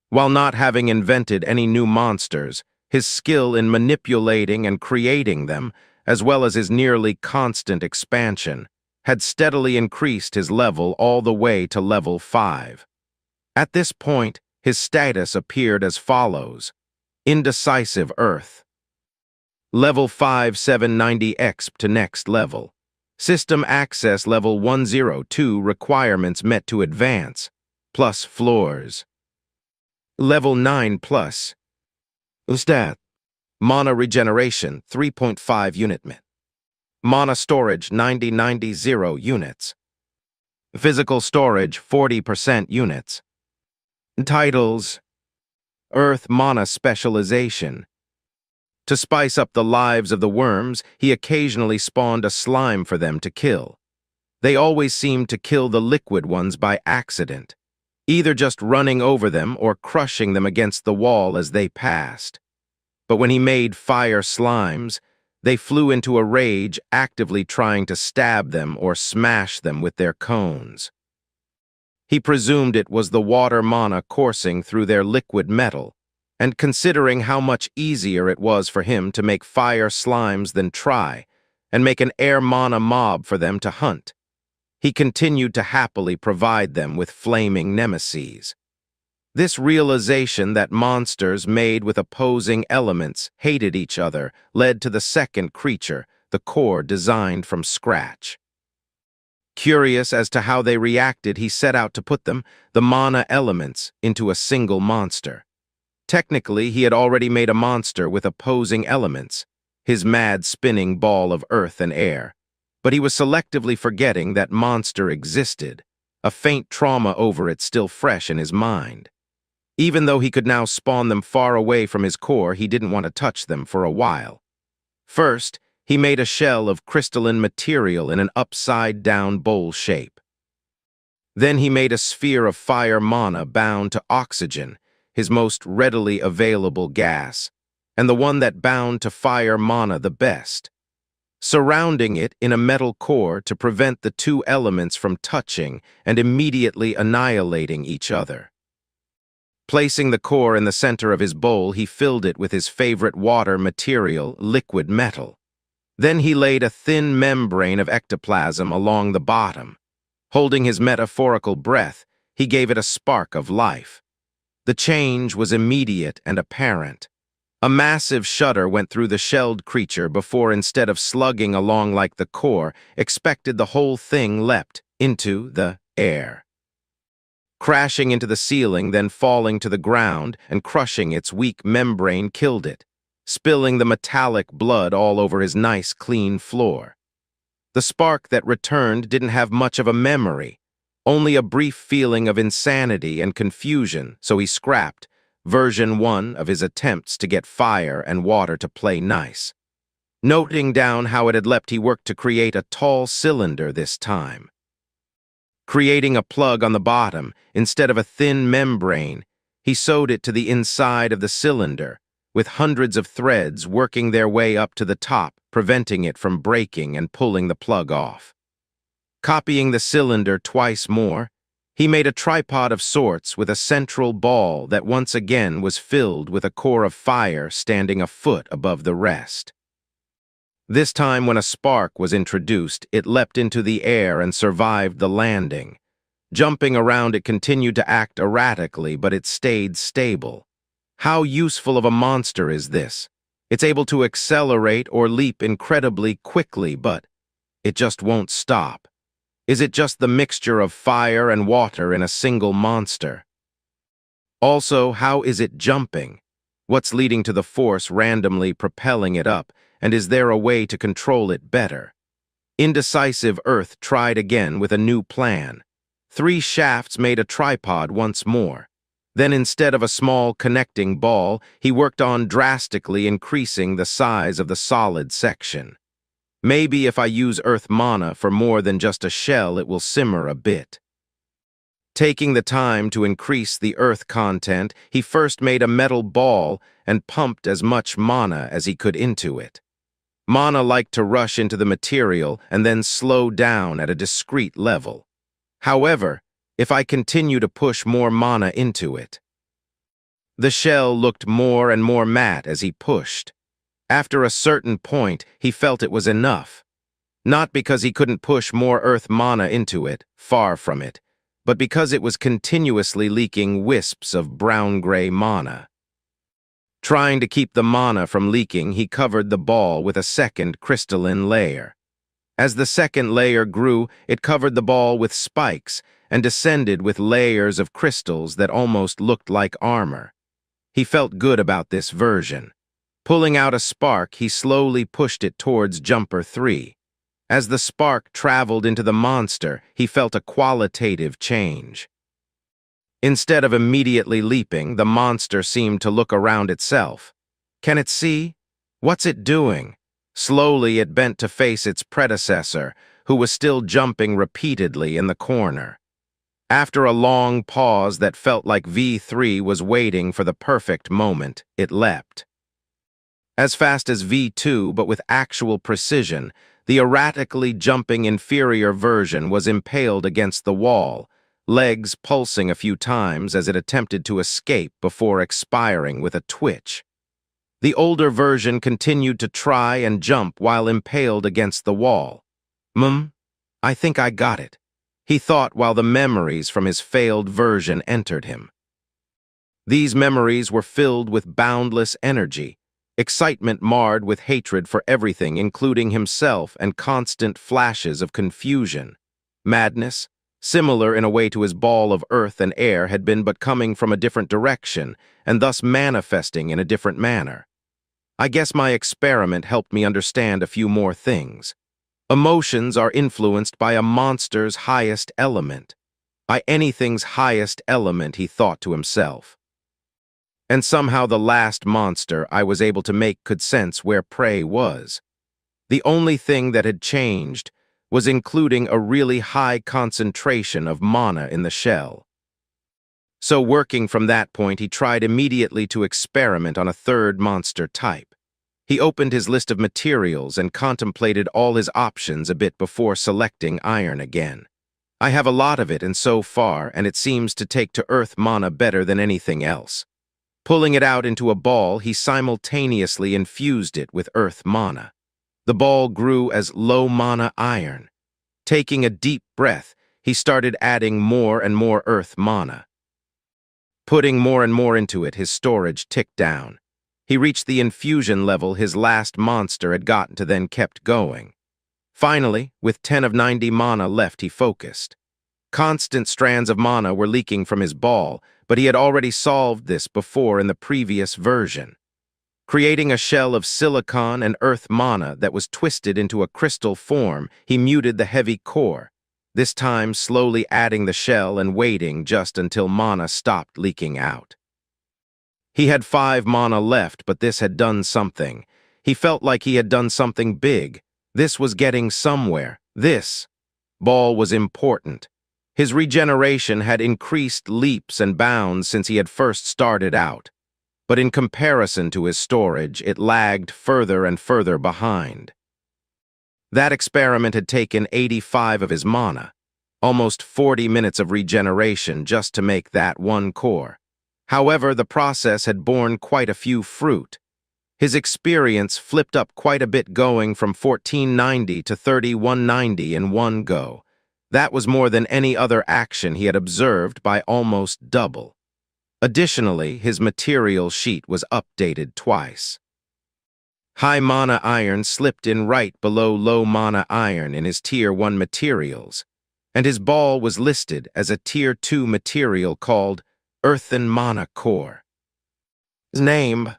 While not having invented any new monsters, his skill in manipulating and creating them, as well as his nearly constant expansion, had steadily increased his level all the way to level 5. At this point, his status appeared as follows: Indecisive Earth. Level 5 790 exp to next level. System access level 102, requirements met to advance, plus floors. Level 9 plus. Stat. Mana regeneration 3.5 unit min. Mana storage 90 units. Physical storage 40% units. Titles: Earth Mana Specialization. To spice up the lives of the worms, he occasionally spawned a slime for them to kill. They always seemed to kill the liquid ones by accident, either just running over them or crushing them against the wall as they passed. But when he made fire slimes, they flew into a rage, actively trying to stab them or smash them with their cones. He presumed it was the water mana coursing through their liquid metal, and considering how much easier it was for him to make fire slimes than try, and make an air mana mob for them to hunt, he continued to happily provide them with flaming nemeses. This realization that monsters made with opposing elements hated each other led to the second creature, the core designed from scratch. Curious as to how they reacted, he set out to put them, the mana elements, into a single monster. Technically, he had already made a monster with opposing elements, his mad spinning ball of earth and air, but he was selectively forgetting that monster existed, a faint trauma over it still fresh in his mind. Even though he could now spawn them far away from his core, he didn't want to touch them for a while. First, he made a shell of crystalline material in an upside-down bowl shape. Then he made a sphere of fire mana bound to oxygen, his most readily available gas, and the one that bound to fire mana the best, surrounding it in a metal core to prevent the two elements from touching and immediately annihilating each other. Placing the core in the center of his bowl, he filled it with his favorite water material, liquid metal. Then he laid a thin membrane of ectoplasm along the bottom. Holding his metaphorical breath, he gave it a spark of life. The change was immediate and apparent. A massive shudder went through the shelled creature before, instead of slugging along like the core expected, the whole thing leapt into the air, crashing into the ceiling, then falling to the ground and crushing its weak membrane killed it, spilling the metallic blood all over his nice, clean floor. The spark that returned didn't have much of a memory, only a brief feeling of insanity and confusion, so he scrapped version 1 of his attempts to get fire and water to play nice. Noting down how it had leapt, he worked to create a tall cylinder this time. Creating a plug on the bottom, instead of a thin membrane, he sewed it to the inside of the cylinder, with hundreds of threads working their way up to the top, preventing it from breaking and pulling the plug off. Copying the cylinder twice more, he made a tripod of sorts with a central ball that once again was filled with a core of fire standing a foot above the rest. This time, when a spark was introduced, it leapt into the air and survived the landing. Jumping around, it continued to act erratically, but it stayed stable. How useful of a monster is this? It's able to accelerate or leap incredibly quickly, but it just won't stop. Is it just the mixture of fire and water in a single monster? Also, how is it jumping? What's leading to the force randomly propelling it up, and is there a way to control it better? Indecisive Earth tried again with a new plan. 3 shafts made a tripod once more. Then, instead of a small connecting ball, he worked on drastically increasing the size of the solid section. Maybe if I use earth mana for more than just a shell, it will simmer a bit. Taking the time to increase the earth content, he first made a metal ball and pumped as much mana as he could into it. Mana liked to rush into the material and then slow down at a discrete level. However, if I continue to push more mana into it, the shell looked more and more matte as he pushed. After a certain point, he felt it was enough. Not because he couldn't push more earth mana into it, far from it, but because it was continuously leaking wisps of brown-gray mana. Trying to keep the mana from leaking, he covered the ball with a second crystalline layer. As the second layer grew, it covered the ball with spikes and descended with layers of crystals that almost looked like armor. He felt good about this version. Pulling out a spark, he slowly pushed it towards Jumper 3. As the spark traveled into the monster, he felt a qualitative change. Instead of immediately leaping, the monster seemed to look around itself. Can it see? What's it doing? Slowly, it bent to face its predecessor, who was still jumping repeatedly in the corner. After a long pause that felt like V3 was waiting for the perfect moment, it leapt. As fast as V2, but with actual precision, the erratically jumping inferior version was impaled against the wall, legs pulsing a few times as it attempted to escape before expiring with a twitch. The older version continued to try and jump while impaled against the wall. I think I got it, he thought while the memories from his failed version entered him. These memories were filled with boundless energy, excitement marred with hatred for everything, including himself, and constant flashes of confusion. Madness, similar in a way to his ball of earth and air, had been but coming from a different direction, and thus manifesting in a different manner. I guess my experiment helped me understand a few more things. Emotions are influenced by a monster's highest element. By anything's highest element, he thought to himself. And somehow the last monster I was able to make could sense where prey was. The only thing that had changed was including a really high concentration of mana in the shell. So working from that point, he tried immediately to experiment on a third monster type. He opened his list of materials and contemplated all his options a bit before selecting iron again. I have a lot of it, and so far, and it seems to take to earth mana better than anything else. Pulling it out into a ball, he simultaneously infused it with earth mana. The ball grew as low mana iron. Taking a deep breath, he started adding more and more earth mana. Putting more and more into it, his storage ticked down. He reached the infusion level his last monster had gotten to, then kept going. Finally, with 10 of 90 mana left, he focused. Constant strands of mana were leaking from his ball, but he had already solved this before in the previous version. Creating a shell of silicon and earth mana that was twisted into a crystal form, he muted the heavy core, this time slowly adding the shell and waiting just until mana stopped leaking out. He had 5 mana left, but this had done something. He felt like he had done something big. This was getting somewhere. This ball was important. His regeneration had increased leaps and bounds since he had first started out. But in comparison to his storage, it lagged further and further behind. That experiment had taken 85 of his mana, almost 40 minutes of regeneration just to make that one core. However, the process had borne quite a few fruit. His experience flipped up quite a bit, going from 1490 to 3190 in one go. That was more than any other action he had observed by almost double. Additionally, his material sheet was updated twice. High mana iron slipped in right below low mana iron in his Tier 1 materials, and his ball was listed as a Tier 2 material called Earthen Mana Core. Name,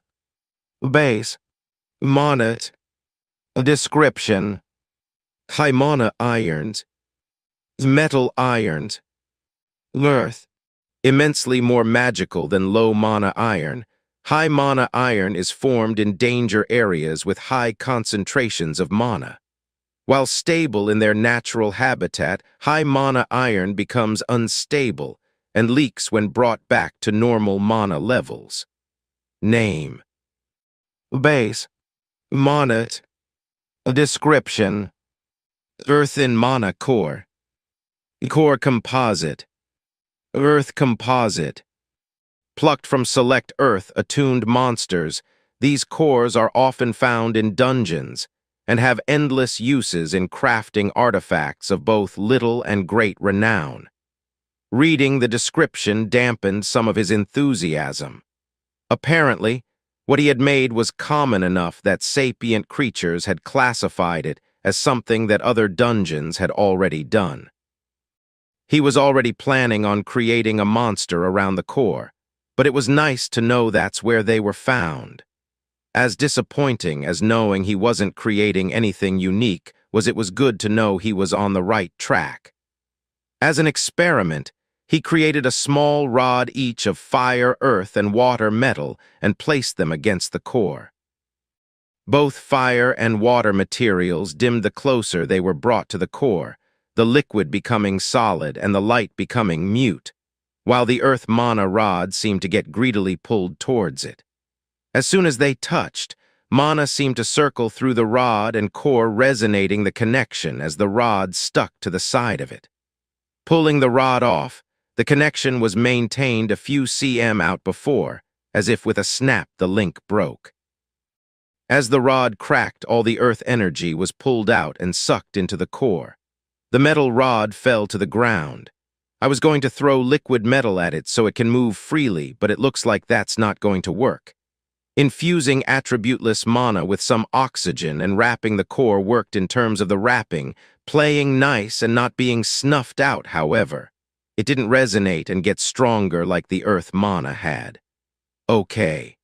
Base, Monet, Description, High Mana Irons, Metal Irons, Earth. Immensely more magical than low mana iron, high mana iron is formed in danger areas with high concentrations of mana. While stable in their natural habitat, high mana iron becomes unstable and leaks when brought back to normal mana levels. Name, Base, Monet, Description, Earthen Mana Core, Core Composite, Earth Composite. Plucked from select Earth-attuned monsters, these cores are often found in dungeons and have endless uses in crafting artifacts of both little and great renown. Reading the description dampened some of his enthusiasm. Apparently, what he had made was common enough that sapient creatures had classified it as something that other dungeons had already done. He was already planning on creating a monster around the core, but it was nice to know that's where they were found. As disappointing as knowing he wasn't creating anything unique it was good to know he was on the right track. As an experiment, he created a small rod each of fire, earth, and water metal and placed them against the core. Both fire and water materials dimmed the closer they were brought to the core, the liquid becoming solid and the light becoming mute, while the earth mana rod seemed to get greedily pulled towards it. As soon as they touched, mana seemed to circle through the rod and core, resonating the connection as the rod stuck to the side of it. Pulling the rod off, the connection was maintained a few cm out before, as if with a snap the link broke. As the rod cracked, all the earth energy was pulled out and sucked into the core. The metal rod fell to the ground. I was going to throw liquid metal at it so it can move freely, but it looks like that's not going to work. Infusing attributeless mana with some oxygen and wrapping the core worked in terms of the wrapping, playing nice and not being snuffed out, however. It didn't resonate and get stronger like the earth mana had. Okay.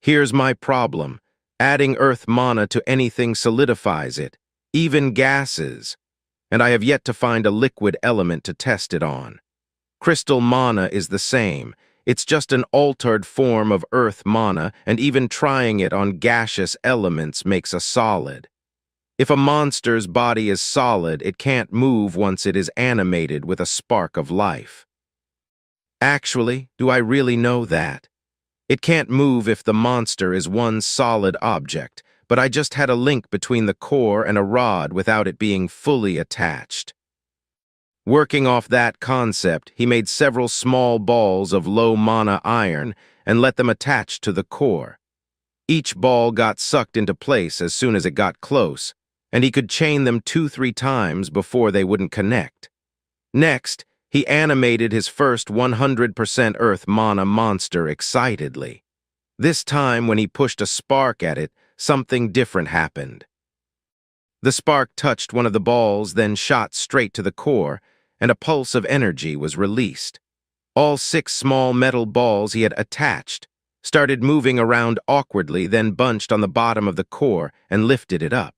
Here's my problem. Adding earth mana to anything solidifies it, even gases, and I have yet to find a liquid element to test it on. Crystal mana is the same. It's just an altered form of earth mana, and even trying it on gaseous elements makes a solid. If a monster's body is solid, it can't move once it is animated with a spark of life. Actually, do I really know that? It can't move if the monster is one solid object, but I just had a link between the core and a rod without it being fully attached. Working off that concept, he made several small balls of low mana iron and let them attach to the core. Each ball got sucked into place as soon as it got close, and he could chain them 2-3 times before they wouldn't connect. Next, he animated his first 100% earth mana monster excitedly. This time, when he pushed a spark at it, something different happened. The spark touched one of the balls, then shot straight to the core, and a pulse of energy was released. All 6 small metal balls he had attached started moving around awkwardly, then bunched on the bottom of the core and lifted it up.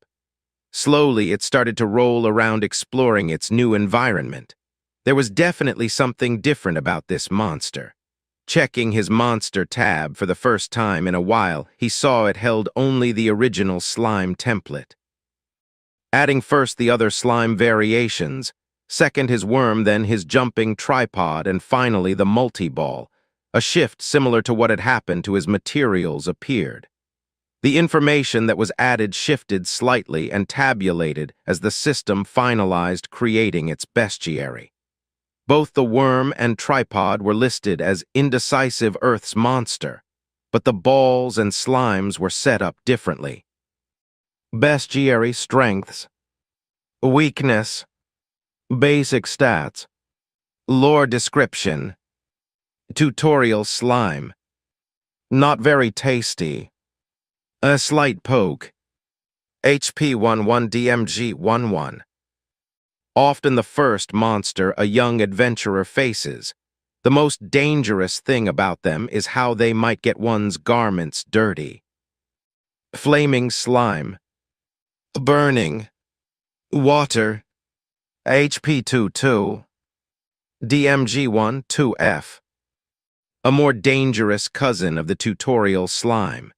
Slowly, it started to roll around, exploring its new environment. There was definitely something different about this monster. Checking his monster tab for the first time in a while, he saw it held only the original slime template. Adding first the other slime variations, second his worm, then his jumping tripod, and finally the multi-ball, a shift similar to what had happened to his materials appeared. The information that was added shifted slightly and tabulated as the system finalized creating its bestiary. Both the worm and tripod were listed as indecisive Earth's monster, but the balls and slimes were set up differently. Bestiary strengths, weakness, basic stats, lore description, tutorial slime, not very tasty, a slight poke, HP 11 DMG 11. Often the first monster a young adventurer faces. The most dangerous thing about them is how they might get one's garments dirty. Flaming slime, burning, water, HP 22, DMG 12F. A more dangerous cousin of the tutorial slime.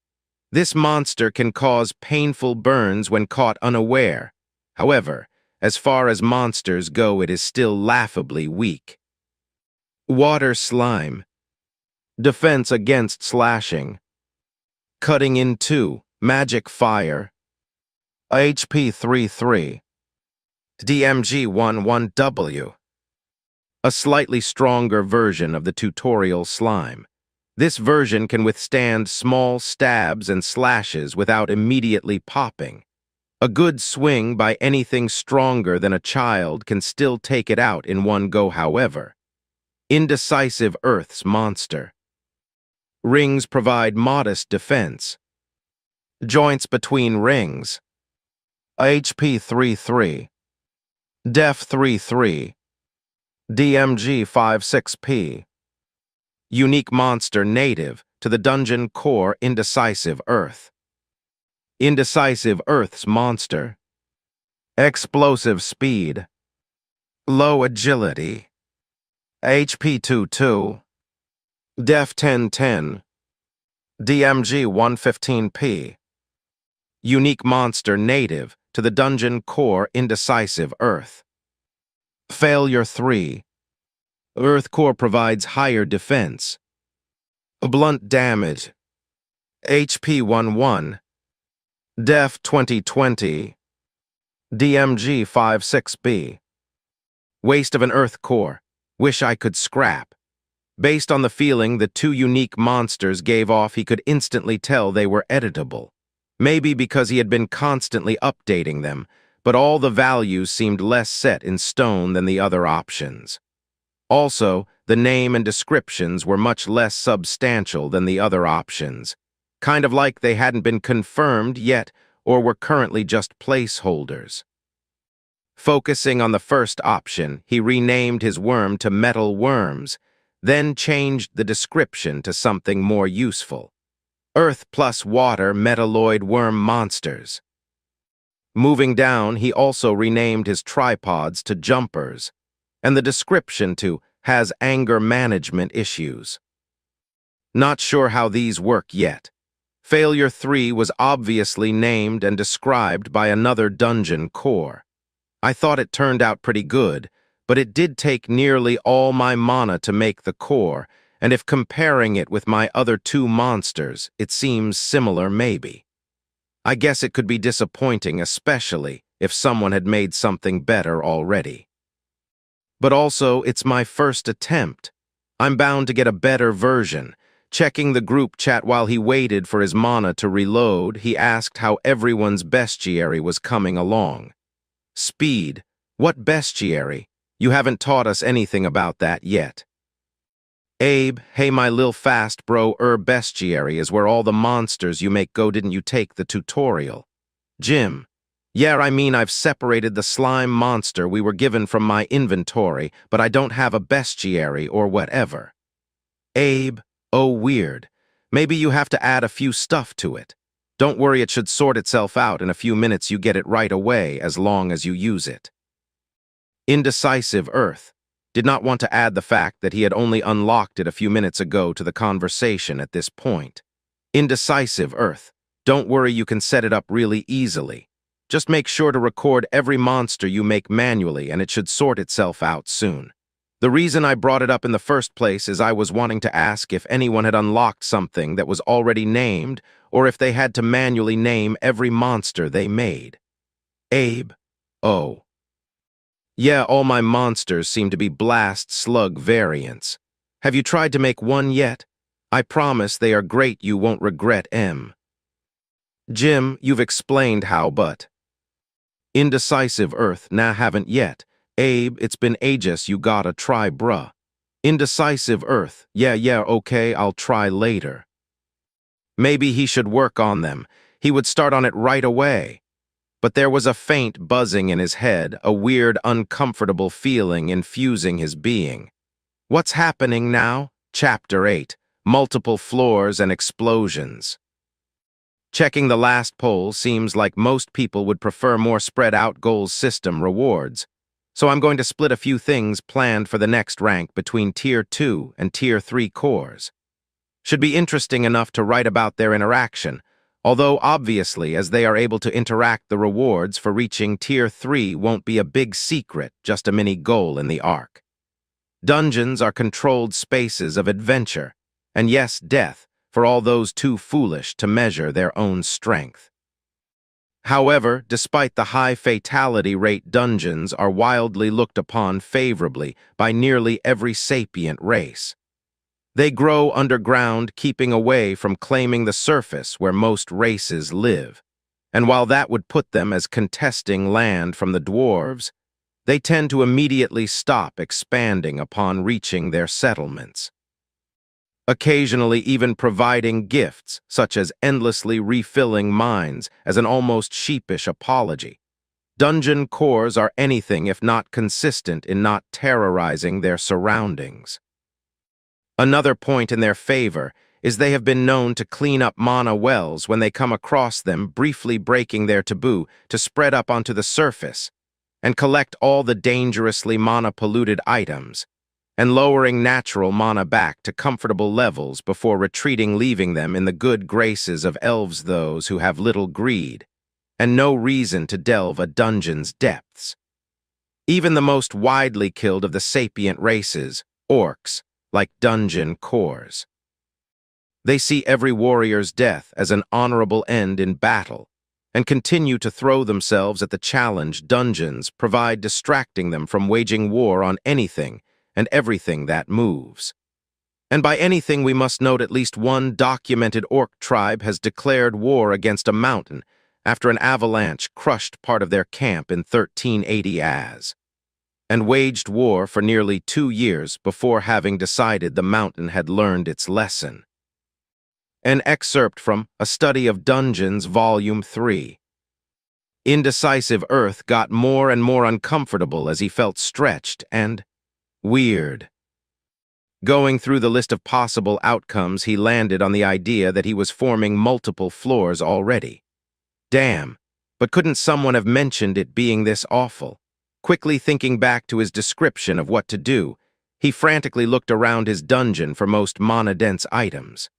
This monster can cause painful burns when caught unaware. However, as far as monsters go, it is still laughably weak. Water slime. Defense against slashing. Cutting in 2. Magic fire. HP 33. DMG 11W. A slightly stronger version of the tutorial slime. This version can withstand small stabs and slashes without immediately popping. A good swing by anything stronger than a child can still take it out in one go, however. Indecisive Earth's monster. Rings provide modest defense. Joints between rings. HP 33. Def 33. DMG 56P. Unique monster native to the dungeon core Indecisive Earth. Indecisive Earth's monster. Explosive speed. Low agility. HP 22. Def 1010. DMG 115P. Unique monster native to the dungeon core indecisive Earth. Failure 3. Earth core provides higher defense. Blunt damage. HP 11. Def 2020. DMG 56B. Waste of an Earth core. Wish I could scrap. Based on the feeling the two unique monsters gave off, he could instantly tell they were editable. Maybe because he had been constantly updating them, but all the values seemed less set in stone than the other options. Also, the name and descriptions were much less substantial than the other options, kind of like they hadn't been confirmed yet or were currently just placeholders. Focusing on the first option, he renamed his worm to Metal Worms, then changed the description to something more useful. Earth plus water metalloid worm monsters. Moving down, he also renamed his tripods to Jumpers, and the description to has anger management issues. Not sure how these work yet. Failure 3 was obviously named and described by another dungeon core. I thought it turned out pretty good, but it did take nearly all my mana to make the core, and if comparing it with my other two monsters, it seems similar maybe. I guess it could be disappointing, especially if someone had made something better already. But also, it's my first attempt. I'm bound to get a better version. Checking the group chat while he waited for his mana to reload, he asked how everyone's bestiary was coming along. Speed. What bestiary? You haven't taught us anything about that yet. Abe, hey my lil fast bro, bestiary is where all the monsters you make go. Didn't you take the tutorial? Jim, yeah, I mean I've separated the slime monster we were given from my inventory, but I don't have a bestiary or whatever. Abe, oh weird. Maybe you have to add a few stuff to it. Don't worry, it should sort itself out in a few minutes. You get it right away as long as you use it. Indecisive Earth did not want to add the fact that he had only unlocked it a few minutes ago to the conversation at this point. Indecisive Earth, don't worry, you can set it up really easily. Just make sure to record every monster you make manually and it should sort itself out soon. The reason I brought it up in the first place is I was wanting to ask if anyone had unlocked something that was already named or if they had to manually name every monster they made. Abe, oh. Yeah, all my monsters seem to be blast slug variants. Have you tried to make one yet? I promise they are great, you won't regret M. Jim, you've explained how, but... Indecisive Earth, nah, haven't yet. Abe, it's been ages, you gotta try, bruh. Indecisive Earth, yeah, okay, I'll try later. Maybe he should work on them. He would start on it right away. But there was a faint buzzing in his head, a weird, uncomfortable feeling infusing his being. What's happening now? Chapter 8. Multiple floors and explosions. Checking the last poll seems like most people would prefer more spread-out goals system rewards. So I'm going to split a few things planned for the next rank between Tier 2 and Tier 3 cores. Should be interesting enough to write about their interaction, although obviously as they are able to interact, the rewards for reaching Tier 3 won't be a big secret, just a mini goal in the arc. Dungeons are controlled spaces of adventure, and yes, death, for all those too foolish to measure their own strength. However, despite the high fatality rate, dungeons are wildly looked upon favorably by nearly every sapient race. They grow underground, keeping away from claiming the surface where most races live. And while that would put them as contesting land from the dwarves, they tend to immediately stop expanding upon reaching their settlements. Occasionally even providing gifts, such as endlessly refilling mines, as an almost sheepish apology. Dungeon cores are anything if not consistent in not terrorizing their surroundings. Another point in their favor is they have been known to clean up mana wells when they come across them, briefly breaking their taboo to spread up onto the surface and collect all the dangerously mana-polluted items. and lowering natural mana back to comfortable levels before retreating, leaving them in the good graces of elves, those who have little greed and no reason to delve a dungeon's depths. Even the most widely killed of the sapient races, orcs, like dungeon cores. They see every warrior's death as an honorable end in battle, and continue to throw themselves at the challenge dungeons provide, distracting them from waging war on anything and everything that moves. And by anything we must note at least one documented orc tribe has declared war against a mountain after an avalanche crushed part of their camp in 1380 and waged war for nearly 2 years before having decided the mountain had learned its lesson. An excerpt from A Study of Dungeons, Volume 3. Indecisive Earth got more and more uncomfortable as he felt stretched and weird. Going through the list of possible outcomes, he landed on the idea that he was forming multiple floors already. Damn, but couldn't someone have mentioned it being this awful? Quickly thinking back to his description of what to do, he frantically looked around his dungeon for most mana-dense items.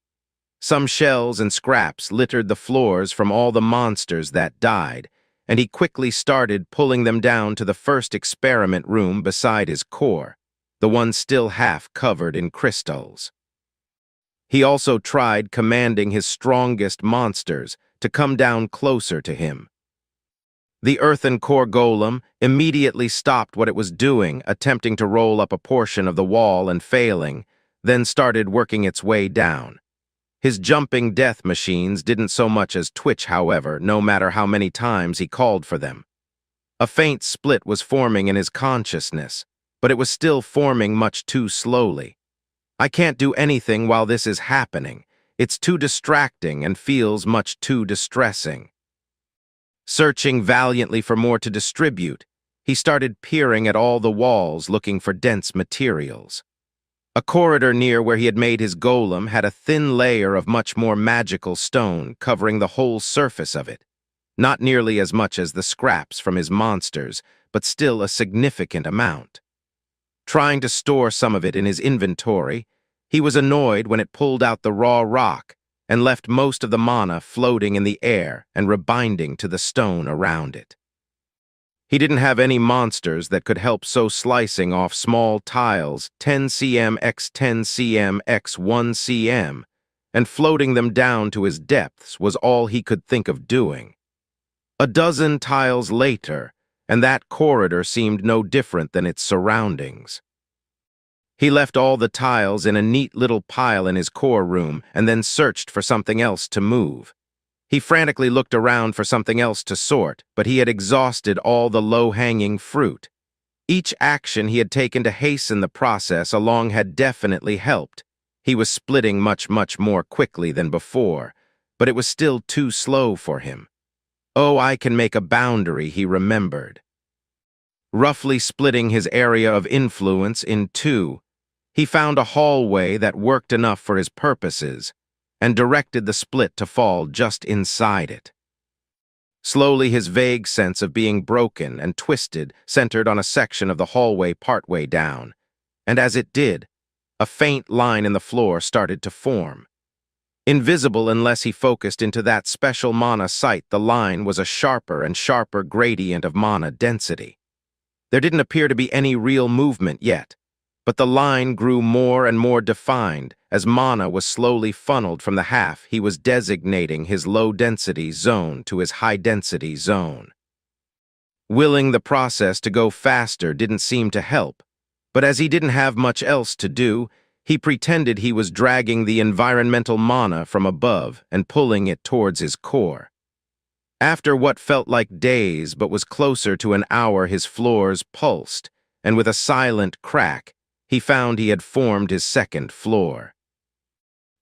Some shells and scraps littered the floors from all the monsters that died, and he quickly started pulling them down to the first experiment room beside his core, the one still half covered in crystals. He also tried commanding his strongest monsters to come down closer to him. The earthen core golem immediately stopped what it was doing, attempting to roll up a portion of the wall and failing, then started working its way down. His jumping death machines didn't so much as twitch, however, no matter how many times he called for them. A faint split was forming in his consciousness, but it was still forming much too slowly. I can't do anything while this is happening. It's too distracting and feels much too distressing. Searching valiantly for more to distribute, he started peering at all the walls looking for dense materials. A corridor near where he had made his golem had a thin layer of much more magical stone covering the whole surface of it. Not nearly as much as the scraps from his monsters, but still a significant amount. Trying to store some of it in his inventory, he was annoyed when it pulled out the raw rock and left most of the mana floating in the air and rebinding to the stone around it. He didn't have any monsters that could help, so slicing off small tiles 10 cm x 10 cm x 1 cm and floating them down to his depths was all he could think of doing. A dozen tiles later, and that corridor seemed no different than its surroundings. He left all the tiles in a neat little pile in his core room and then searched for something else to move. He frantically looked around for something else to sort, but he had exhausted all the low-hanging fruit. Each action he had taken to hasten the process along had definitely helped. He was splitting much more quickly than before, but it was still too slow for him. Oh, I can make a boundary, he remembered. Roughly splitting his area of influence in two, he found a hallway that worked enough for his purposes, and directed the split to fall just inside it. Slowly, his vague sense of being broken and twisted centered on a section of the hallway partway down, and as it did, a faint line in the floor started to form. Invisible unless he focused into that special mana sight, the line was a sharper and sharper gradient of mana density. There didn't appear to be any real movement yet, but the line grew more and more defined as mana was slowly funneled from the half he was designating his low-density zone to his high-density zone. Willing the process to go faster didn't seem to help, but as he didn't have much else to do, he pretended he was dragging the environmental mana from above and pulling it towards his core. After what felt like days but was closer to an hour, his floors pulsed, and with a silent crack, he found he had formed his second floor.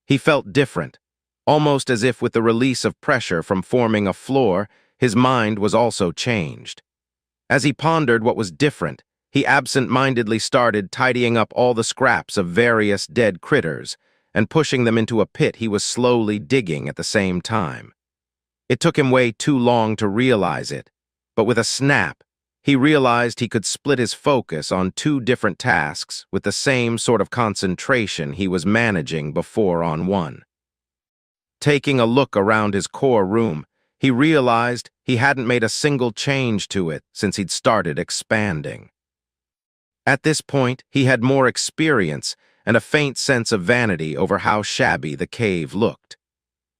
He felt different, almost as if with the release of pressure from forming a floor, his mind was also changed. As he pondered what was different, he absent-mindedly started tidying up all the scraps of various dead critters and pushing them into a pit he was slowly digging at the same time. It took him way too long to realize it, but with a snap, He realized he could split his focus on two different tasks with the same sort of concentration he was managing before on one. Taking a look around his core room, he realized he hadn't made a single change to it since he'd started expanding. At this point, he had more experience and a faint sense of vanity over how shabby the cave looked.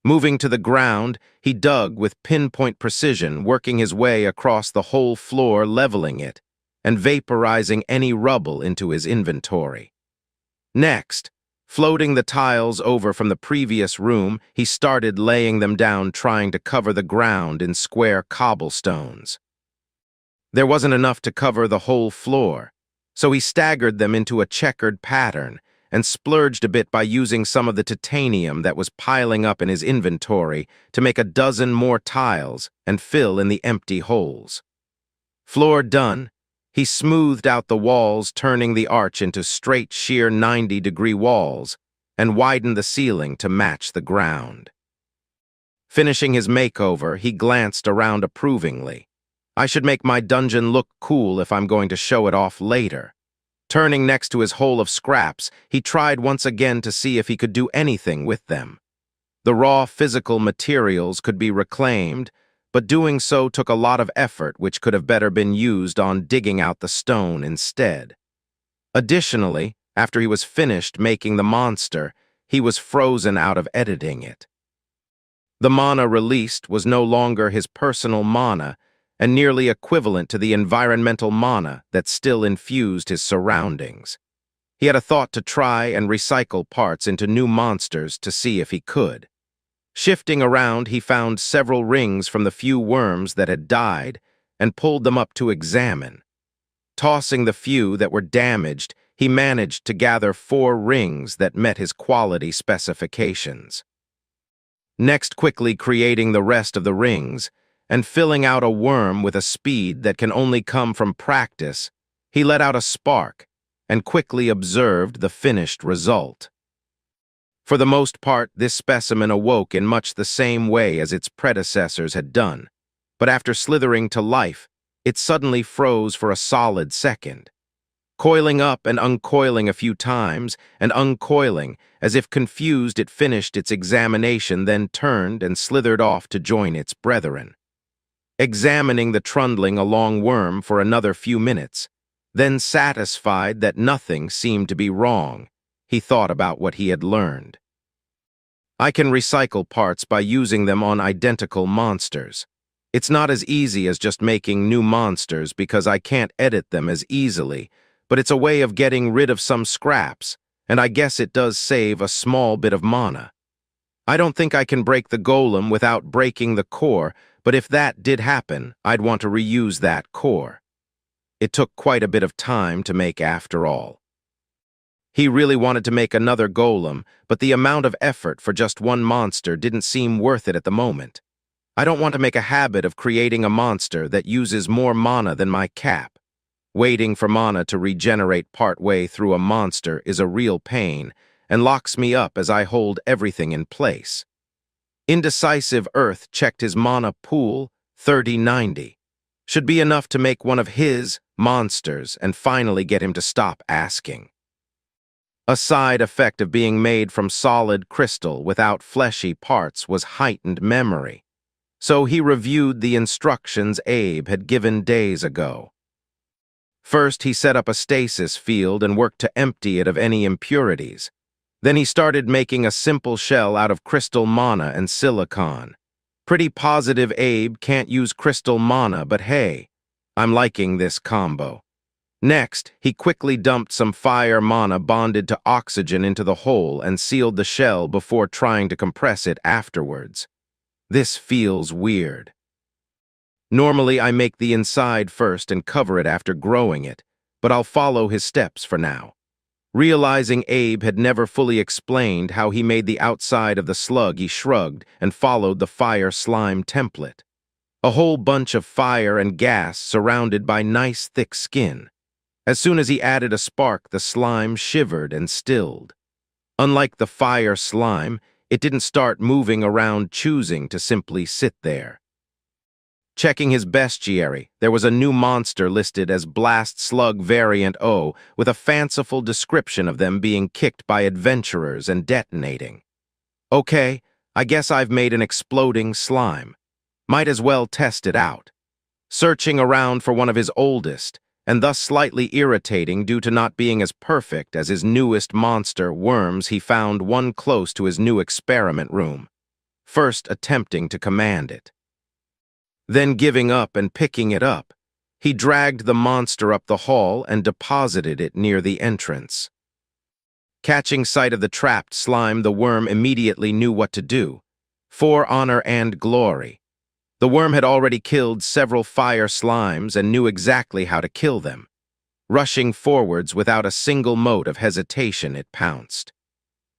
Moving to the ground, he dug with pinpoint precision, working his way across the whole floor, leveling it, and vaporizing any rubble into his inventory. Next, floating the tiles over from the previous room, he started laying them down, trying to cover the ground in square cobblestones. There wasn't enough to cover the whole floor, so he staggered them into a checkered pattern and splurged a bit by using some of the titanium that was piling up in his inventory to make a dozen more tiles and fill in the empty holes. Floor done, he smoothed out the walls, turning the arch into straight, sheer 90-degree walls, and widened the ceiling to match the ground. Finishing his makeover, he glanced around approvingly. I should make my dungeon look cool if I'm going to show it off later. Turning next to his hole of scraps, he tried once again to see if he could do anything with them. The raw physical materials could be reclaimed, but doing so took a lot of effort which could have better been used on digging out the stone instead. Additionally, after he was finished making the monster, he was frozen out of editing it. The mana released was no longer his personal mana, and nearly equivalent to the environmental mana that still infused his surroundings. He had a thought to try and recycle parts into new monsters to see if he could. Shifting around, he found several rings from the few worms that had died and pulled them up to examine. Tossing the few that were damaged, he managed to gather 4 rings that met his quality specifications. Next, quickly creating the rest of the rings, and filling out a worm with a speed that can only come from practice, he let out a spark and quickly observed the finished result. For the most part, this specimen awoke in much the same way as its predecessors had done, but after slithering to life, it suddenly froze for a solid second. Coiling up and uncoiling a few times, and uncoiling, as if confused, it finished its examination, then turned and slithered off to join its brethren. Examining the trundling along worm for another few minutes, then satisfied that nothing seemed to be wrong, he thought about what he had learned. I can recycle parts by using them on identical monsters. It's not as easy as just making new monsters because I can't edit them as easily, but it's a way of getting rid of some scraps, and I guess it does save a small bit of mana. I don't think I can break the golem without breaking the core, but if that did happen, I'd want to reuse that core. It took quite a bit of time to make after all. He really wanted to make another golem, but the amount of effort for just one monster didn't seem worth it at the moment. I don't want to make a habit of creating a monster that uses more mana than my cap. Waiting for mana to regenerate partway through a monster is a real pain, and locks me up as I hold everything in place. Indecisive Earth checked his mana pool, 3090. Should be enough to make one of his monsters and finally get him to stop asking. A side effect of being made from solid crystal without fleshy parts was heightened memory, so he reviewed the instructions Abe had given days ago. First, he set up a stasis field and worked to empty it of any impurities. Then he started making a simple shell out of crystal mana and silicon. Pretty positive Abe can't use crystal mana, but hey, I'm liking this combo. Next, he quickly dumped some fire mana bonded to oxygen into the hole and sealed the shell before trying to compress it afterwards. This feels weird. Normally, I make the inside first and cover it after growing it, but I'll follow his steps for now. Realizing Abe had never fully explained how he made the outside of the slug, he shrugged and followed the fire slime template. A whole bunch of fire and gas surrounded by nice thick skin. As soon as he added a spark, the slime shivered and stilled. Unlike the fire slime, it didn't start moving around choosing to simply sit there. Checking his bestiary, there was a new monster listed as Blast Slug Variant O, with a fanciful description of them being kicked by adventurers and detonating. Okay, I guess I've made an exploding slime. Might as well test it out. Searching around for one of his oldest, and thus slightly irritating due to not being as perfect as his newest monster, worms, he found one close to his new experiment room, first attempting to command it. Then giving up and picking it up, he dragged the monster up the hall and deposited it near the entrance. Catching sight of the trapped slime, the worm immediately knew what to do. For honor and glory. The worm had already killed several fire slimes and knew exactly how to kill them. Rushing forwards without a single mote of hesitation, it pounced.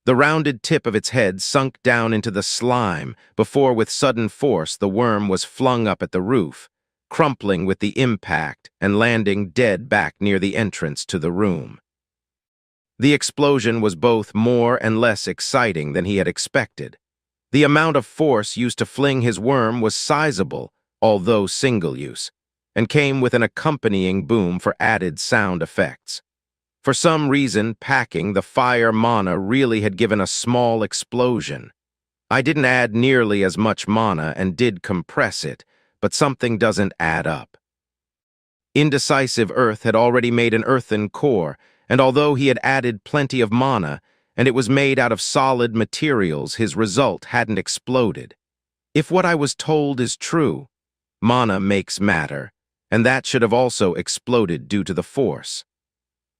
The rounded tip of its head sunk down into the slime before, with sudden force, the worm was flung up at the roof, crumpling with the impact and landing dead back near the entrance to the room. The explosion was both more and less exciting than he had expected. The amount of force used to fling his worm was sizable, although single-use, and came with an accompanying boom for added sound effects. For some reason, packing the fire mana really had given a small explosion. I didn't add nearly as much mana and did compress it, but something doesn't add up. Indecisive Earth had already made an earthen core, and although he had added plenty of mana, and it was made out of solid materials, his result hadn't exploded. If what I was told is true, mana makes matter, and that should have also exploded due to the force.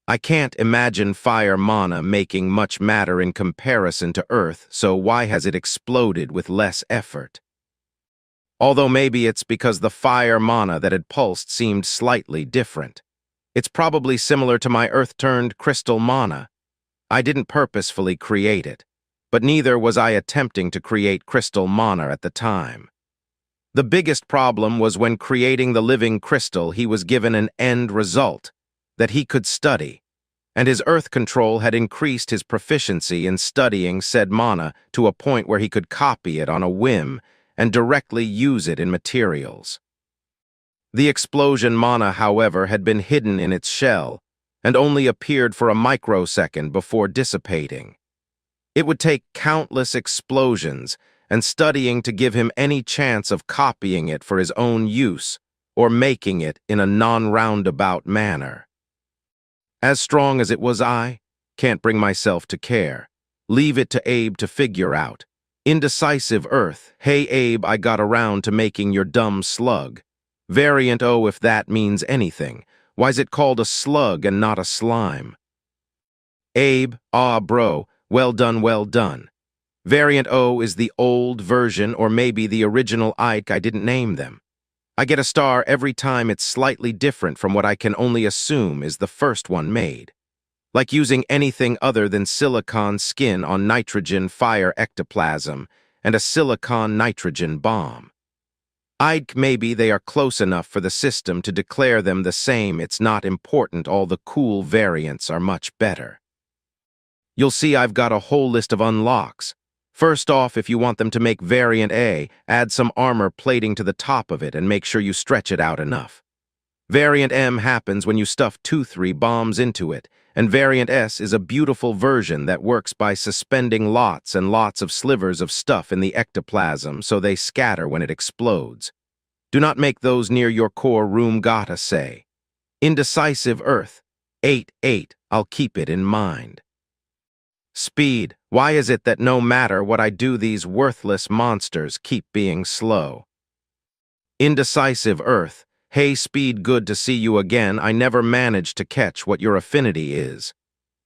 I can't imagine fire mana making much matter in comparison to Earth, so why has it exploded with less effort? Although maybe it's because the fire mana that had pulsed seemed slightly different. It's probably similar to my Earth-turned crystal mana. I didn't purposefully create it, but neither was I attempting to create crystal mana at the time. The biggest problem was when creating the living crystal, he was given an end result that he could study, and his Earth control had increased his proficiency in studying said mana to a point where he could copy it on a whim and directly use it in materials. The explosion mana, however, had been hidden in its shell and only appeared for a microsecond before dissipating. It would take countless explosions and studying to give him any chance of copying it for his own use or making it in a non-roundabout manner. As strong as it was, I can't bring myself to care. Leave it to Abe to figure out. Indecisive Earth, hey Abe, I got around to making your dumb slug. Variant O, if that means anything. Why's it called a slug and not a slime? Abe, bro, well done, well done. Variant O is the old version or maybe the original Ike, I didn't name them. I get a star every time it's slightly different from what I can only assume is the first one made. Like using anything other than silicon skin on nitrogen fire ectoplasm and a silicon nitrogen bomb. Maybe they are close enough for the system to declare them the same. It's not important, all the cool variants are much better. You'll see I've got a whole list of unlocks. First off, if you want them to make Variant A, add some armor plating to the top of it and make sure you stretch it out enough. Variant M happens when you stuff 2-3 bombs into it, and Variant S is a beautiful version that works by suspending lots and lots of slivers of stuff in the ectoplasm so they scatter when it explodes. Do not make those near your core room, gotta say. Indecisive Earth, 8-8, I'll keep it in mind. Speed, why is it that no matter what I do, these worthless monsters keep being slow? Indecisive Earth, hey Speed, good to see you again. I never managed to catch what your affinity is.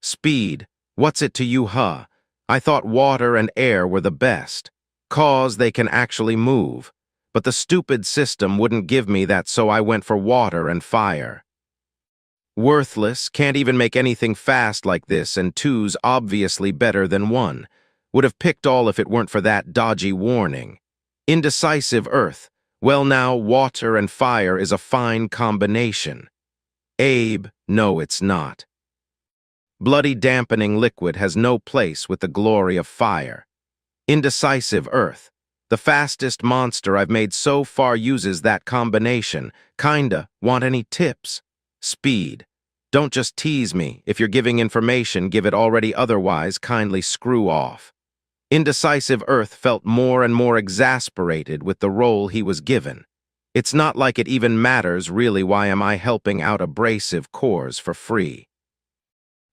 Speed, what's it to you, huh? I thought water and air were the best, 'cause they can actually move. But the stupid system wouldn't give me that, so I went for water and fire. Worthless, can't even make anything fast like this, and 2's obviously better than 1. Would have picked all if it weren't for that dodgy warning. Indecisive Earth, well now, water and fire is a fine combination. Abe, no it's not. Bloody dampening liquid has no place with the glory of fire. Indecisive Earth, The fastest monster I've made so far uses that combination. Kinda. Want any tips? Speed. Don't just tease me. If you're giving information, give it already, otherwise kindly screw off. Indecisive Earth felt more and more exasperated with the role he was given. It's not like it even matters really. Why am I helping out abrasive cores for free?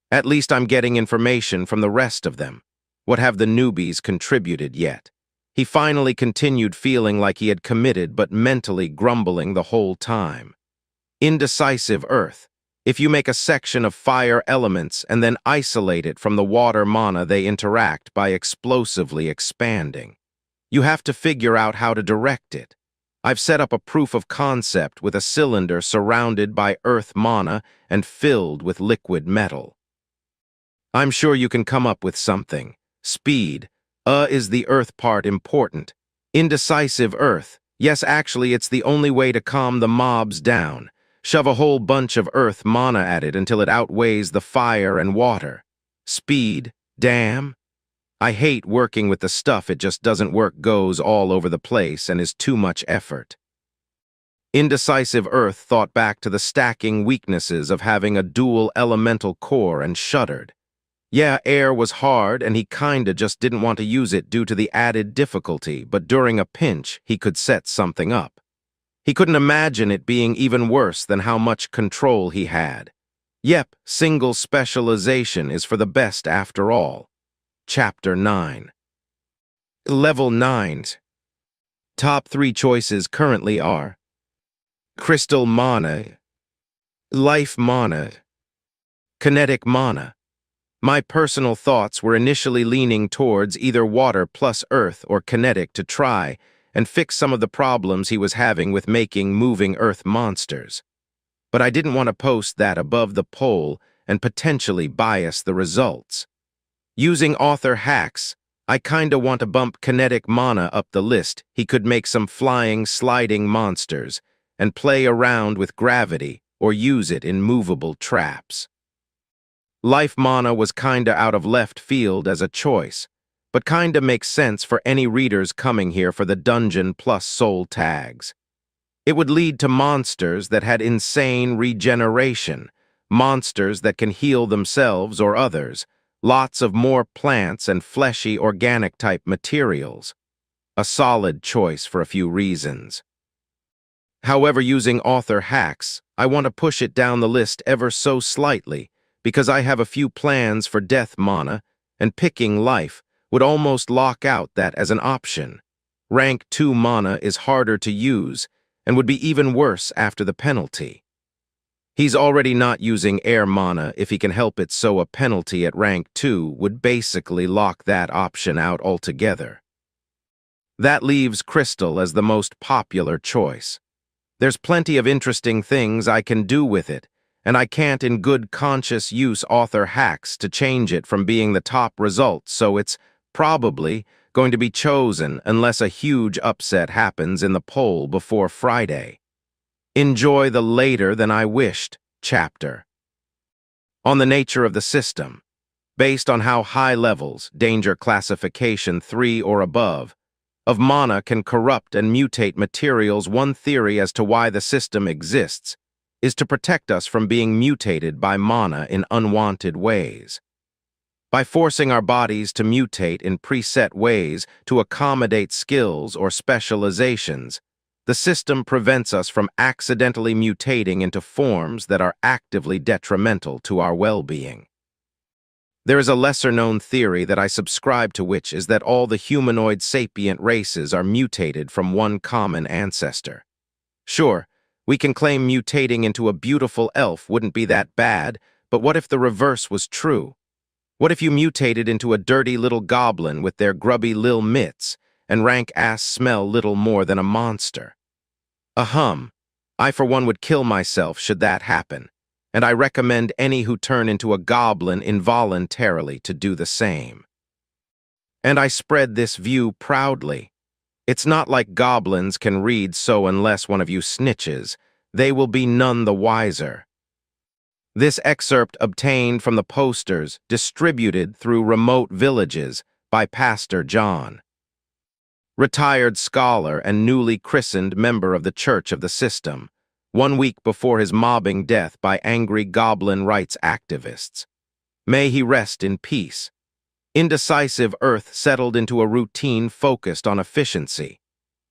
At least I'm getting information from the rest of them. What have the newbies contributed yet? He finally continued, feeling like he had committed but mentally grumbling the whole time. Indecisive Earth. If you make a section of fire elements and then isolate it from the water mana, they interact by explosively expanding. You have to figure out how to direct it. I've set up a proof of concept with a cylinder surrounded by earth mana and filled with liquid metal. I'm sure you can come up with something. Speed. Is the earth part important? Indecisive Earth. Yes, actually, it's the only way to calm the mobs down. Shove a whole bunch of earth mana at it until it outweighs the fire and water. Speed. Damn. I hate working with the stuff. It just doesn't work, goes all over the place, and is too much effort. Indecisive Earth thought back to the stacking weaknesses of having a dual elemental core and shuddered. Yeah, air was hard, and he kinda just didn't want to use it due to the added difficulty, but during a pinch, he could set something up. He couldn't imagine it being even worse than how much control he had. Yep, single specialization is for the best after all. Chapter 9. Level 9. Top 3 choices currently are Crystal Mana, Life Mana, Kinetic Mana. My personal thoughts were initially leaning towards either water plus earth or kinetic to try and fix some of the problems he was having with making moving earth monsters. But I didn't want to post that above the poll and potentially bias the results. Using author hacks, I kinda want to bump kinetic mana up the list. He could make some flying, sliding monsters and play around with gravity or use it in movable traps. Life mana was kinda out of left field as a choice, but kinda makes sense for any readers coming here for the dungeon plus soul tags. It would lead to monsters that had insane regeneration, monsters that can heal themselves or others, lots of more plants and fleshy organic type materials. A solid choice for a few reasons. However, using author hacks, I want to push it down the list ever so slightly, because I have a few plans for death mana, and picking life would almost lock out that as an option. Rank 2 mana is harder to use, and would be even worse after the penalty. He's already not using air mana if he can help it, so a penalty at rank 2 would basically lock that option out altogether. That leaves Crystal as the most popular choice. There's plenty of interesting things I can do with it, and I can't in good conscience use author hacks to change it from being the top result, so it's probably going to be chosen unless a huge upset happens in the poll before Friday. Enjoy the later than I wished chapter. On the nature of the system. Based on how high levels, danger classification 3 or above, of mana can corrupt and mutate materials, one theory as to why the system exists is to protect us from being mutated by mana in unwanted ways. By forcing our bodies to mutate in preset ways to accommodate skills or specializations, the system prevents us from accidentally mutating into forms that are actively detrimental to our well-being. There is a lesser-known theory that I subscribe to, which is that all the humanoid sapient races are mutated from one common ancestor. Sure, we can claim mutating into a beautiful elf wouldn't be that bad, but what if the reverse was true? What if you mutated into a dirty little goblin with their grubby lil mitts and rank-ass smell little more than a monster? I for one would kill myself should that happen, and I recommend any who turn into a goblin involuntarily to do the same. And I spread this view proudly. It's not like goblins can read, so unless one of you snitches, they will be none the wiser. This excerpt obtained from the posters distributed through remote villages by Pastor John. retired scholar and newly christened member of the Church of the System, 1 week before his mobbing death by angry goblin rights activists. May he rest in peace. Indecisive Earth settled into a routine focused on efficiency.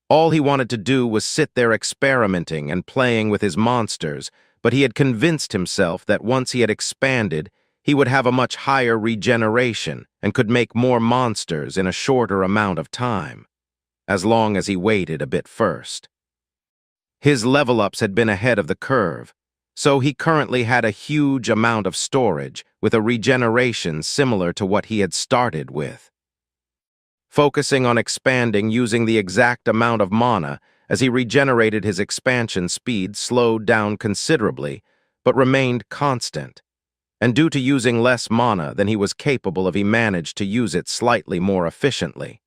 All he wanted to do was sit there experimenting and playing with his monsters, but he had convinced himself that once he had expanded, he would have a much higher regeneration and could make more monsters in a shorter amount of time, as long as he waited a bit first. His level-ups had been ahead of the curve, so he currently had a huge amount of storage with a regeneration similar to what he had started with. Focusing on expanding using the exact amount of mana, as he regenerated, his expansion speed slowed down considerably, but remained constant. And due to using less mana than he was capable of, he managed to use it slightly more efficiently.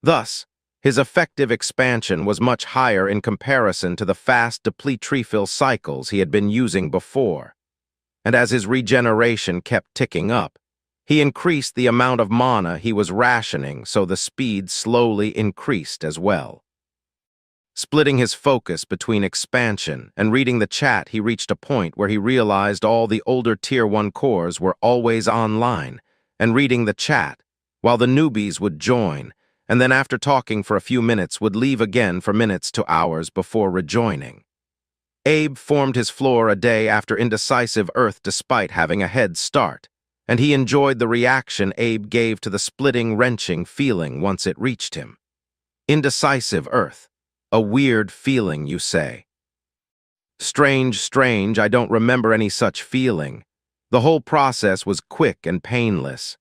Thus, his effective expansion was much higher in comparison to the fast deplete-refill cycles he had been using before. And as his regeneration kept ticking up, he increased the amount of mana he was rationing, so the speed slowly increased as well. Splitting his focus between expansion and reading the chat, he reached a point where he realized all the older Tier 1 cores were always online and reading the chat, while the newbies would join, and then after talking for a few minutes would leave again for minutes to hours before rejoining. Abe formed his floor a day after Indecisive Earth despite having a head start, and he enjoyed the reaction Abe gave to the splitting, wrenching feeling once it reached him. Indecisive Earth. A weird feeling, you say? Strange, I don't remember any such feeling. The whole process was quick and painless.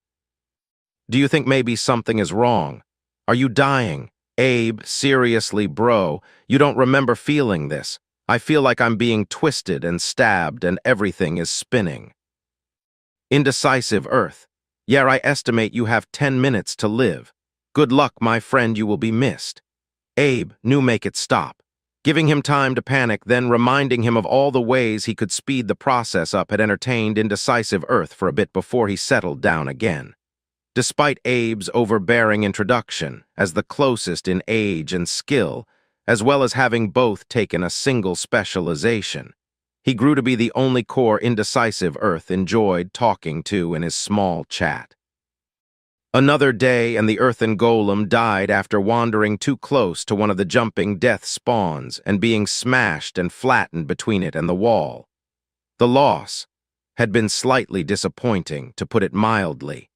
Do you think maybe something is wrong? Are you dying? Abe, seriously, bro, you don't remember feeling this. I feel like I'm being twisted and stabbed and everything is spinning. Indecisive Earth. Yeah, I estimate you have 10 minutes to live. Good luck, my friend, you will be missed. Abe knew make it stop. Giving him time to panic, then reminding him of all the ways he could speed the process up, had entertained Indecisive Earth for a bit before he settled down again. Despite Abe's overbearing introduction, as the closest in age and skill, as well as having both taken a single specialization, he grew to be the only core Indecisive Earth enjoyed talking to in his small chat. Another day and the earthen golem died after wandering too close to one of the jumping death spawns and being smashed and flattened between it and the wall. The loss had been slightly disappointing, to put it mildly.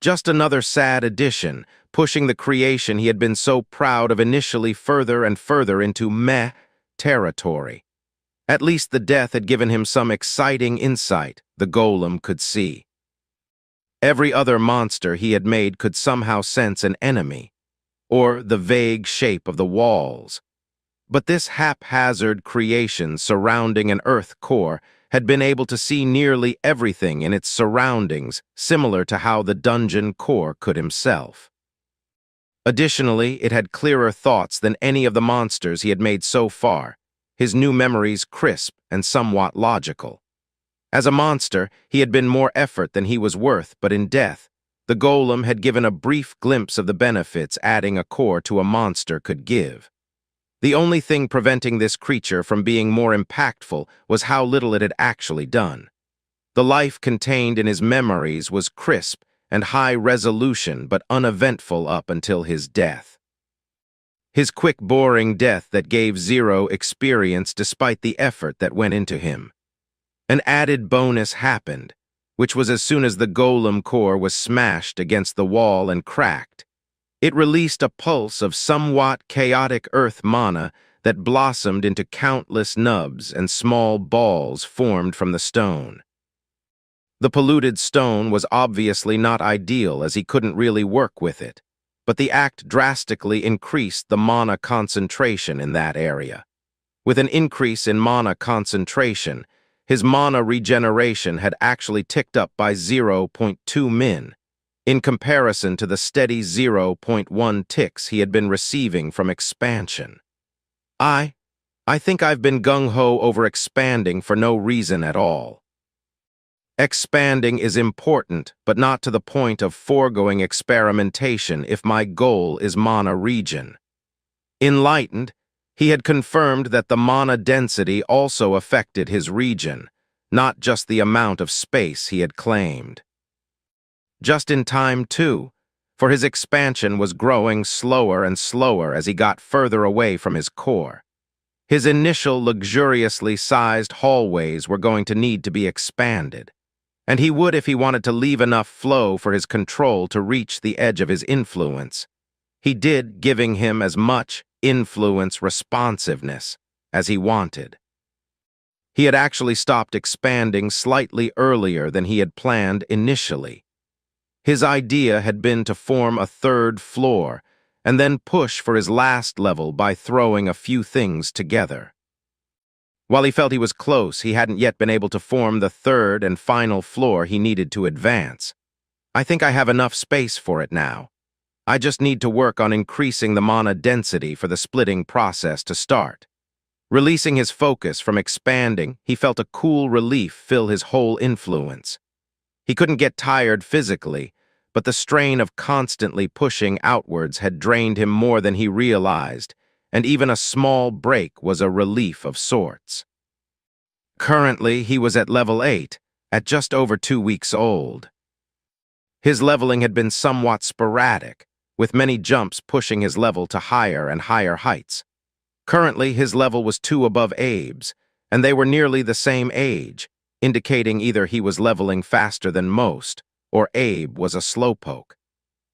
Just another sad addition, pushing the creation he had been so proud of initially further and further into meh territory. At least the death had given him some exciting insight the golem could see. Every other monster he had made could somehow sense an enemy, or the vague shape of the walls. But this haphazard creation surrounding an Earth core had been able to see nearly everything in its surroundings, similar to how the dungeon core could himself. Additionally, it had clearer thoughts than any of the monsters he had made so far, his new memories crisp and somewhat logical. As a monster, he had been more effort than he was worth, but in death, the golem had given a brief glimpse of the benefits adding a core to a monster could give. The only thing preventing this creature from being more impactful was how little it had actually done. The life contained in his memories was crisp and high resolution but uneventful up until his death. His quick, boring death that gave zero experience despite the effort that went into him. An added bonus happened, which was as soon as the golem core was smashed against the wall and cracked. It released a pulse of somewhat chaotic earth mana that blossomed into countless nubs and small balls formed from the stone. The polluted stone was obviously not ideal as he couldn't really work with it, but the act drastically increased the mana concentration in that area. With an increase in mana concentration, his mana regeneration had actually ticked up by 0.2 min, in comparison to the steady 0.1 ticks he had been receiving from expansion. I think I've been gung-ho over expanding for no reason at all. Expanding is important, but not to the point of foregoing experimentation if my goal is mana region. Enlightened, he had confirmed that the mana density also affected his region, not just the amount of space he had claimed. Just in time, too, for his expansion was growing slower and slower as he got further away from his core. His initial luxuriously sized hallways were going to need to be expanded, and he would if he wanted to leave enough flow for his control to reach the edge of his influence. He did, giving him as much influence responsiveness as he wanted. He had actually stopped expanding slightly earlier than he had planned initially. His idea had been to form a third floor and then push for his last level by throwing a few things together. While he felt he was close, he hadn't yet been able to form the third and final floor he needed to advance. I think I have enough space for it now. I just need to work on increasing the mana density for the splitting process to start. Releasing his focus from expanding, he felt a cool relief fill his whole influence. He couldn't get tired physically, but the strain of constantly pushing outwards had drained him more than he realized, and even a small break was a relief of sorts. Currently, he was at level 8, at just over 2 weeks old. His leveling had been somewhat sporadic, with many jumps pushing his level to higher and higher heights. Currently, his level was 2 above Abe's, and they were nearly the same age, indicating either he was leveling faster than most, or Abe was a slowpoke.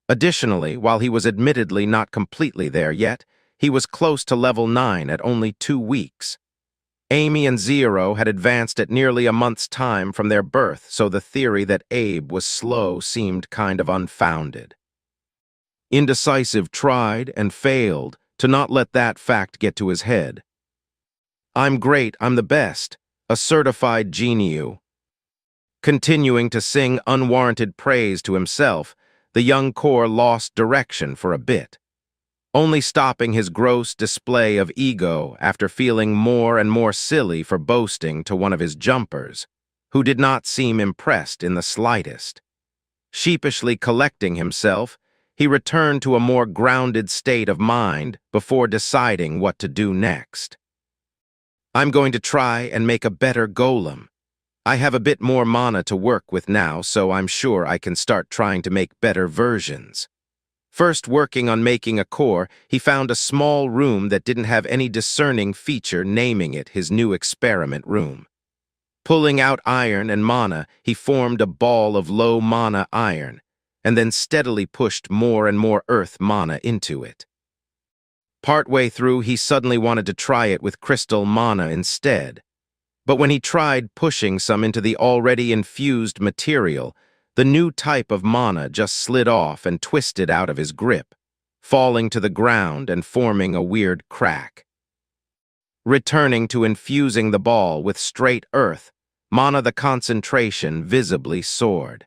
Additionally, while he was admittedly not completely there yet, he was close to level 9 at only 2 weeks. Amy and Zero had advanced at nearly a month's time from their birth, so the theory that Abe was slow seemed kind of unfounded. Indecisive tried and failed to not let that fact get to his head. I'm great, I'm the best, a certified geniu. Continuing to sing unwarranted praise to himself, the young core lost direction for a bit, only stopping his gross display of ego after feeling more and more silly for boasting to one of his jumpers, who did not seem impressed in the slightest. Sheepishly collecting himself, he returned to a more grounded state of mind before deciding what to do next. I'm going to try and make a better golem. I have a bit more mana to work with now, so I'm sure I can start trying to make better versions. First working on making a core, he found a small room that didn't have any discerning feature, naming it his new experiment room. Pulling out iron and mana, he formed a ball of low mana iron, and then steadily pushed more and more earth mana into it. Partway through, he suddenly wanted to try it with crystal mana instead. But when he tried pushing some into the already infused material, the new type of mana just slid off and twisted out of his grip, falling to the ground and forming a weird crack. Returning to infusing the ball with straight earth, the concentration visibly soared.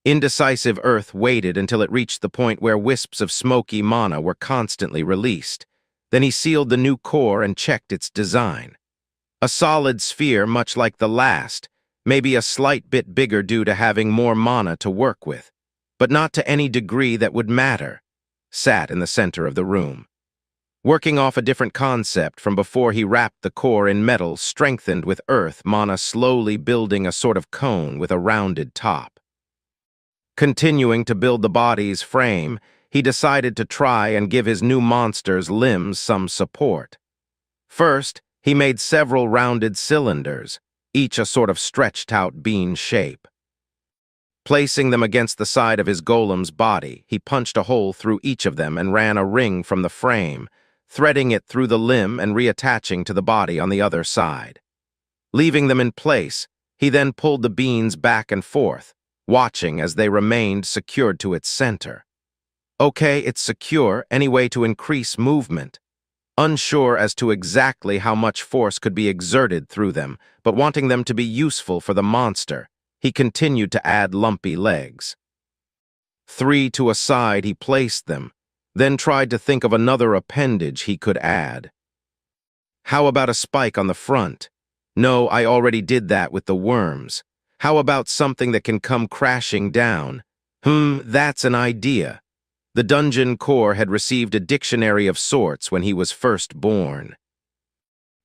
Indecisive earth waited until it reached the point where wisps of smoky mana were constantly released. Then he sealed the new core and checked its design. A solid sphere much like the last, maybe a slight bit bigger due to having more mana to work with, but not to any degree that would matter, sat in the center of the room. Working off a different concept from before, he wrapped the core in metal strengthened with earth mana, slowly building a sort of cone with a rounded top. Continuing to build the body's frame, he decided to try and give his new monster's limbs some support. First, he made several rounded cylinders, each a sort of stretched-out bean shape. Placing them against the side of his golem's body, he punched a hole through each of them and ran a ring from the frame, threading it through the limb and reattaching to the body on the other side. Leaving them in place, he then pulled the beans back and forth, watching as they remained secured to its center. Okay, it's secure, any way to increase movement. Unsure as to exactly how much force could be exerted through them, but wanting them to be useful for the monster, he continued to add lumpy legs. 3 to a side he placed them, then tried to think of another appendage he could add. How about a spike on the front? No, I already did that with the worms. How about something that can come crashing down? That's an idea. The dungeon core had received a dictionary of sorts when he was first born.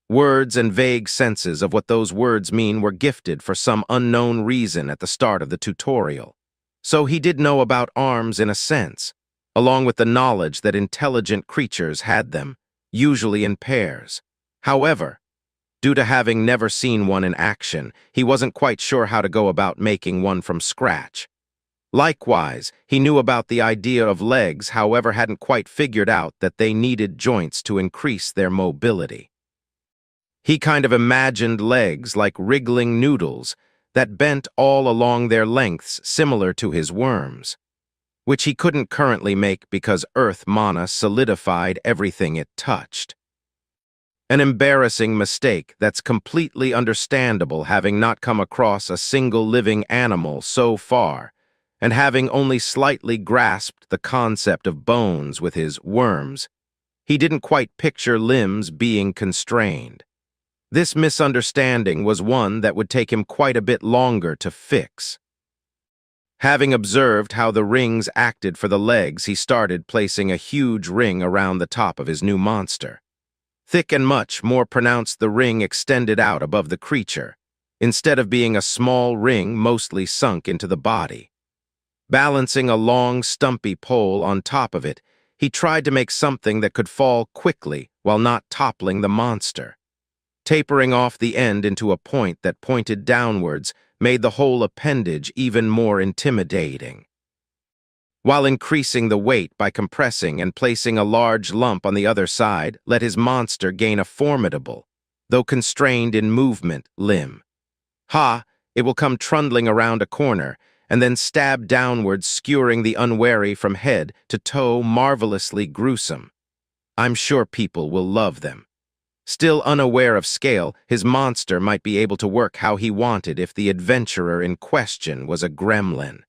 Words and vague senses of what those words mean were gifted for some unknown reason at the start of the tutorial. So he did know about arms in a sense, along with the knowledge that intelligent creatures had them, usually in pairs. However, due to having never seen one in action, he wasn't quite sure how to go about making one from scratch. Likewise, he knew about the idea of legs, however hadn't quite figured out that they needed joints to increase their mobility. He kind of imagined legs like wriggling noodles that bent all along their lengths similar to his worms, which he couldn't currently make because Earth Mana solidified everything it touched. An embarrassing mistake that's completely understandable, having not come across a single living animal so far, and having only slightly grasped the concept of bones with his worms. He didn't quite picture limbs being constrained. This misunderstanding was one that would take him quite a bit longer to fix. Having observed how the rings acted for the legs, he started placing a huge ring around the top of his new monster. Thick and much more pronounced, the ring extended out above the creature, instead of being a small ring mostly sunk into the body. Balancing a long, stumpy pole on top of it, he tried to make something that could fall quickly while not toppling the monster. Tapering off the end into a point that pointed downwards made the whole appendage even more intimidating. While increasing the weight by compressing and placing a large lump on the other side, let his monster gain a formidable, though constrained in movement, limb. It will come trundling around a corner, and then stab downwards, skewering the unwary from head to toe, marvelously gruesome. I'm sure people will love them. Still unaware of scale, his monster might be able to work how he wanted if the adventurer in question was a gremlin.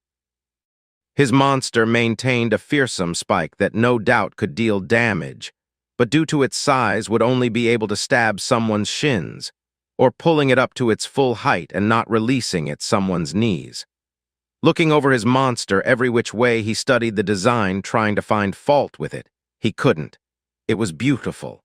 His monster maintained a fearsome spike that no doubt could deal damage, but due to its size would only be able to stab someone's shins, or pulling it up to its full height and not releasing at someone's knees. Looking over his monster every which way, he studied the design, trying to find fault with it. He couldn't. It was beautiful.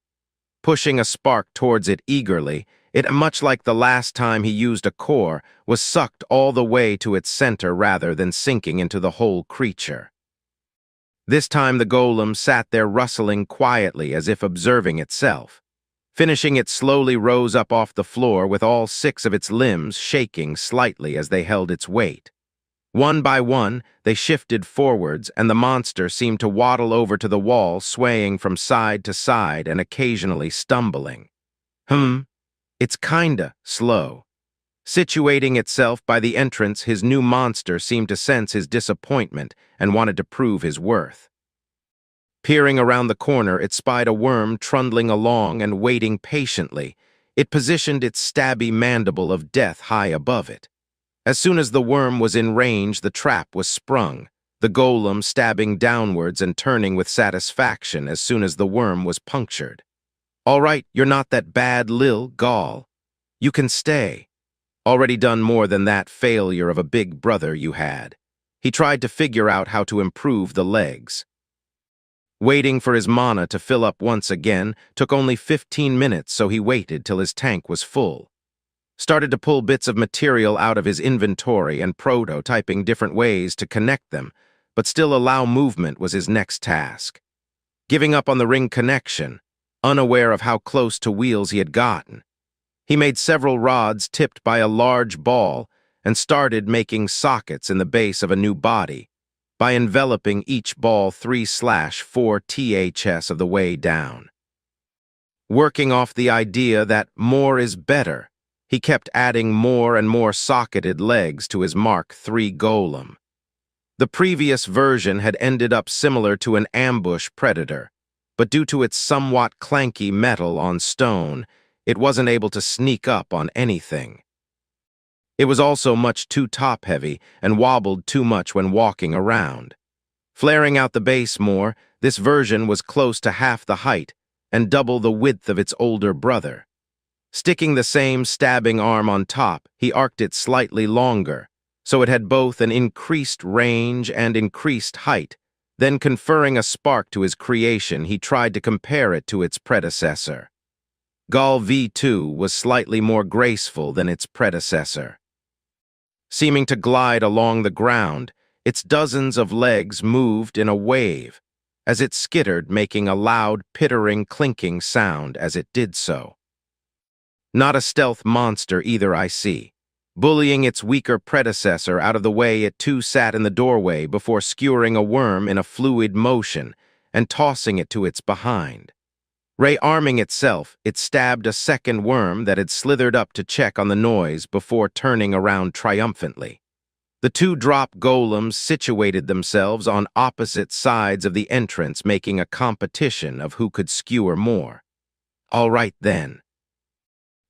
Pushing a spark towards it eagerly, it, much like the last time he used a core, was sucked all the way to its center rather than sinking into the whole creature. This time the golem sat there rustling quietly as if observing itself. Finishing, it slowly rose up off the floor with all 6 of its limbs shaking slightly as they held its weight. One by one, they shifted forwards, and the monster seemed to waddle over to the wall, swaying from side to side and occasionally stumbling. It's kinda slow. Situating itself by the entrance, his new monster seemed to sense his disappointment and wanted to prove his worth. Peering around the corner, it spied a worm trundling along and waiting patiently. It positioned its stabby mandible of death high above it. As soon as the worm was in range, the trap was sprung, the golem stabbing downwards and turning with satisfaction as soon as the worm was punctured. All right, you're not that bad, Lil Gall. You can stay. Already done more than that failure of a big brother you had. He tried to figure out how to improve the legs. Waiting for his mana to fill up once again took only 15 minutes, so he waited till his tank was full. Started to pull bits of material out of his inventory and prototyping different ways to connect them, but still allow movement was his next task. Giving up on the ring connection, unaware of how close to wheels he had gotten, he made several rods tipped by a large ball and started making sockets in the base of a new body by enveloping each ball 3/4 THS of the way down. Working off the idea that more is better, he kept adding more and more socketed legs to his Mark III golem. The previous version had ended up similar to an ambush predator, but due to its somewhat clanky metal on stone, it wasn't able to sneak up on anything. It was also much too top-heavy and wobbled too much when walking around. Flaring out the base more, this version was close to half the height and double the width of its older brother. Sticking the same stabbing arm on top, he arced it slightly longer, so it had both an increased range and increased height. Then, conferring a spark to his creation, he tried to compare it to its predecessor. Gall V2 was slightly more graceful than its predecessor. Seeming to glide along the ground, its dozens of legs moved in a wave, as it skittered, making a loud, pittering, clinking sound as it did so. Not a stealth monster either, I see. Bullying its weaker predecessor out of the way, it too sat in the doorway before skewering a worm in a fluid motion and tossing it to its behind. Rearming itself, it stabbed a second worm that had slithered up to check on the noise before turning around triumphantly. The two drop golems situated themselves on opposite sides of the entrance, making a competition of who could skewer more. All right then.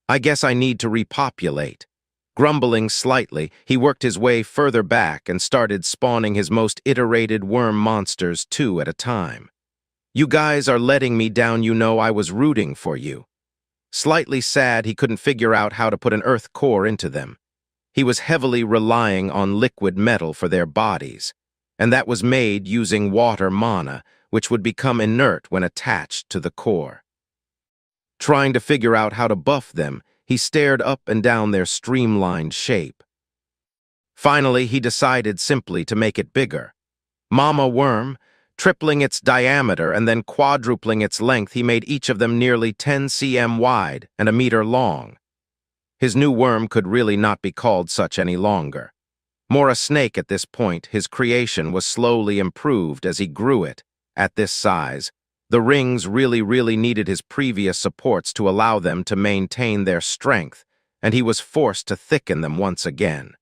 I guess I need to repopulate. Grumbling slightly, he worked his way further back and started spawning his most iterated worm monsters 2 at a time. You guys are letting me down, you know I was rooting for you. Slightly sad he couldn't figure out how to put an earth core into them. He was heavily relying on liquid metal for their bodies, and that was made using water mana, which would become inert when attached to the core. Trying to figure out how to buff them, he stared up and down their streamlined shape. Finally, he decided simply to make it bigger. Mama Worm, tripling its diameter and then quadrupling its length, he made each of them nearly 10 cm wide and a meter long. His new worm could really not be called such any longer. More a snake at this point, his creation was slowly improved as he grew it. At this size, the rings really needed his previous supports to allow them to maintain their strength, and he was forced to thicken them once again.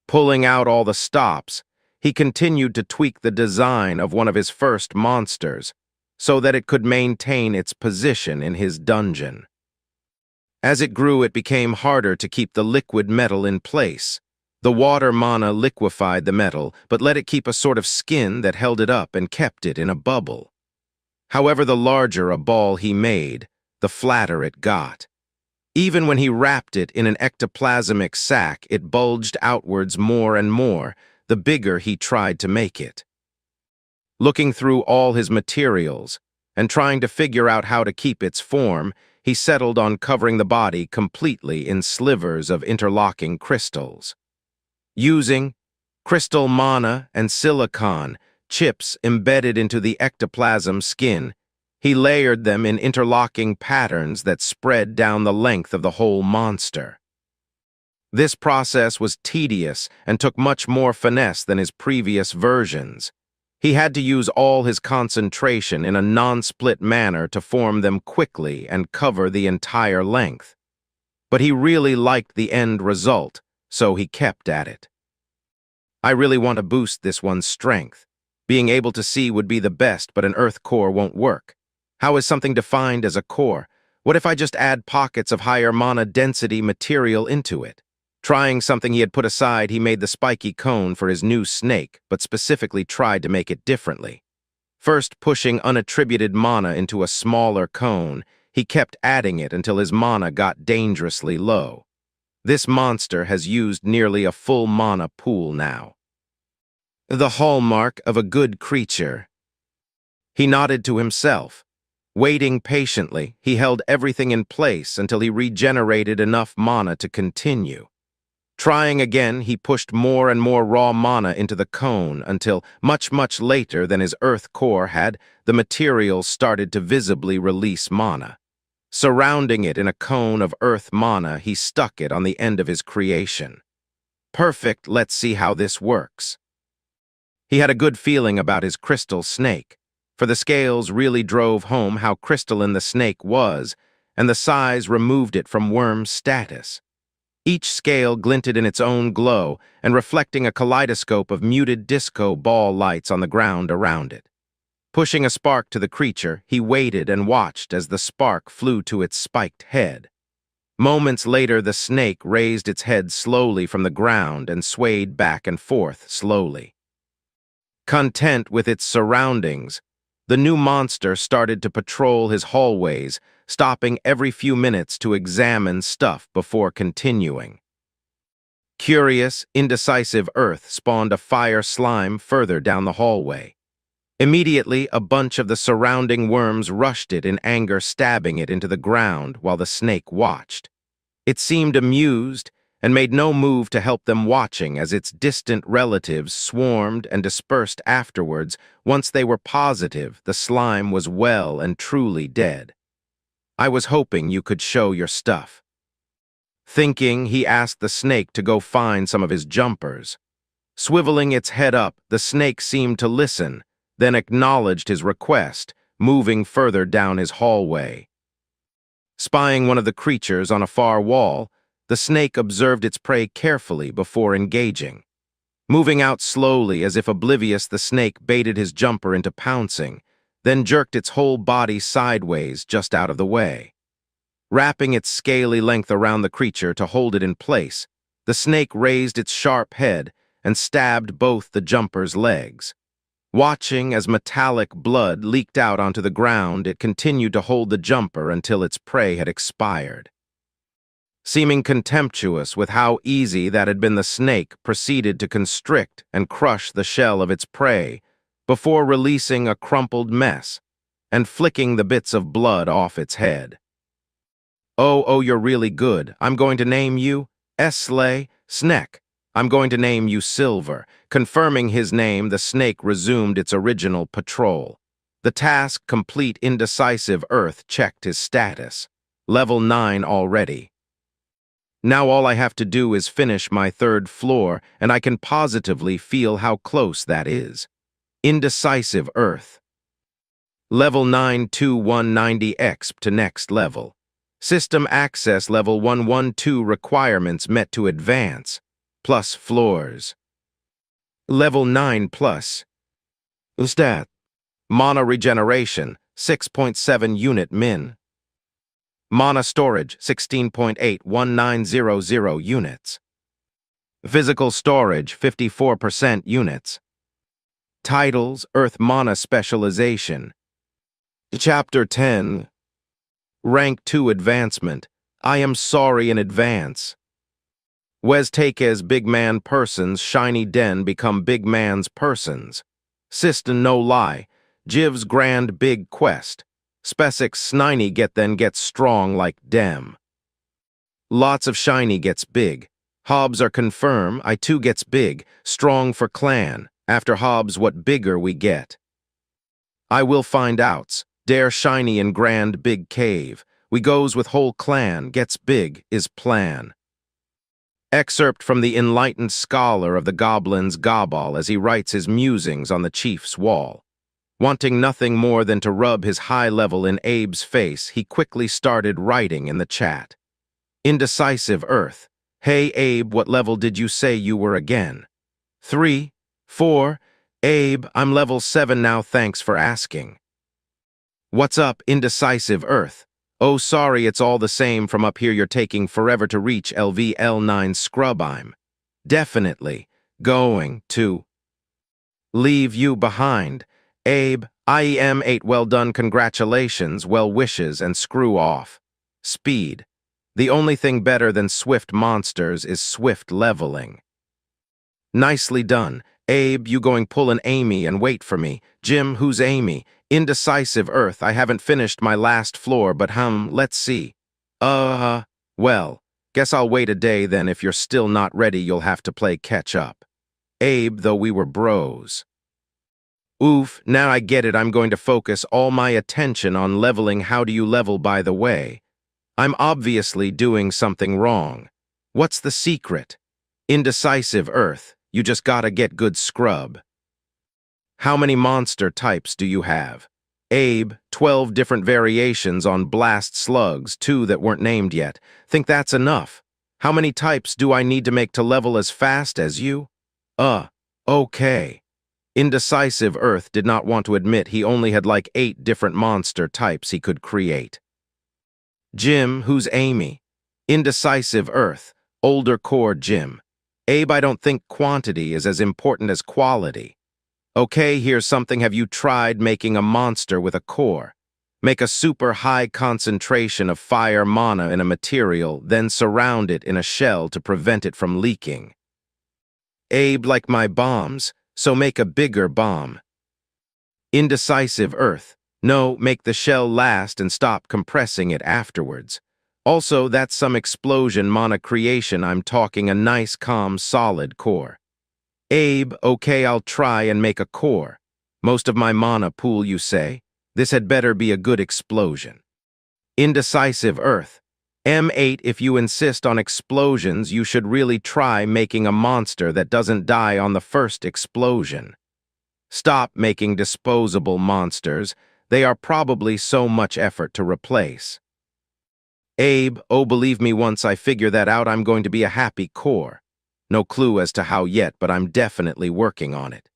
Pulling out all the stops, he continued to tweak the design of one of his first monsters so that it could maintain its position in his dungeon. As it grew, it became harder to keep the liquid metal in place. The water mana liquefied the metal, but let it keep a sort of skin that held it up and kept it in a bubble. However, the larger a ball he made, the flatter it got. Even when he wrapped it in an ectoplasmic sac, it bulged outwards more and more, the bigger he tried to make it. Looking through all his materials and trying to figure out how to keep its form, he settled on covering the body completely in slivers of interlocking crystals. Using crystal mana and silicon chips embedded into the ectoplasm skin, he layered them in interlocking patterns that spread down the length of the whole monster. This process was tedious and took much more finesse than his previous versions. He had to use all his concentration in a non-split manner to form them quickly and cover the entire length. But he really liked the end result, so he kept at it. I really want to boost this one's strength. Being able to see would be the best, but an earth core won't work. How is something defined as a core? What if I just add pockets of higher mana density material into it? Trying something he had put aside, he made the spiky cone for his new snake, but specifically tried to make it differently. First pushing unattributed mana into a smaller cone, he kept adding it until his mana got dangerously low. This monster has used nearly a full mana pool now. The hallmark of a good creature. He nodded to himself. Waiting patiently, he held everything in place until he regenerated enough mana to continue. Trying again, he pushed more and more raw mana into the cone until, much later than his earth core had, the material started to visibly release mana. Surrounding it in a cone of earth mana, he stuck it on the end of his creation. Perfect, let's see how this works. He had a good feeling about his crystal snake, for the scales really drove home how crystalline the snake was, and the size removed it from worm status. Each scale glinted in its own glow and reflecting a kaleidoscope of muted disco ball lights on the ground around it. Pushing a spark to the creature, he waited and watched as the spark flew to its spiked head. Moments later, the snake raised its head slowly from the ground and swayed back and forth slowly. Content with its surroundings, The new monster started to patrol his hallways, stopping every few minutes to examine stuff before continuing. Curious, indecisive Earth spawned a fire slime further down the hallway. Immediately, a bunch of the surrounding worms rushed it in anger, stabbing it into the ground while the snake watched. It seemed amused and made no move to help them, watching as its distant relatives swarmed and dispersed afterwards once they were positive the slime was well and truly dead. I was hoping you could show your stuff. Thinking, he asked the snake to go find some of his jumpers. Swiveling its head up, the snake seemed to listen, then acknowledged his request, moving further down his hallway. Spying one of the creatures on a far wall, the snake observed its prey carefully before engaging. Moving out slowly as if oblivious, the snake baited his jumper into pouncing, then jerked its whole body sideways just out of the way. Wrapping its scaly length around the creature to hold it in place, the snake raised its sharp head and stabbed both the jumper's legs. Watching as metallic blood leaked out onto the ground, it continued to hold the jumper until its prey had expired. Seeming contemptuous with how easy that had been, the snake proceeded to constrict and crush the shell of its prey before releasing a crumpled mess and flicking the bits of blood off its head. Oh, you're really good. I'm going to name you Slay Sneck. I'm going to name you Silver. Confirming his name, the snake resumed its original patrol. The task complete. Indecisive Earth checked his status. Level 9 already. Now all I have to do is finish my 3rd floor, and I can positively feel how close that is. Indecisive Earth. Level 92190 exp to next level. System access level 112 requirements met to advance. Plus floors. Level 9 plus. Stat. Mana regeneration, 6.7 unit min. Mana storage, 16.81900 units. Physical storage, 54% units. Titles, Earth Mana Specialization. Chapter 10. Rank 2 Advancement. I am sorry in advance. Wes Take's big man persons shiny den become big man's persons. System no lie. Jiv's grand big quest. Specic sniny gets strong like dem. Lots of shiny gets big. Hobbs are confirm. I too gets big. Strong for clan. After Hobbs what bigger we get. I will find outs. Dare shiny in grand big cave. We goes with whole clan. Gets big is plan. Excerpt from the enlightened scholar of the goblin's gobble as he writes his musings on the chief's wall. Wanting nothing more than to rub his high level in Abe's face, he quickly started writing in the chat. Indecisive Earth. Hey Abe, what level did you say you were again? 3, 4, Abe, I'm level 7 now, thanks for asking. What's up, Indecisive Earth? Oh, sorry, it's all the same from up here, you're taking forever to reach LVL9 scrub. I'm definitely going to leave you behind. Abe, IEM8, well done, congratulations, well wishes, and screw off. Speed. The only thing better than swift monsters is swift leveling. Nicely done. Abe, you going pull an Amy and wait for me. Jim, who's Amy? Indecisive Earth, I haven't finished my last floor, but let's see. Well, guess I'll wait a day then. If you're still not ready, you'll have to play catch up. Abe, though we were bros. Oof, now I get it. I'm going to focus all my attention on leveling. How do you level, by the way? I'm obviously doing something wrong. What's the secret? Indecisive Earth, you just gotta get good scrub. How many monster types do you have? Abe, 12 different variations on blast slugs, 2 that weren't named yet. Think that's enough? How many types do I need to make to level as fast as you? Okay. Indecisive Earth did not want to admit he only had like 8 different monster types he could create. Jim, who's Amy? Indecisive Earth, older core Jim. Abe, I don't think quantity is as important as quality. Okay, here's something. Have you tried making a monster with a core? Make a super high concentration of fire mana in a material, then surround it in a shell to prevent it from leaking. Abe, like my bombs, so make a bigger bomb. Indecisive Earth. No, make the shell last and stop compressing it afterwards. Also, that's some explosion mana creation. I'm talking a nice, calm, solid core. Abe, okay, I'll try and make a core. Most of my mana pool, you say? This had better be a good explosion. Indecisive Earth. M8, if you insist on explosions, you should really try making a monster that doesn't die on the first explosion. Stop making disposable monsters. They are probably so much effort to replace. Abe, oh, believe me, once I figure that out, I'm going to be a happy core. No clue as to how yet, but I'm definitely working on it.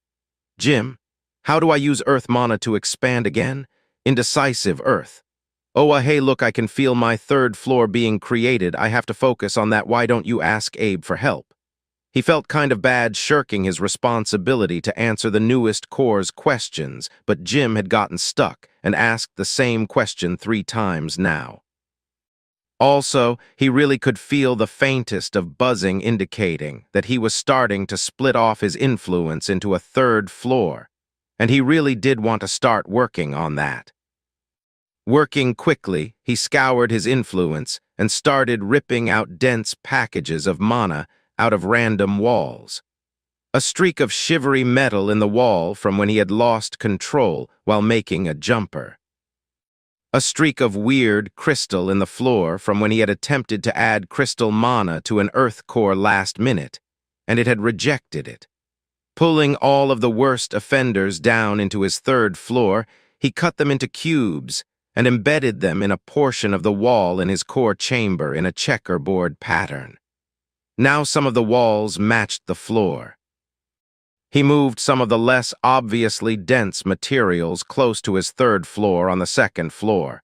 Jim, how do I use Earth mana to expand again? Indecisive Earth. Oh, hey, look, I can feel my third floor being created. I have to focus on that. Why don't you ask Abe for help? He felt kind of bad shirking his responsibility to answer the newest core's questions, but Jim had gotten stuck and asked the same question 3 times now. Also, he really could feel the faintest of buzzing indicating that he was starting to split off his influence into a third floor, and he really did want to start working on that. Working quickly, he scoured his influence and started ripping out dense packages of mana out of random walls. A streak of shivery metal in the wall from when he had lost control while making a jumper. A streak of weird crystal in the floor from when he had attempted to add crystal mana to an earth core last minute, and it had rejected it. Pulling all of the worst offenders down into his third floor, he cut them into cubes and embedded them in a portion of the wall in his core chamber in a checkerboard pattern. Now some of the walls matched the floor. He moved some of the less obviously dense materials close to his third floor on the second floor,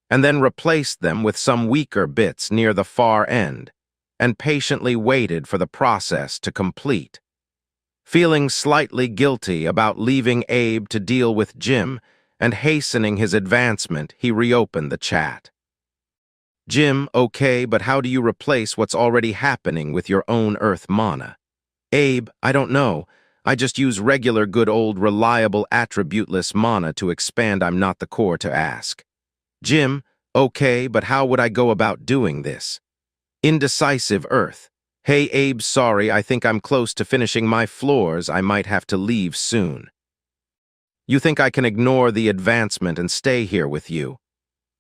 and then replaced them with some weaker bits near the far end, and patiently waited for the process to complete. Feeling slightly guilty about leaving Abe to deal with Jim and hastening his advancement, he reopened the chat. Jim, okay, but how do you replace what's already happening with your own Earth mana? Abe, I don't know. I just use regular good old reliable attributeless mana to expand. I'm not the core to ask. Jim, okay, but how would I go about doing this? Indecisive Earth. Hey Abe, sorry, I think I'm close to finishing my floors. I might have to leave soon. You think I can ignore the advancement and stay here with you?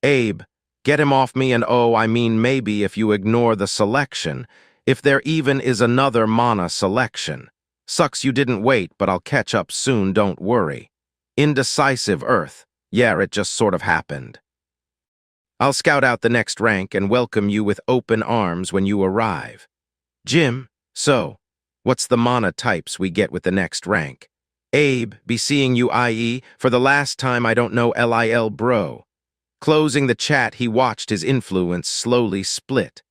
Abe, get him off me, and oh, I mean maybe if you ignore the selection, if there even is another mana selection. Sucks you didn't wait, but I'll catch up soon, don't worry. Indecisive Earth. Yeah, it just sort of happened. I'll scout out the next rank and welcome you with open arms when you arrive. Jim, so, what's the mana types we get with the next rank? Abe, be seeing you IE, for the last time I don't know LIL bro. Closing the chat, he watched his influence slowly split.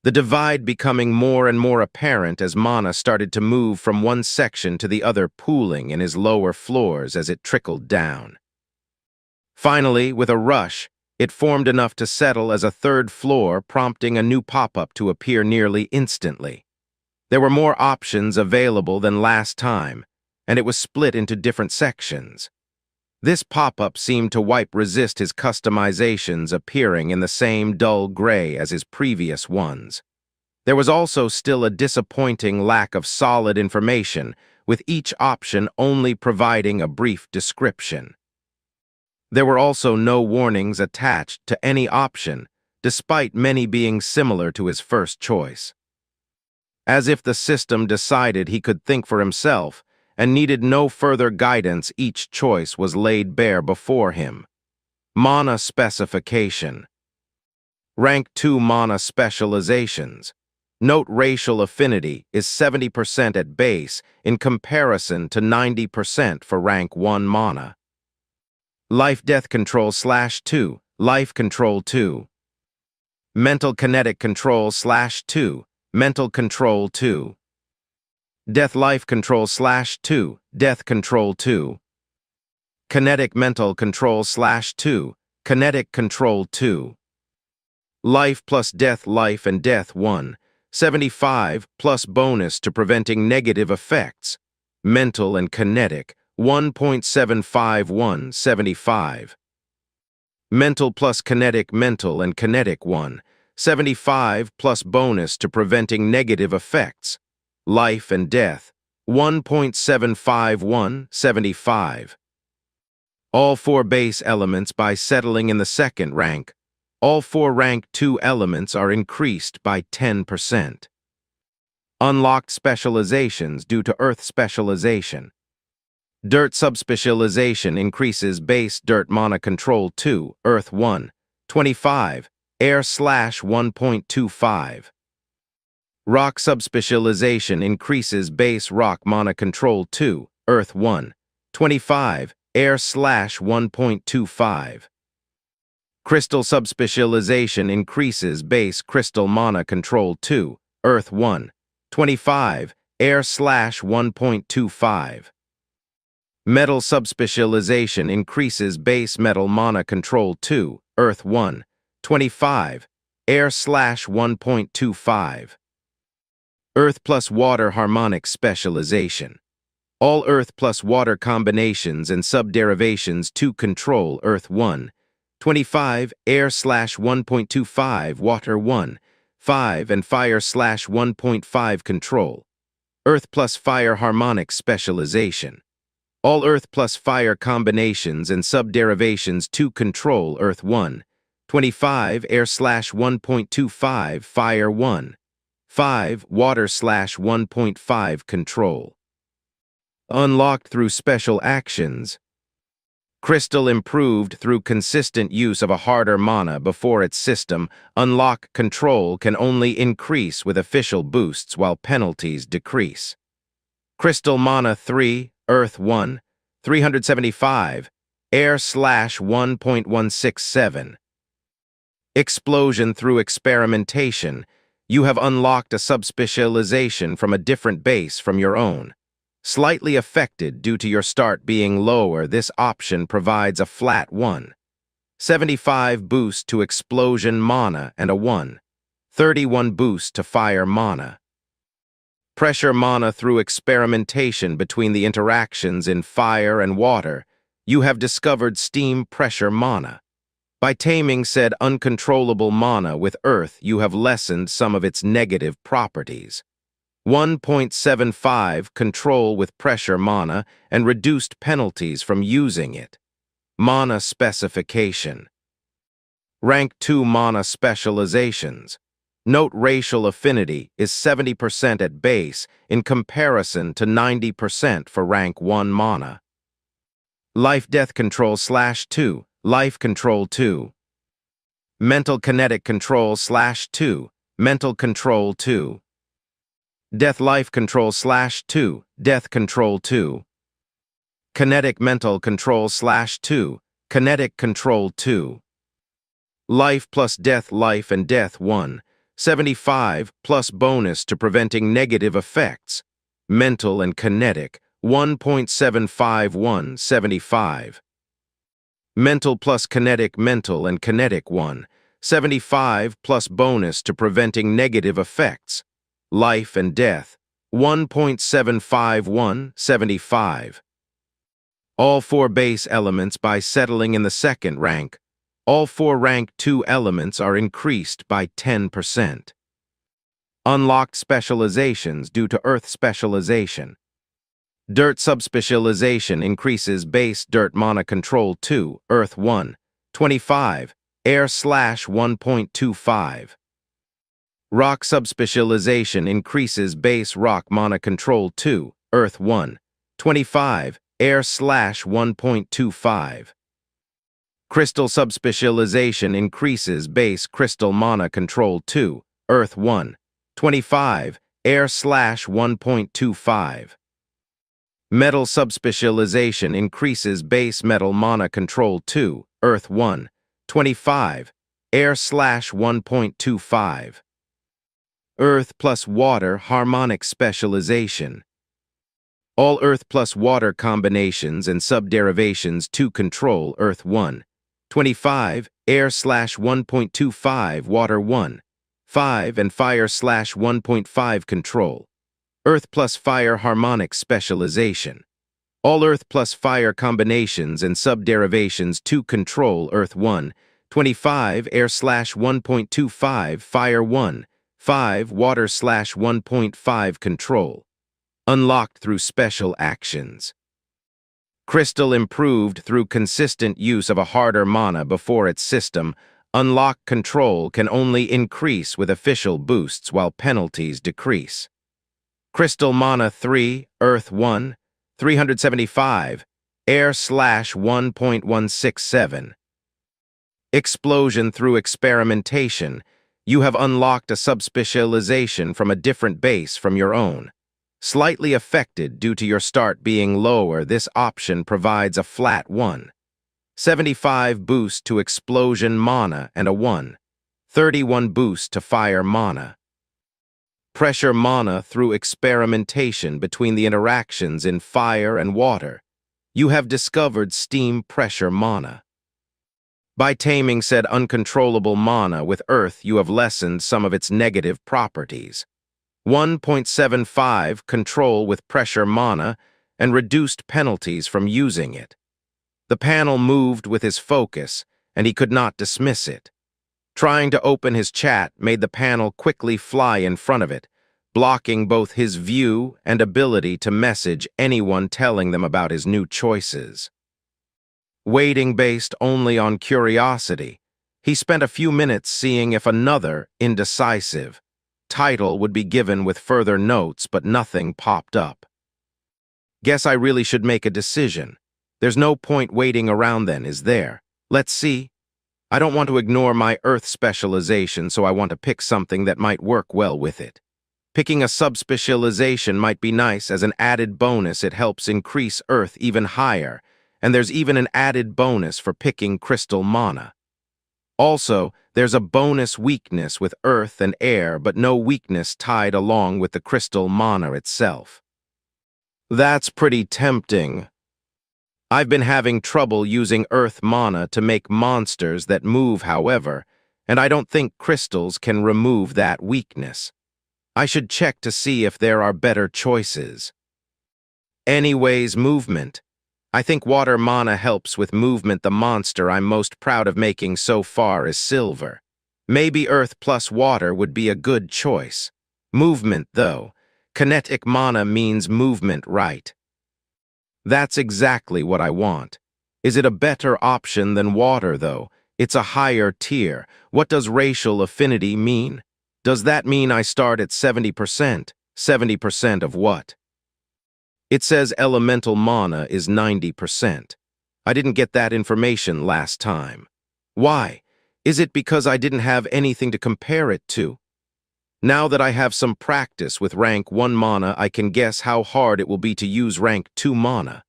The divide becoming more and more apparent as mana started to move from one section to the other, pooling in his lower floors as it trickled down. Finally, with a rush, it formed enough to settle as a third floor, prompting a new pop-up to appear nearly instantly. There were more options available than last time, and it was split into different sections. This pop-up seemed to resist his customizations appearing in the same dull gray as his previous ones. There was also still a disappointing lack of solid information, with each option only providing a brief description. There were also no warnings attached to any option, despite many being similar to his first choice. As if the system decided he could think for himself, and needed no further guidance, each choice was laid bare before him. Mana specification. Rank 2 mana specializations. Note racial affinity is 70% at base in comparison to 90% for rank 1 mana. Life-death control /2, life control 2. Mental kinetic control /2, mental control 2. Death Life Control /2, Death Control 2. Kinetic Mental Control /2, Kinetic Control 2. Life plus Death Life and Death 1, 75 plus bonus to preventing negative effects. Mental and Kinetic, 1.751, 75. Mental plus Kinetic Mental and Kinetic 1, 75 plus bonus to preventing negative effects. Life and Death, 1.751, 75. All 4 base elements by settling in the second rank. All 4 rank 2 elements are increased by 10%. Unlocked specializations due to Earth specialization. Dirt subspecialization increases base Dirt Mana Control 2, Earth 1, 25, Air /1.25. Rock subspecialization increases base Rock Mana Control 2, Earth 1, 25, Air /1.25. Crystal subspecialization increases base Crystal Mana Control 2, Earth 1, 25, Air /1.25. Metal subspecialization increases base Metal Mana Control 2, Earth 1, 25, Air /1.25. Earth plus Water Harmonic Specialization. All Earth plus Water combinations and subderivations to control Earth 1, 25, Air /1.25, Water 1, 5, and Fire /1.5 control. Earth plus Fire Harmonic Specialization. All Earth plus Fire combinations and subderivations to control Earth 1, 25, Air /1.25, Fire 1, 5, Water /1.5 control. Unlocked through special actions. Crystal improved through consistent use of a harder mana before its system. Unlock control can only increase with official boosts while penalties decrease. Crystal Mana 3, Earth 1, 375, Air /1.167. Explosion through experimentation. You have unlocked a subspecialization from a different base from your own. Slightly affected due to your start being lower, this option provides a flat 1. 75 boost to explosion mana and a 1. 31 boost to fire mana. Pressure mana through experimentation between the interactions in fire and water. You have discovered steam pressure mana. By taming said uncontrollable mana with earth, you have lessened some of its negative properties. 1.75 control with pressure mana and reduced penalties from using it. Mana specification. Rank 2 mana specializations. Note racial affinity is 70% at base in comparison to 90% for rank 1 mana. Life Death Control /2, Life Control 2. Mental Kinetic Control /2, Mental Control 2. Death Life Control /2, Death Control 2. Kinetic Mental Control /2, Kinetic Control 2. Life plus Death Life and Death 1, 75 plus bonus to preventing negative effects. Mental and Kinetic, 1.751, 75. Mental plus Kinetic Mental and Kinetic 1, 75 plus bonus to preventing negative effects. Life and Death, 1.751, 75. All 4 base elements by settling in the second rank. All 4 rank 2 elements are increased by 10%. Unlocked specializations due to Earth specialization. Dirt subspecialization increases base Dirt Mana Control 2, Earth 1, 25, Air /1.25. Rock subspecialization increases base Rock Mana Control 2, Earth 1, 25, Air /1.25. Crystal subspecialization increases base Crystal Mana Control 2, Earth 1, 25, Air /1.25. Metal subspecialization increases base Metal Mana Control 2, Earth 1, 25, Air /1.25. Earth plus Water Harmonic Specialization. All Earth plus Water combinations and subderivations to control Earth 1. 25, Air/1.25, Water 1. 5 and Fire/1.5 control. Earth plus Fire harmonic specialization. All Earth plus Fire combinations and subderivations to control Earth 1. 25, Air/1.25, Fire 1. 5, Water/1.5 control. Unlocked through special actions. Crystal improved through consistent use of a harder mana before its system. Unlock control can only increase with official boosts while penalties decrease. Crystal mana 3, Earth 1, 375, Air/1.167. Explosion through experimentation. You have unlocked a subspecialization from a different base from your own. Slightly affected due to your start being lower, this option provides a flat 1. 75 boost to explosion mana and a 1. 31 boost to fire mana. Pressure mana through experimentation between the interactions in fire and water. You have discovered steam pressure mana. By taming said uncontrollable mana with earth, you have lessened some of its negative properties. 1.75 control with pressure mana and reduced penalties from using it. The panel moved with his focus, and he could not dismiss it. Trying to open his chat made the panel quickly fly in front of it, blocking both his view and ability to message anyone telling them about his new choices. Waiting based only on curiosity, he spent a few minutes seeing if another indecisive title would be given with further notes, but nothing popped up. Guess I really should make a decision. There's no point waiting around then, is there? Let's see. I don't want to ignore my Earth specialization, so I want to pick something that might work well with it. Picking a subspecialization might be nice. As an added bonus, it helps increase Earth even higher, and there's even an added bonus for picking crystal mana. Also, there's a bonus weakness with earth and air, but no weakness tied along with the crystal mana itself. That's pretty tempting. I've been having trouble using earth mana to make monsters that move, however, and I don't think crystals can remove that weakness. I should check to see if there are better choices. Anyways, movement. I think water mana helps with movement. The monster I'm most proud of making so far is silver. Maybe earth plus water would be a good choice. Movement, though. Kinetic mana means movement, right? That's exactly what I want. Is it a better option than water, though? It's a higher tier. What does racial affinity mean? Does that mean I start at 70%? 70% of what? It says elemental mana is 90%. I didn't get that information last time. Why? Is it because I didn't have anything to compare it to? Now that I have some practice with rank 1 mana, I can guess how hard it will be to use rank 2 mana.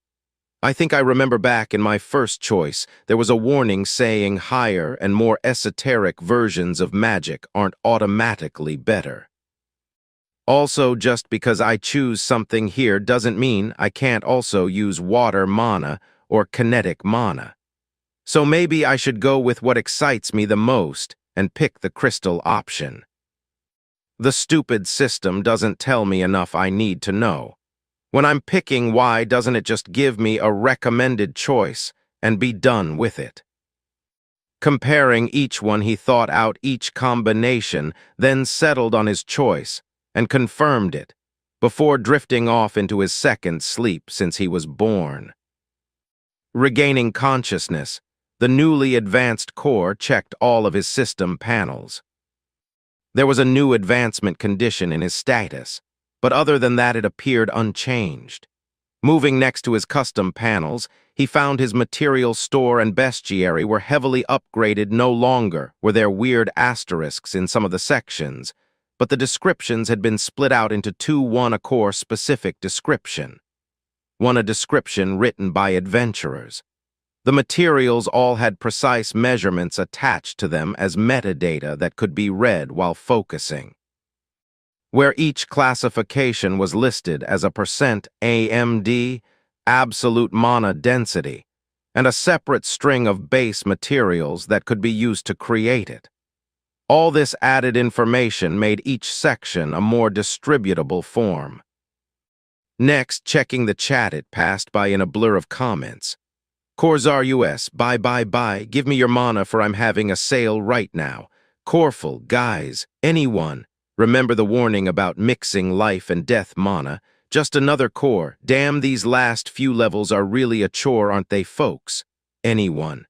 I think I remember back in my first choice, there was a warning saying higher and more esoteric versions of magic aren't automatically better. Also, just because I choose something here doesn't mean I can't also use water mana or kinetic mana. So maybe I should go with what excites me the most and pick the crystal option. The stupid system doesn't tell me enough I need to know. When I'm picking, why doesn't it just give me a recommended choice and be done with it? Comparing each one, he thought out each combination, then settled on his choice and confirmed it, before drifting off into his second sleep since he was born. Regaining consciousness, the newly advanced core checked all of his system panels. There was a new advancement condition in his status, but other than that it appeared unchanged. Moving next to his custom panels, he found his material store and bestiary were heavily upgraded. No longer were there weird asterisks in some of the sections, but the descriptions had been split out into two, one a core specific description, one a description written by adventurers. The materials all had precise measurements attached to them as metadata that could be read while focusing. where each classification was listed as a percent AMD, absolute mana density, and a separate string of base materials that could be used to create it. All this added information made each section a more distributable form. Next, checking the chat it passed by in a blur of comments. Corzar US, bye, give me your mana for I'm having a sale right now. Corful, guys, anyone. Remember the warning about mixing life and death mana. Just another core. Damn, these last few levels are really a chore, aren't they, folks? Anyone.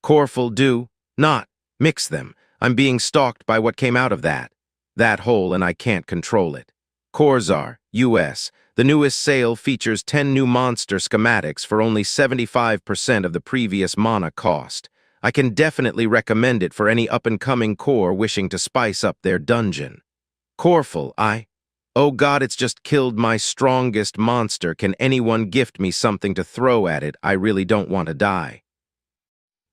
Corful, do not mix them. I'm being stalked by what came out of that hole, and I can't control it. Corzar, US. The newest sale features 10 new monster schematics for only 75% of the previous mana cost. I can definitely recommend it for any up-and-coming core wishing to spice up their dungeon. Corful, oh god, it's just killed my strongest monster. Can anyone gift me something to throw at it? I really don't want to die.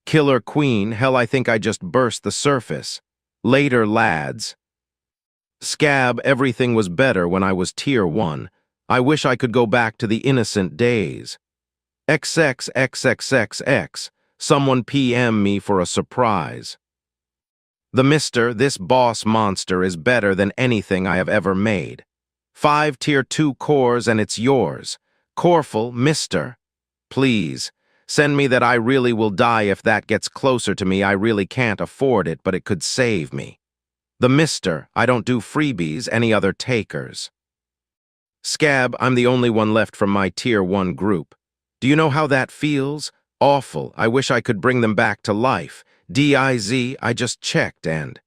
Killer Queen, hell, I think I just burst the surface. Later, lads. Scab, everything was better when I was tier 1. I wish I could go back to the innocent days. XXXXXX, someone PM me for a surprise. The Mister, this boss monster is better than anything I have ever made. 5 tier 2 cores and it's yours. Corful, Mister. Please, send me that. I really will die if that gets closer to me. I really can't afford it, but it could save me. The Mister, I don't do freebies, any other takers. Scab, I'm the only one left from my tier 1 group. Do you know how that feels? Awful. I wish I could bring them back to life. DIZ, I just checked and,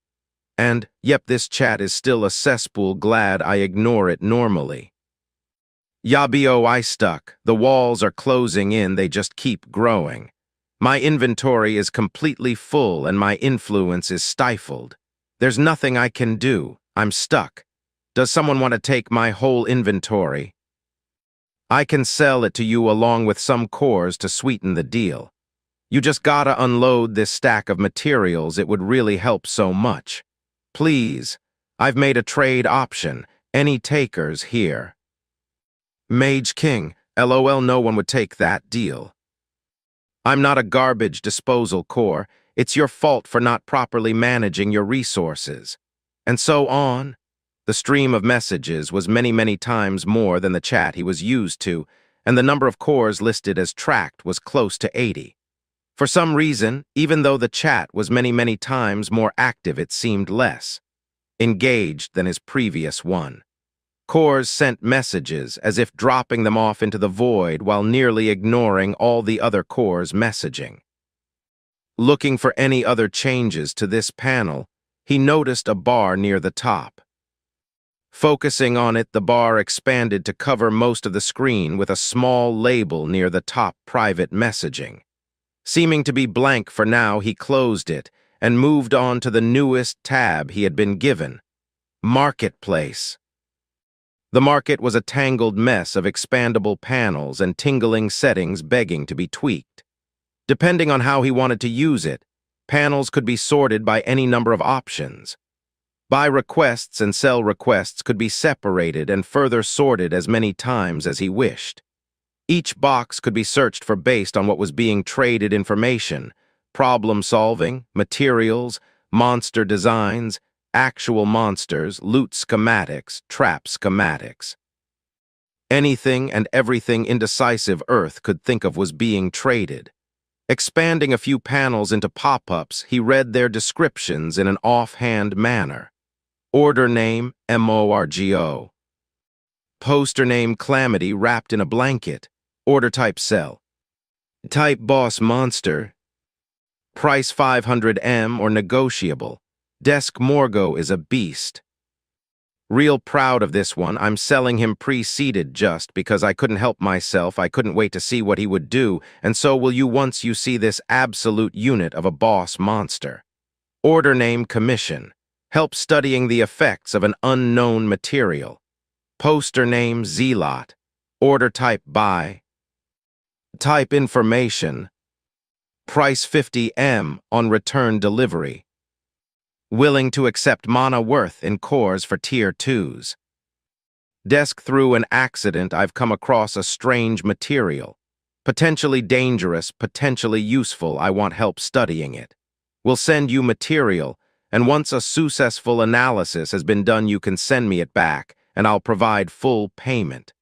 yep, this chat is still a cesspool. Glad I ignore it normally. Yabio, I stuck. The walls are closing in, they just keep growing. My inventory is completely full and my influence is stifled. There's nothing I can do. I'm stuck. Does someone want to take my whole inventory? I can sell it to you along with some cores to sweeten the deal. You just gotta unload this stack of materials. It would really help so much. Please, I've made a trade option. Any takers here? Mage King, LOL, no one would take that deal. I'm not a garbage disposal core. It's your fault for not properly managing your resources. And so on. The stream of messages was many times more than the chat he was used to, and the number of cores listed as tracked was close to 80. For some reason, even though the chat was many times more active, it seemed less engaged than his previous one. Cores sent messages as if dropping them off into the void while nearly ignoring all the other cores' messaging. Looking for any other changes to this panel, he noticed a bar near the top. Focusing on it, the bar expanded to cover most of the screen with a small label near the top private messaging. Seeming to be blank for now, he closed it and moved on to the newest tab he had been given, Marketplace. The market was a tangled mess of expandable panels and tingling settings begging to be tweaked. Depending on how he wanted to use it, panels could be sorted by any number of options. Buy requests and sell requests could be separated and further sorted as many times as he wished. Each box could be searched for based on what was being traded: information, problem solving, materials, monster designs, actual monsters, loot schematics, trap schematics. Anything and everything Indecisive Earth could think of was being traded. Expanding a few panels into pop-ups, he read their descriptions in an offhand manner. Order name, MORGO. Poster name, Calamity wrapped in a blanket. Order type, sell. Type, boss monster. Price 500M or negotiable. Desk, Morgo is a beast. Real proud of this one. I'm selling him pre-seeded just because I couldn't help myself. I couldn't wait to see what he would do, and so will you once you see this absolute unit of a boss monster. Order name, Commission. Help studying the effects of an unknown material. Poster name, Zealot. Order type, buy. Type, information. Price 50M on return delivery. willing to accept mana worth in cores for Tier 2s. Desk through an accident I've come across a strange material. Potentially dangerous, potentially useful, I want help studying it. We'll send you material, and once a successful analysis has been done you can send me it back, and I'll provide full payment.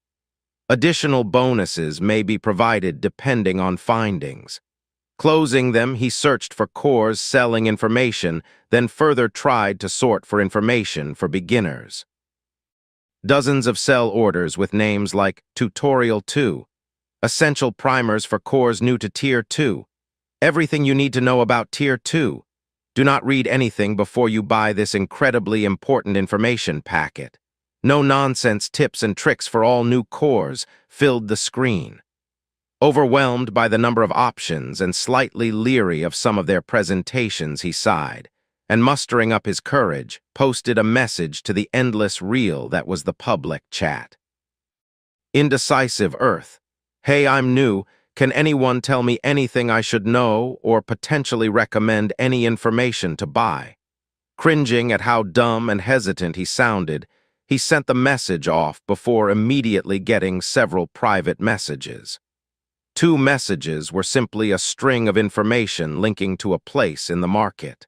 Additional bonuses may be provided depending on findings. Closing them, he searched for cores selling information, then further tried to sort for information for beginners. Dozens of sell orders with names like Tutorial 2, Essential Primers for cores new to Tier 2, Everything you need to know about Tier 2. Do not read anything before you buy this incredibly important information packet. No-nonsense tips and tricks for all new cores filled the screen. Overwhelmed by the number of options and slightly leery of some of their presentations, he sighed, and mustering up his courage, posted a message to the endless reel that was the public chat. Indecisive Earth. Hey, I'm new. Can anyone tell me anything I should know or potentially recommend any information to buy? Cringing at how dumb and hesitant he sounded, he sent the message off before immediately getting several private messages. 2 messages were simply a string of information linking to a place in the market.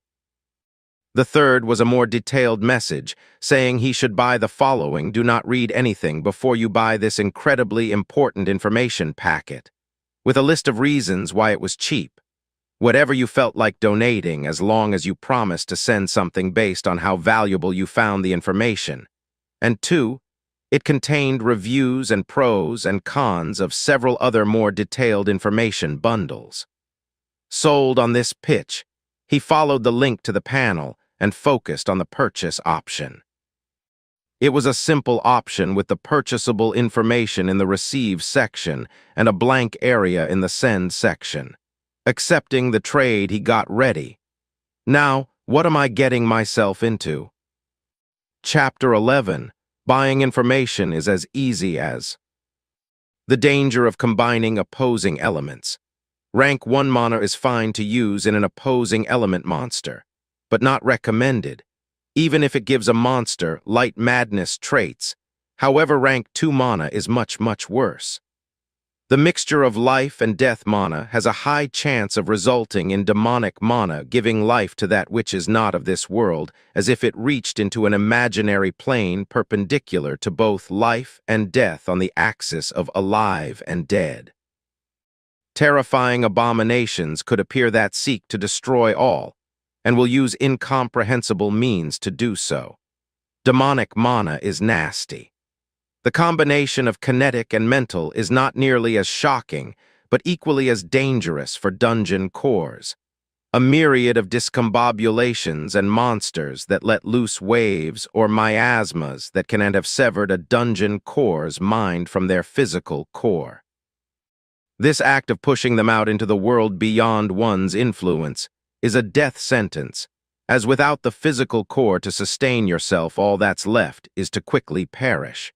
The third was a more detailed message saying he should buy the following. Do not read anything before you buy this incredibly important information packet, with a list of reasons why it was cheap. Whatever you felt like donating as long as you promised to send something based on how valuable you found the information. And 2, it contained reviews and pros and cons of several other more detailed information bundles. Sold on this pitch, he followed the link to the panel and focused on the purchase option. It was a simple option with the purchasable information in the Receive section and a blank area in the Send section. Accepting the trade, he got ready. Now, what am I getting myself into? Chapter 11. Buying information is as easy as. The danger of combining opposing elements. Rank 1 mana is fine to use in an opposing element monster, but not recommended, even if it gives a monster light madness traits. However, rank 2 mana is much, much worse. The mixture of life and death mana has a high chance of resulting in demonic mana, giving life to that which is not of this world, as if it reached into an imaginary plane perpendicular to both life and death on the axis of alive and dead. Terrifying abominations could appear that seek to destroy all, and will use incomprehensible means to do so. Demonic mana is nasty. The combination of kinetic and mental is not nearly as shocking, but equally as dangerous for dungeon cores. A myriad of discombobulations and monsters that let loose waves or miasmas that can have severed a dungeon core's mind from their physical core. This act of pushing them out into the world beyond one's influence is a death sentence, as without the physical core to sustain yourself, all that's left is to quickly perish.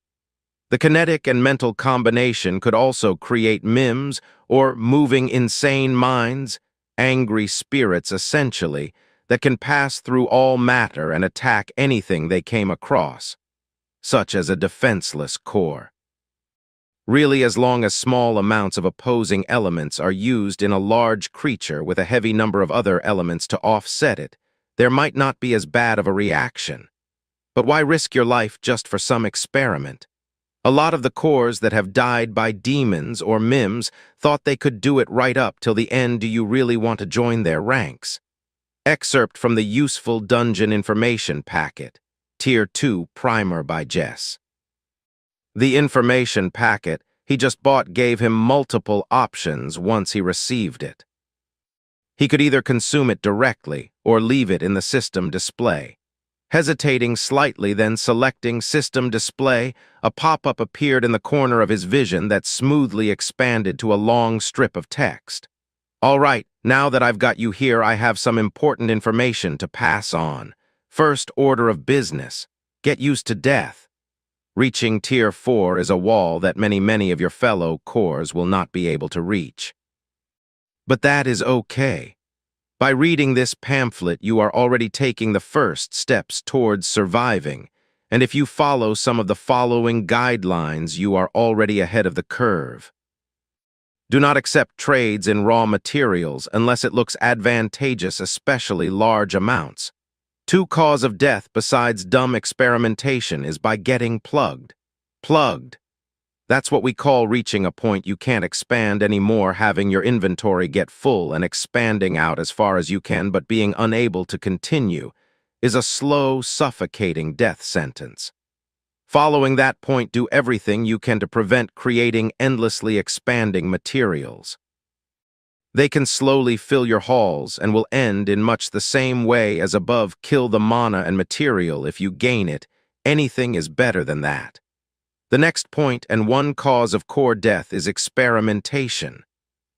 The kinetic and mental combination could also create mims or moving insane minds, angry spirits essentially, that can pass through all matter and attack anything they came across, such as a defenseless core. Really, as long as small amounts of opposing elements are used in a large creature with a heavy number of other elements to offset it, there might not be as bad of a reaction. But why risk your life just for some experiment? A lot of the cores that have died by demons or mims thought they could do it right up till the end. Do you really want to join their ranks? Excerpt from the Useful Dungeon Information Packet, Tier 2 Primer by Jess. The information packet he just bought gave him multiple options once he received it. He could either consume it directly or leave it in the system display. Hesitating slightly, then selecting System Display, a pop-up appeared in the corner of his vision that smoothly expanded to a long strip of text. All right, now that I've got you here, I have some important information to pass on. First order of business. Get used to death. Reaching Tier 4 is a wall that many of your fellow cores will not be able to reach. But that is okay. By reading this pamphlet, you are already taking the first steps towards surviving, and if you follow some of the following guidelines, you are already ahead of the curve. Do not accept trades in raw materials unless it looks advantageous, especially large amounts. Two cause of death besides dumb experimentation is by getting plugged. Plugged. That's what we call reaching a point you can't expand anymore, having your inventory get full and expanding out as far as you can, but being unable to continue, is a slow, suffocating death sentence. Following that point, do everything you can to prevent creating endlessly expanding materials. They can slowly fill your halls and will end in much the same way as above. Kill the mana and material if you gain it. Anything is better than that. The next point and one cause of core death is experimentation.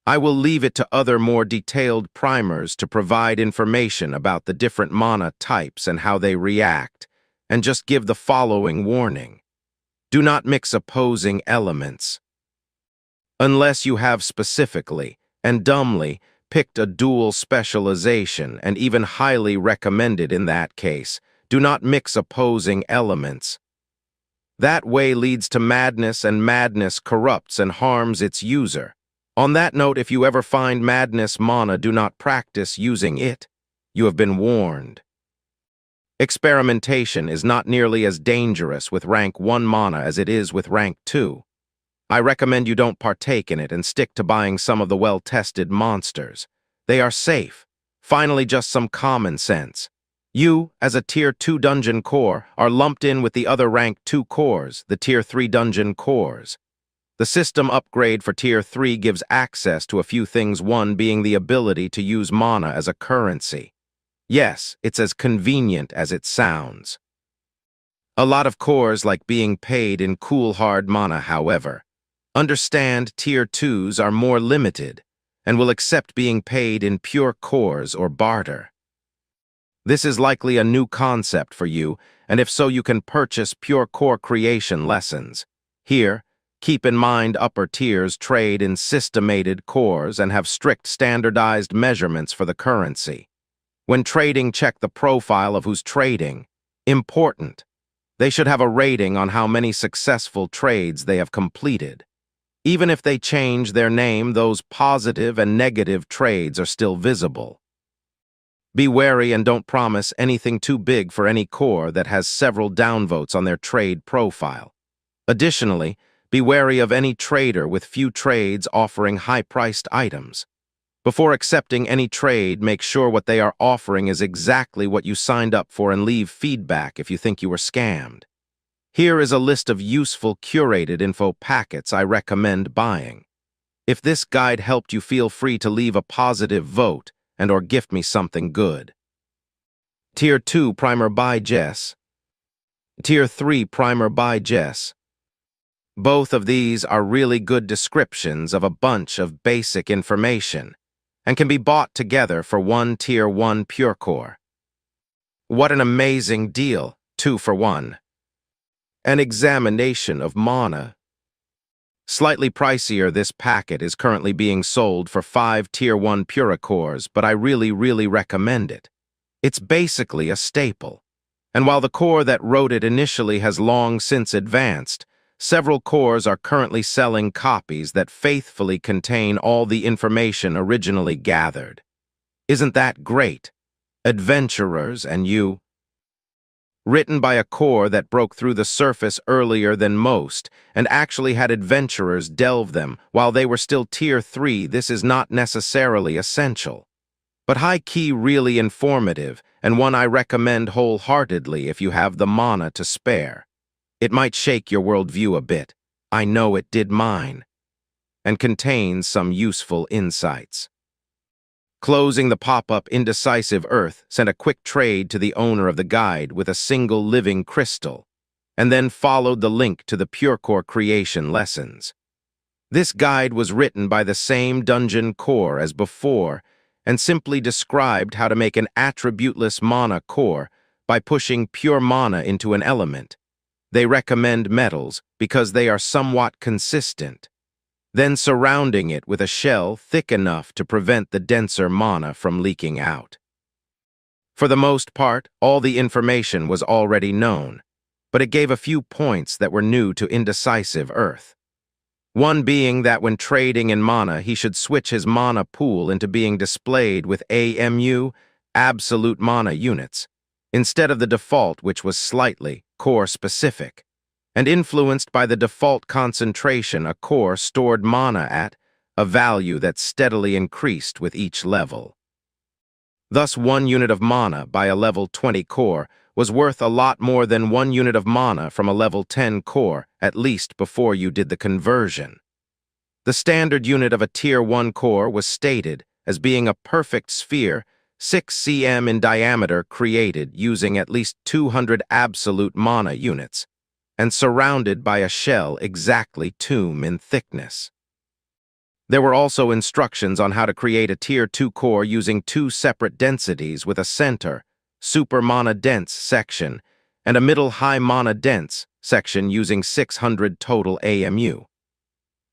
I will leave it to other more detailed primers to provide information about the different mana types and how they react, and just give the following warning. Do not mix opposing elements. Unless you have specifically and dumbly picked a dual specialization and even highly recommended in that case, do not mix opposing elements. That way leads to madness, and madness corrupts and harms its user. On that note, if you ever find madness mana, do not practice using it. You have been warned. Experimentation is not nearly as dangerous with rank 1 mana as it is with rank 2. I recommend you don't partake in it and stick to buying some of the well-tested monsters. They are safe. Finally, just some common sense. You, as a Tier 2 dungeon core, are lumped in with the other rank 2 cores, the Tier 3 dungeon cores. The system upgrade for Tier 3 gives access to a few things, one being the ability to use mana as a currency. Yes, it's as convenient as it sounds. A lot of cores like being paid in cool hard mana, however. Understand Tier 2s are more limited and will accept being paid in pure cores or barter. This is likely a new concept for you, and if so, you can purchase pure core creation lessons. Here, keep in mind upper tiers trade in systemated cores and have strict standardized measurements for the currency. When trading, check the profile of who's trading. Important. They should have a rating on how many successful trades they have completed. Even if they change their name, those positive and negative trades are still visible. Be wary and don't promise anything too big for any core that has several downvotes on their trade profile. Additionally, be wary of any trader with few trades offering high-priced items. Before accepting any trade, make sure what they are offering is exactly what you signed up for and leave feedback if you think you were scammed. Here is a list of useful curated info packets I recommend buying. If this guide helped you, feel free to leave a positive vote and/or gift me something good. Tier 2 Primer by Jess. Tier 3 Primer by Jess. Both of these are really good descriptions of a bunch of basic information and can be bought together for one Tier 1 Pure Core. What an amazing deal, 2 for 1. An examination of mana. Slightly pricier, this packet is currently being sold for 5 Tier 1 Pura cores, but I really recommend it. It's basically a staple. And while the core that wrote it initially has long since advanced, several cores are currently selling copies that faithfully contain all the information originally gathered. Isn't that great? Adventurers and you. Written by a core that broke through the surface earlier than most and actually had adventurers delve them while they were still Tier 3, this is not necessarily essential. But high-key really informative, and one I recommend wholeheartedly if you have the mana to spare. It might shake your worldview a bit. I know it did mine. And contains some useful insights. Closing the pop-up Indecisive Earth sent a quick trade to the owner of the guide with a single living crystal, and then followed the link to the Pure Core creation lessons. This guide was written by the same dungeon core as before and simply described how to make an attributeless mana core by pushing pure mana into an element. They recommend metals because they are somewhat consistent. then surrounding it with a shell thick enough to prevent the denser mana from leaking out. For the most part, all the information was already known, but it gave a few points that were new to indecisive Earth. One being that when trading in mana, he should switch his mana pool into being displayed with AMU, absolute mana units, instead of the default, which was slightly core-specific, and influenced by the default concentration a core stored mana at, a value that steadily increased with each level. Thus, 1 unit of mana by a level 20 core was worth a lot more than 1 unit of mana from a level 10 core, at least before you did the conversion. The standard unit of a Tier 1 core was stated as being a perfect sphere 6 cm in diameter created using at least 200 absolute mana units, and surrounded by a shell exactly 2 in thickness. There were also instructions on how to create a Tier 2 core using 2 separate densities with a center, super mana dense section, and a middle high mana dense section using 600 total AMU.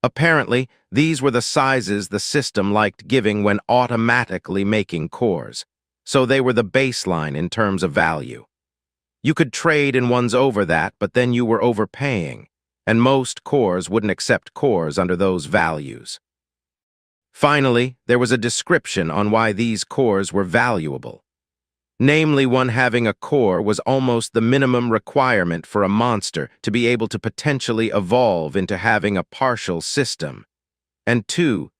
Apparently, these were the sizes the system liked giving when automatically making cores, so they were the baseline in terms of value. You could trade in ones over that, but then you were overpaying, and most cores wouldn't accept cores under those values. Finally, there was a description on why these cores were valuable. Namely, one having a core was almost the minimum requirement for a monster to be able to potentially evolve into having a partial system. And 2,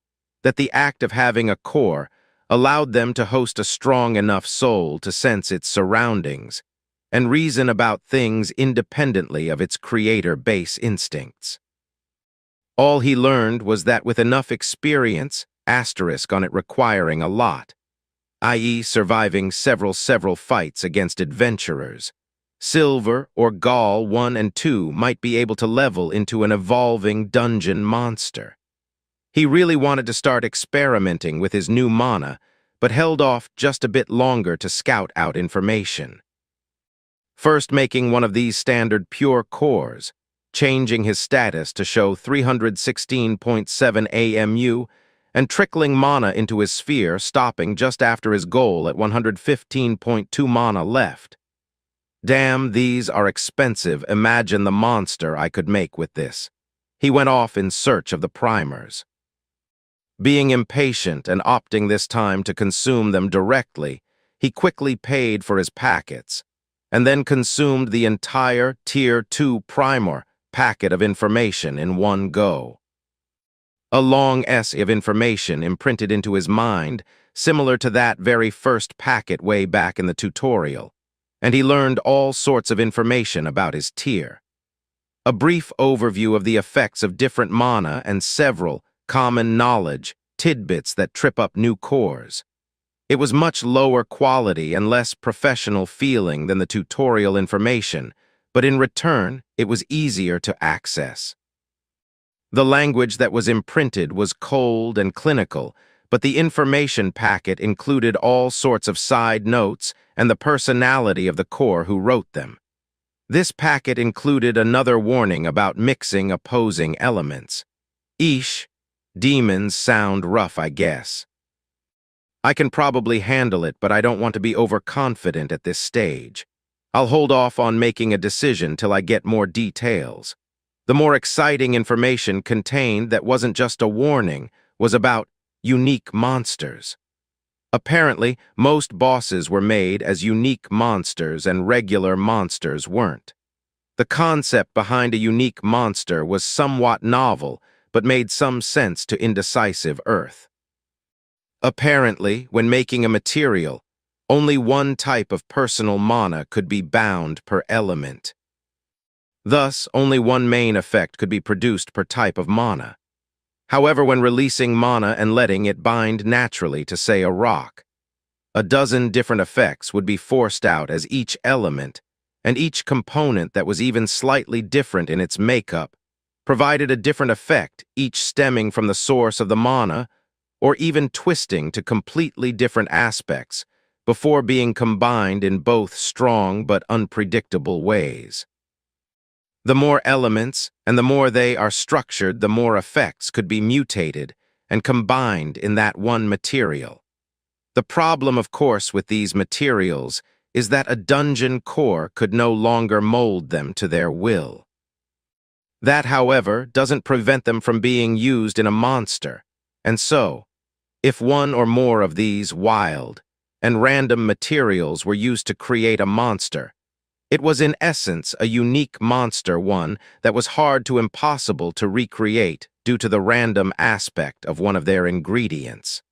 that the act of having a core allowed them to host a strong enough soul to sense its surroundings and reason about things independently of its creator base instincts. All he learned was that with enough experience, asterisk on it requiring a lot, i.e. surviving several fights against adventurers, Silver or Gaul 1 and 2 might be able to level into an evolving dungeon monster. He really wanted to start experimenting with his new mana, but held off just a bit longer to scout out information. First making one of these standard pure cores, changing his status to show 316.7 AMU, and trickling mana into his sphere, stopping just after his goal at 115.2 mana left. Damn, these are expensive. Imagine the monster I could make with this. He went off in search of the primers. Being impatient and opting this time to consume them directly, he quickly paid for his packets, and then consumed the entire Tier 2 primer packet of information in one go. A long essay of information imprinted into his mind, similar to that very first packet way back in the tutorial, and he learned all sorts of information about his tier. A brief overview of the effects of different mana and several common knowledge tidbits that trip up new cores. It was much lower quality and less professional feeling than the tutorial information, but in return, it was easier to access. The language that was imprinted was cold and clinical, but the information packet included all sorts of side notes and the personality of the core who wrote them. This packet included another warning about mixing opposing elements. Eesh, demons sound rough, I guess. I can probably handle it, but I don't want to be overconfident at this stage. I'll hold off on making a decision till I get more details. The more exciting information contained that wasn't just a warning was about unique monsters. Apparently, most bosses were made as unique monsters and regular monsters weren't. The concept behind a unique monster was somewhat novel, but made some sense to indecisive Earth. Apparently, when making a material, only one type of personal mana could be bound per element. Thus, only one main effect could be produced per type of mana. However, when releasing mana and letting it bind naturally to, say, a rock, a dozen different effects would be forced out as each element, and each component that was even slightly different in its makeup provided a different effect, each stemming from the source of the mana, or even twisting to completely different aspects before being combined in both strong but unpredictable ways. The more elements and the more they are structured, the more effects could be mutated and combined in that one material. The problem, of course, with these materials is that a dungeon core could no longer mold them to their will. That, however, doesn't prevent them from being used in a monster, and so, if one or more of these wild and random materials were used to create a monster, it was in essence a unique monster, one that was hard to impossible to recreate due to the random aspect of one of their ingredients.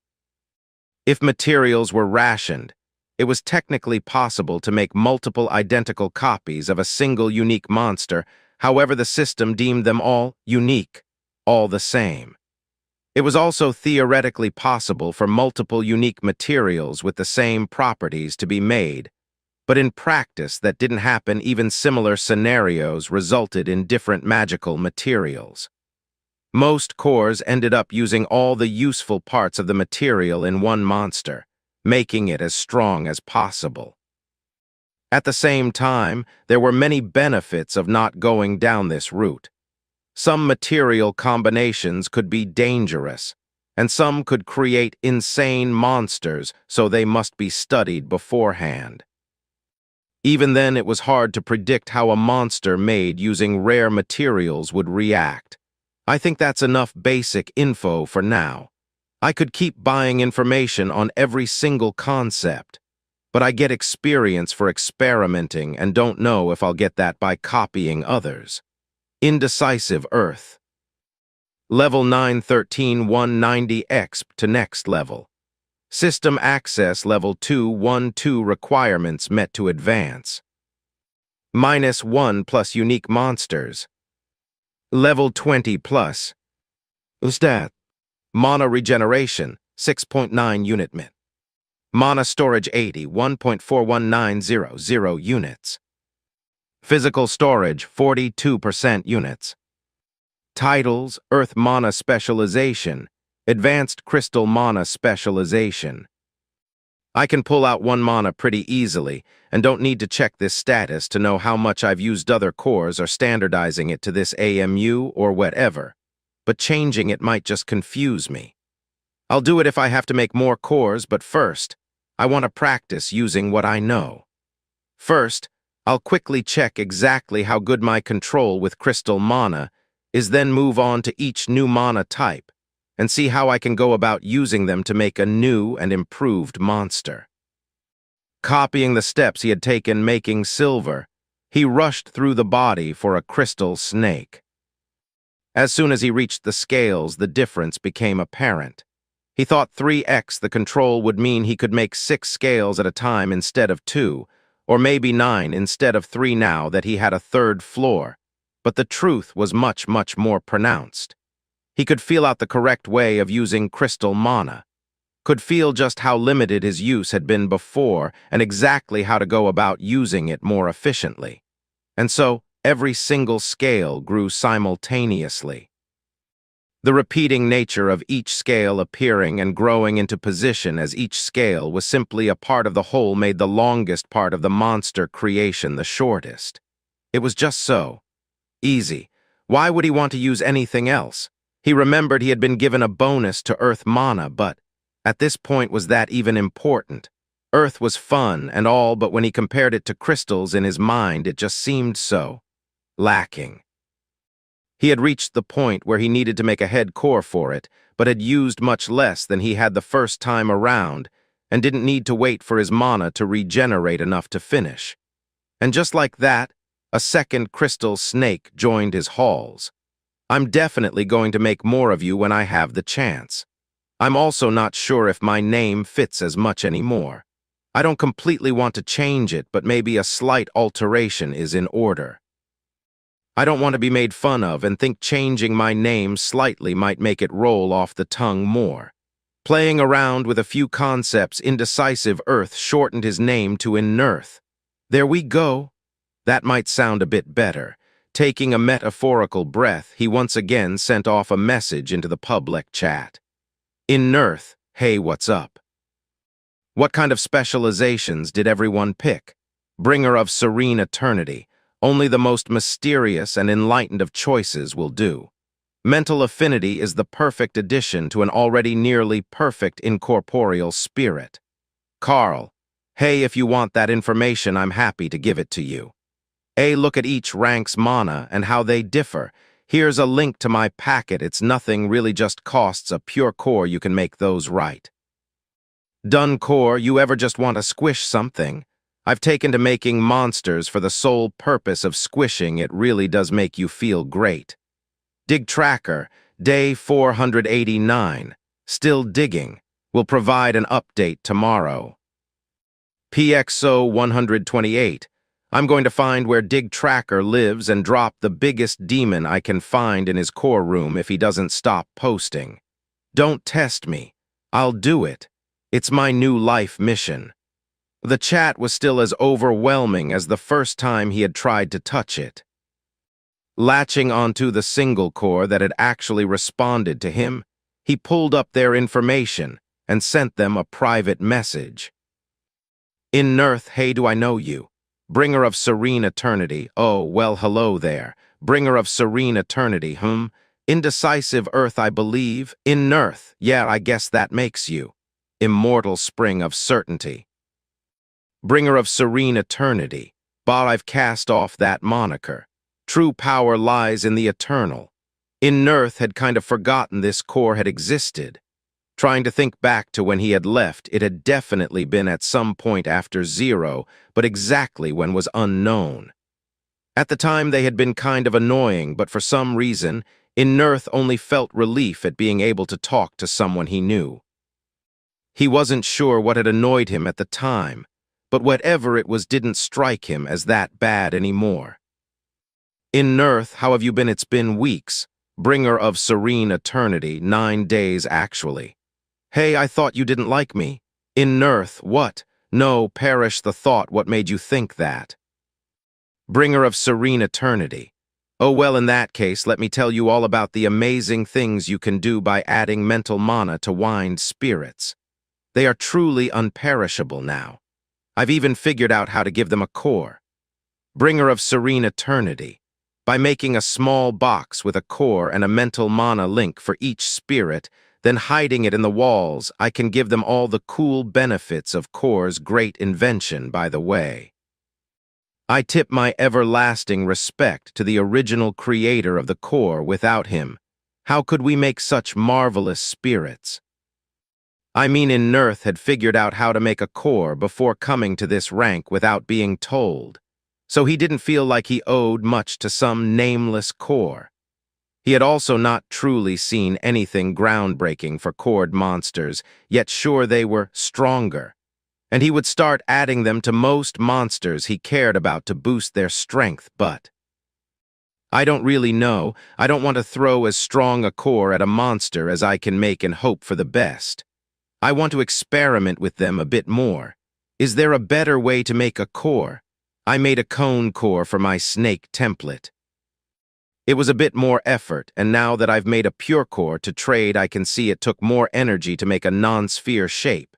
If materials were rationed, it was technically possible to make multiple identical copies of a single unique monster, however the system deemed them all unique, all the same. It was also theoretically possible for multiple unique materials with the same properties to be made, but in practice that didn't happen. Even similar scenarios resulted in different magical materials. Most cores ended up using all the useful parts of the material in one monster, making it as strong as possible. At the same time, there were many benefits of not going down this route. Some material combinations could be dangerous, and some could create insane monsters, so they must be studied beforehand. Even then, it was hard to predict how a monster made using rare materials would react. I think that's enough basic info for now. I could keep buying information on every single concept, but I get experience for experimenting and don't know if I'll get that by copying others. Indecisive Earth. Level 913 190 exp to next level. System access level 212 requirements met to advance. -1 plus unique monsters. Level 20 plus. Stat. Mana regeneration, 6.9 unit min. Mana storage 80, 1.41900 units. Physical storage, 42% units. Titles, Earth Mana Specialization, Advanced Crystal Mana Specialization. I can pull out one mana pretty easily, and don't need to check this status to know how much I've used other cores or standardizing it to this AMU or whatever, but changing it might just confuse me. I'll do it if I have to make more cores, but first, I want to practice using what I know. First, I'll quickly check exactly how good my control with crystal mana is, then move on to each new mana type, and see how I can go about using them to make a new and improved monster. Copying the steps he had taken making silver, he rushed through the body for a crystal snake. As soon as he reached the scales, the difference became apparent. He thought 3x the control would mean he could make 6 scales at a time instead of 2, or maybe 9 instead of 3 now that he had a third floor, but the truth was much, much more pronounced. He could feel out the correct way of using crystal mana, could feel just how limited his use had been before and exactly how to go about using it more efficiently. And so, every single scale grew simultaneously. The repeating nature of each scale appearing and growing into position as each scale was simply a part of the whole made the longest part of the monster creation the shortest. It was just so. Easy. Why would he want to use anything else? He remembered he had been given a bonus to Earth mana, but at this point was that even important? Earth was fun and all, but when he compared it to crystals in his mind, it just seemed so lacking. He had reached the point where he needed to make a head core for it, but had used much less than he had the first time around, and didn't need to wait for his mana to regenerate enough to finish. And just like that, a second crystal snake joined his halls. I'm definitely going to make more of you when I have the chance. I'm also not sure if my name fits as much anymore. I don't completely want to change it, but maybe a slight alteration is in order. I don't want to be made fun of and think changing my name slightly might make it roll off the tongue more. Playing around with a few concepts, Indecisive Earth shortened his name to Inerth. There we go. That might sound a bit better. Taking a metaphorical breath, he once again sent off a message into the public chat. Inerth, hey, what's up? What kind of specializations did everyone pick? Bringer of Serene Eternity, Only the most mysterious and enlightened of choices will do. Mental affinity is the perfect addition to an already nearly perfect incorporeal spirit. Carl, hey, if you want that information, I'm happy to give it to you. Look at each rank's mana and how they differ. Here's a link to my packet. It's nothing, really just costs a pure core. You can make those right. Done core, you ever just want to squish something? I've taken to making monsters for the sole purpose of squishing. It really does make you feel great. Dig Tracker, day 489. Still digging. Will provide an update tomorrow. PXO 128. I'm going to find where Dig Tracker lives and drop the biggest demon I can find in his core room if he doesn't stop posting. Don't test me. I'll do it. It's my new life mission. The chat was still as overwhelming as the first time he had tried to touch it. Latching onto the single core that had actually responded to him, he pulled up their information and sent them a private message. In Nirth, hey, do I know you? Bringer of serene eternity. Oh, well, hello there. Bringer of serene eternity, Indecisive Earth, I believe. In Nirth, yeah, I guess that makes you. Immortal spring of certainty. Bringer of serene eternity. But I've cast off that moniker. True power lies in the eternal. In Nirth had kind of forgotten this core had existed. Trying to think back to when he had left, it had definitely been at some point after 0, but exactly when was unknown. At the time they had been kind of annoying, but for some reason, In Nirth only felt relief at being able to talk to someone he knew. He wasn't sure what had annoyed him at the time, but whatever it was didn't strike him as that bad anymore. In Nirth, how have you been? It's been weeks. Bringer of serene eternity, 9 days actually. Hey, I thought you didn't like me. In Nirth, what? No, perish the thought, what made you think that? Bringer of serene eternity. Oh well, in that case, let me tell you all about the amazing things you can do by adding mental mana to wind spirits. They are truly unperishable now. I've even figured out how to give them a core. Bringer of serene eternity. By making a small box with a core and a mental mana link for each spirit, then hiding it in the walls, I can give them all the cool benefits of Core's great invention, by the way. I tip my everlasting respect to the original creator of the Core. Without him, how could we make such marvelous spirits? I mean, In Nirth had figured out how to make a core before coming to this rank without being told, so he didn't feel like he owed much to some nameless core. He had also not truly seen anything groundbreaking for cored monsters, yet sure they were stronger, and he would start adding them to most monsters he cared about to boost their strength, but I don't really know. I don't want to throw as strong a core at a monster as I can make and hope for the best. I want to experiment with them a bit more. Is there a better way to make a core? I made a cone core for my snake template. It was a bit more effort, and now that I've made a pure core to trade, I can see it took more energy to make a non-sphere shape.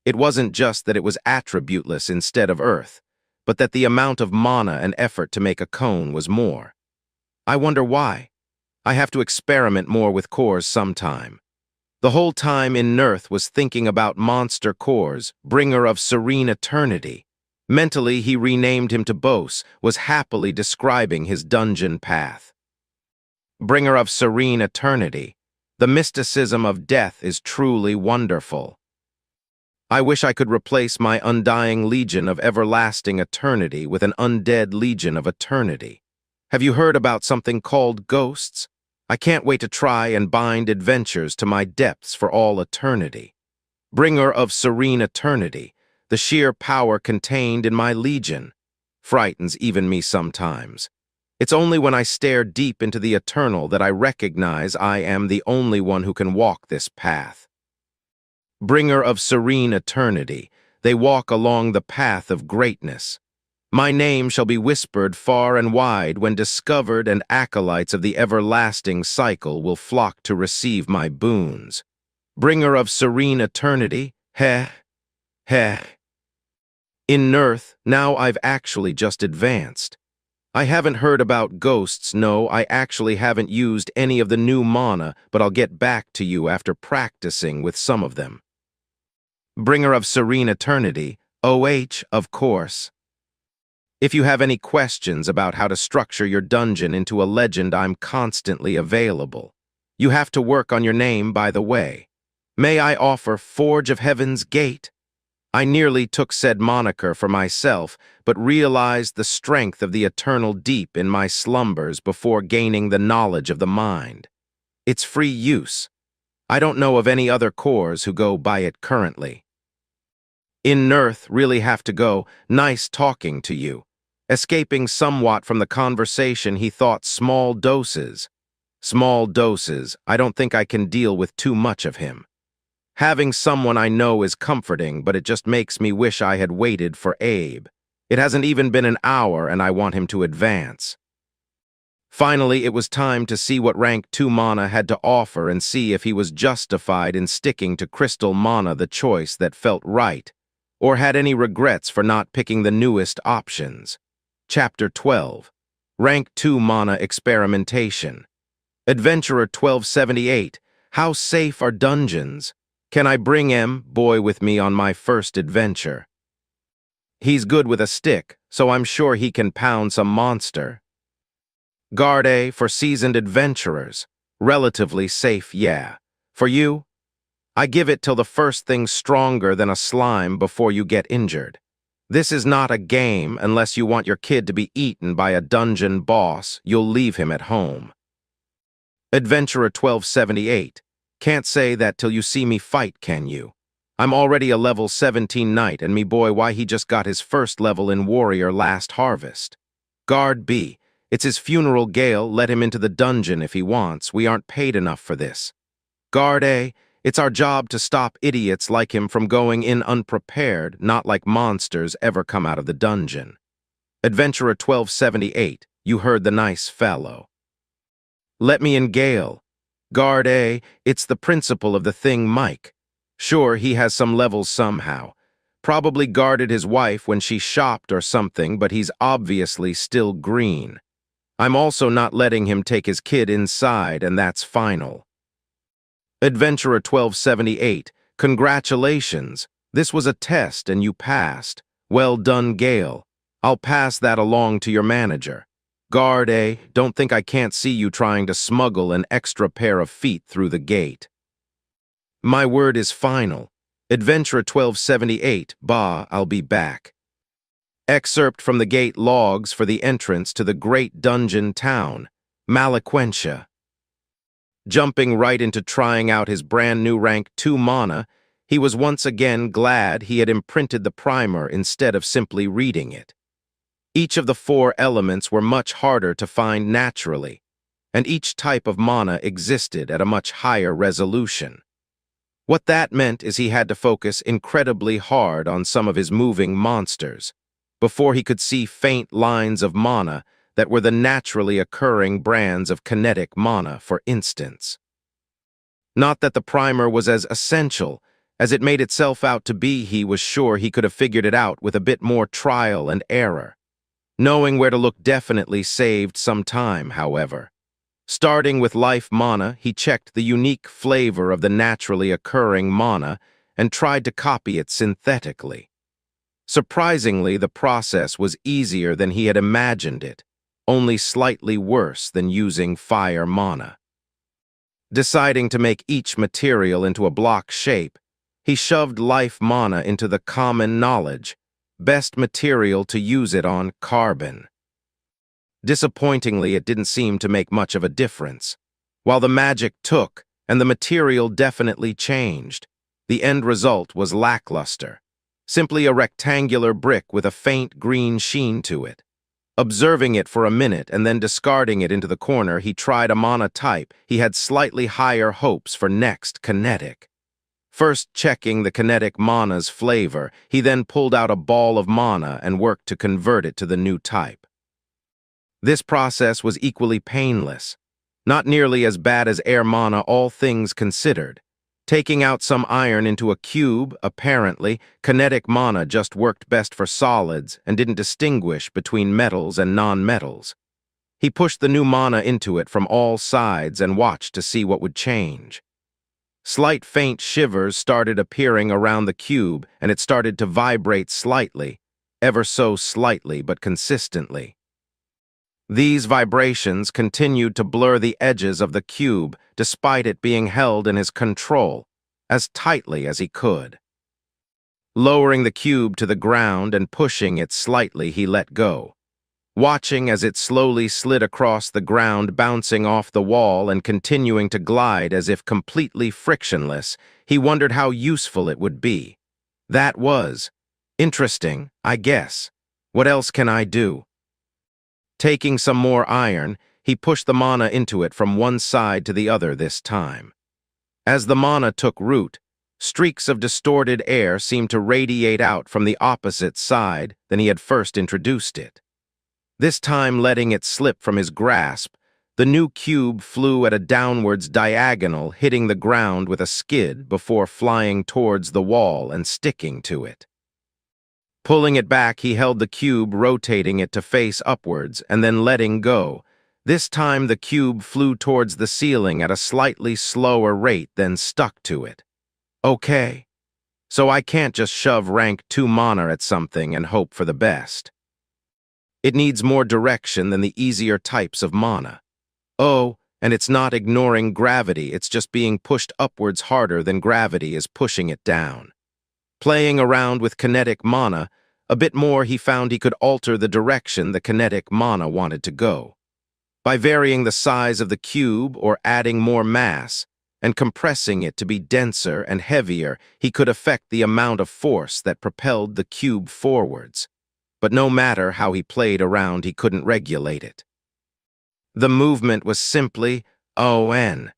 It wasn't just that it was attributeless instead of Earth, but that the amount of mana and effort to make a cone was more. I wonder why. I have to experiment more with cores sometime. The whole time In Nirth was thinking about monster cores, bringer of serene eternity. Mentally, he renamed him to Bose, was happily describing his dungeon path. Bringer of serene eternity. The mysticism of death is truly wonderful. I wish I could replace my undying legion of everlasting eternity with an undead legion of eternity. Have you heard about something called ghosts? I can't wait to try and bind adventures to my depths for all eternity. Bringer of serene eternity, the sheer power contained in my legion, frightens even me sometimes. It's only when I stare deep into the eternal that I recognize I am the only one who can walk this path. Bringer of serene eternity, they walk along the path of greatness. My name shall be whispered far and wide when discovered, and acolytes of the everlasting cycle will flock to receive my boons. Bringer of serene eternity, heh. In Nirth, now I've actually just advanced. I haven't heard about ghosts, no, I actually haven't used any of the new mana, but I'll get back to you after practicing with some of them. Bringer of Serene Eternity, OH, of course. If you have any questions about how to structure your dungeon into a legend, I'm constantly available. You have to work on your name, by the way. May I offer Forge of Heaven's Gate? I nearly took said moniker for myself, but realized the strength of the eternal deep in my slumbers before gaining the knowledge of the mind. It's free use. I don't know of any other cores who go by it currently. In Nirth, really have to go, nice talking to you. Escaping somewhat from the conversation, he thought small doses. Small doses, I don't think I can deal with too much of him. Having someone I know is comforting, but it just makes me wish I had waited for Abe. It hasn't even been an hour and I want him to advance. Finally, it was time to see what rank 2 mana had to offer and see if he was justified in sticking to Crystal Mana, the choice that felt right, or had any regrets for not picking the newest options. Chapter 12. Rank 2 Mana Experimentation. Adventurer 1278. How safe are dungeons? Can I bring boy with me on my first adventure? He's good with a stick, so I'm sure he can pound some monster. Guard A for seasoned adventurers. Relatively safe, yeah. For you? I give it till the first thing's stronger than a slime before you get injured. This is not a game unless you want your kid to be eaten by a dungeon boss, you'll leave him at home. Adventurer 1278. Can't say that till you see me fight, can you? I'm already a level 17 knight, and me boy, why he just got his first level in warrior last harvest. Guard B. It's his funeral gale, let him into the dungeon if he wants, we aren't paid enough for this. Guard A. It's our job to stop idiots like him from going in unprepared, not like monsters ever come out of the dungeon. Adventurer 1278. You heard the nice fellow. Let me in Gale. Guard A, it's the principle of the thing, Mike. Sure, he has some levels somehow. Probably guarded his wife when she shopped or something, but he's obviously still green. I'm also not letting him take his kid inside, and that's final. Adventurer 1278, congratulations. This was a test and you passed. Well done, Gale. I'll pass that along to your manager. Guard A, don't think I can't see you trying to smuggle an extra pair of feet through the gate. My word is final. Adventurer 1278, bah, I'll be back. Excerpt from the gate logs for the entrance to the great dungeon town, Malequentia. Jumping right into trying out his brand new rank 2 mana, he was once again glad he had imprinted the primer instead of simply reading it. Each of the 4 elements were much harder to find naturally, and each type of mana existed at a much higher resolution. What that meant is he had to focus incredibly hard on some of his moving monsters before he could see faint lines of mana that were the naturally occurring brands of kinetic mana, for instance. Not that the primer was as essential as it made itself out to be. He was sure he could have figured it out with a bit more trial and error. Knowing where to look definitely saved some time, however. Starting with life mana, he checked the unique flavor of the naturally occurring mana and tried to copy it synthetically. Surprisingly, the process was easier than he had imagined it, only slightly worse than using fire mana. Deciding to make each material into a block shape, he shoved life mana into the common knowledge, best material to use it on, carbon. Disappointingly, it didn't seem to make much of a difference. While the magic took, and the material definitely changed, the end result was lackluster. Simply a rectangular brick with a faint green sheen to it. Observing it for a minute and then discarding it into the corner, he tried a mana type. He had slightly higher hopes for next kinetic. First checking the kinetic mana's flavor, he then pulled out a ball of mana and worked to convert it to the new type. This process was equally painless. Not nearly as bad as air mana, all things considered. Taking out some iron into a cube, apparently, kinetic mana just worked best for solids and didn't distinguish between metals and non-metals. He pushed the new mana into it from all sides and watched to see what would change. Slight faint shivers started appearing around the cube, and it started to vibrate slightly, ever so slightly but consistently. These vibrations continued to blur the edges of the cube, despite it being held in his control, as tightly as he could. Lowering the cube to the ground and pushing it slightly, he let go. Watching as it slowly slid across the ground, bouncing off the wall and continuing to glide as if completely frictionless, he wondered how useful it would be. That was interesting, I guess. What else can I do? Taking some more iron, he pushed the mana into it from one side to the other this time. As the mana took root, streaks of distorted air seemed to radiate out from the opposite side than he had first introduced it. This time letting it slip from his grasp, the new cube flew at a downwards diagonal, hitting the ground with a skid before flying towards the wall and sticking to it. Pulling it back, he held the cube, rotating it to face upwards and then letting go. This time the cube flew towards the ceiling at a slightly slower rate than stuck to it. Okay. So I can't just shove rank 2 mana at something and hope for the best. It needs more direction than the easier types of mana. Oh, and it's not ignoring gravity, it's just being pushed upwards harder than gravity is pushing it down. Playing around with kinetic mana, a bit more he found he could alter the direction the kinetic mana wanted to go. By varying the size of the cube or adding more mass, and compressing it to be denser and heavier, he could affect the amount of force that propelled the cube forwards. But no matter how he played around, he couldn't regulate it. The movement was simply ON,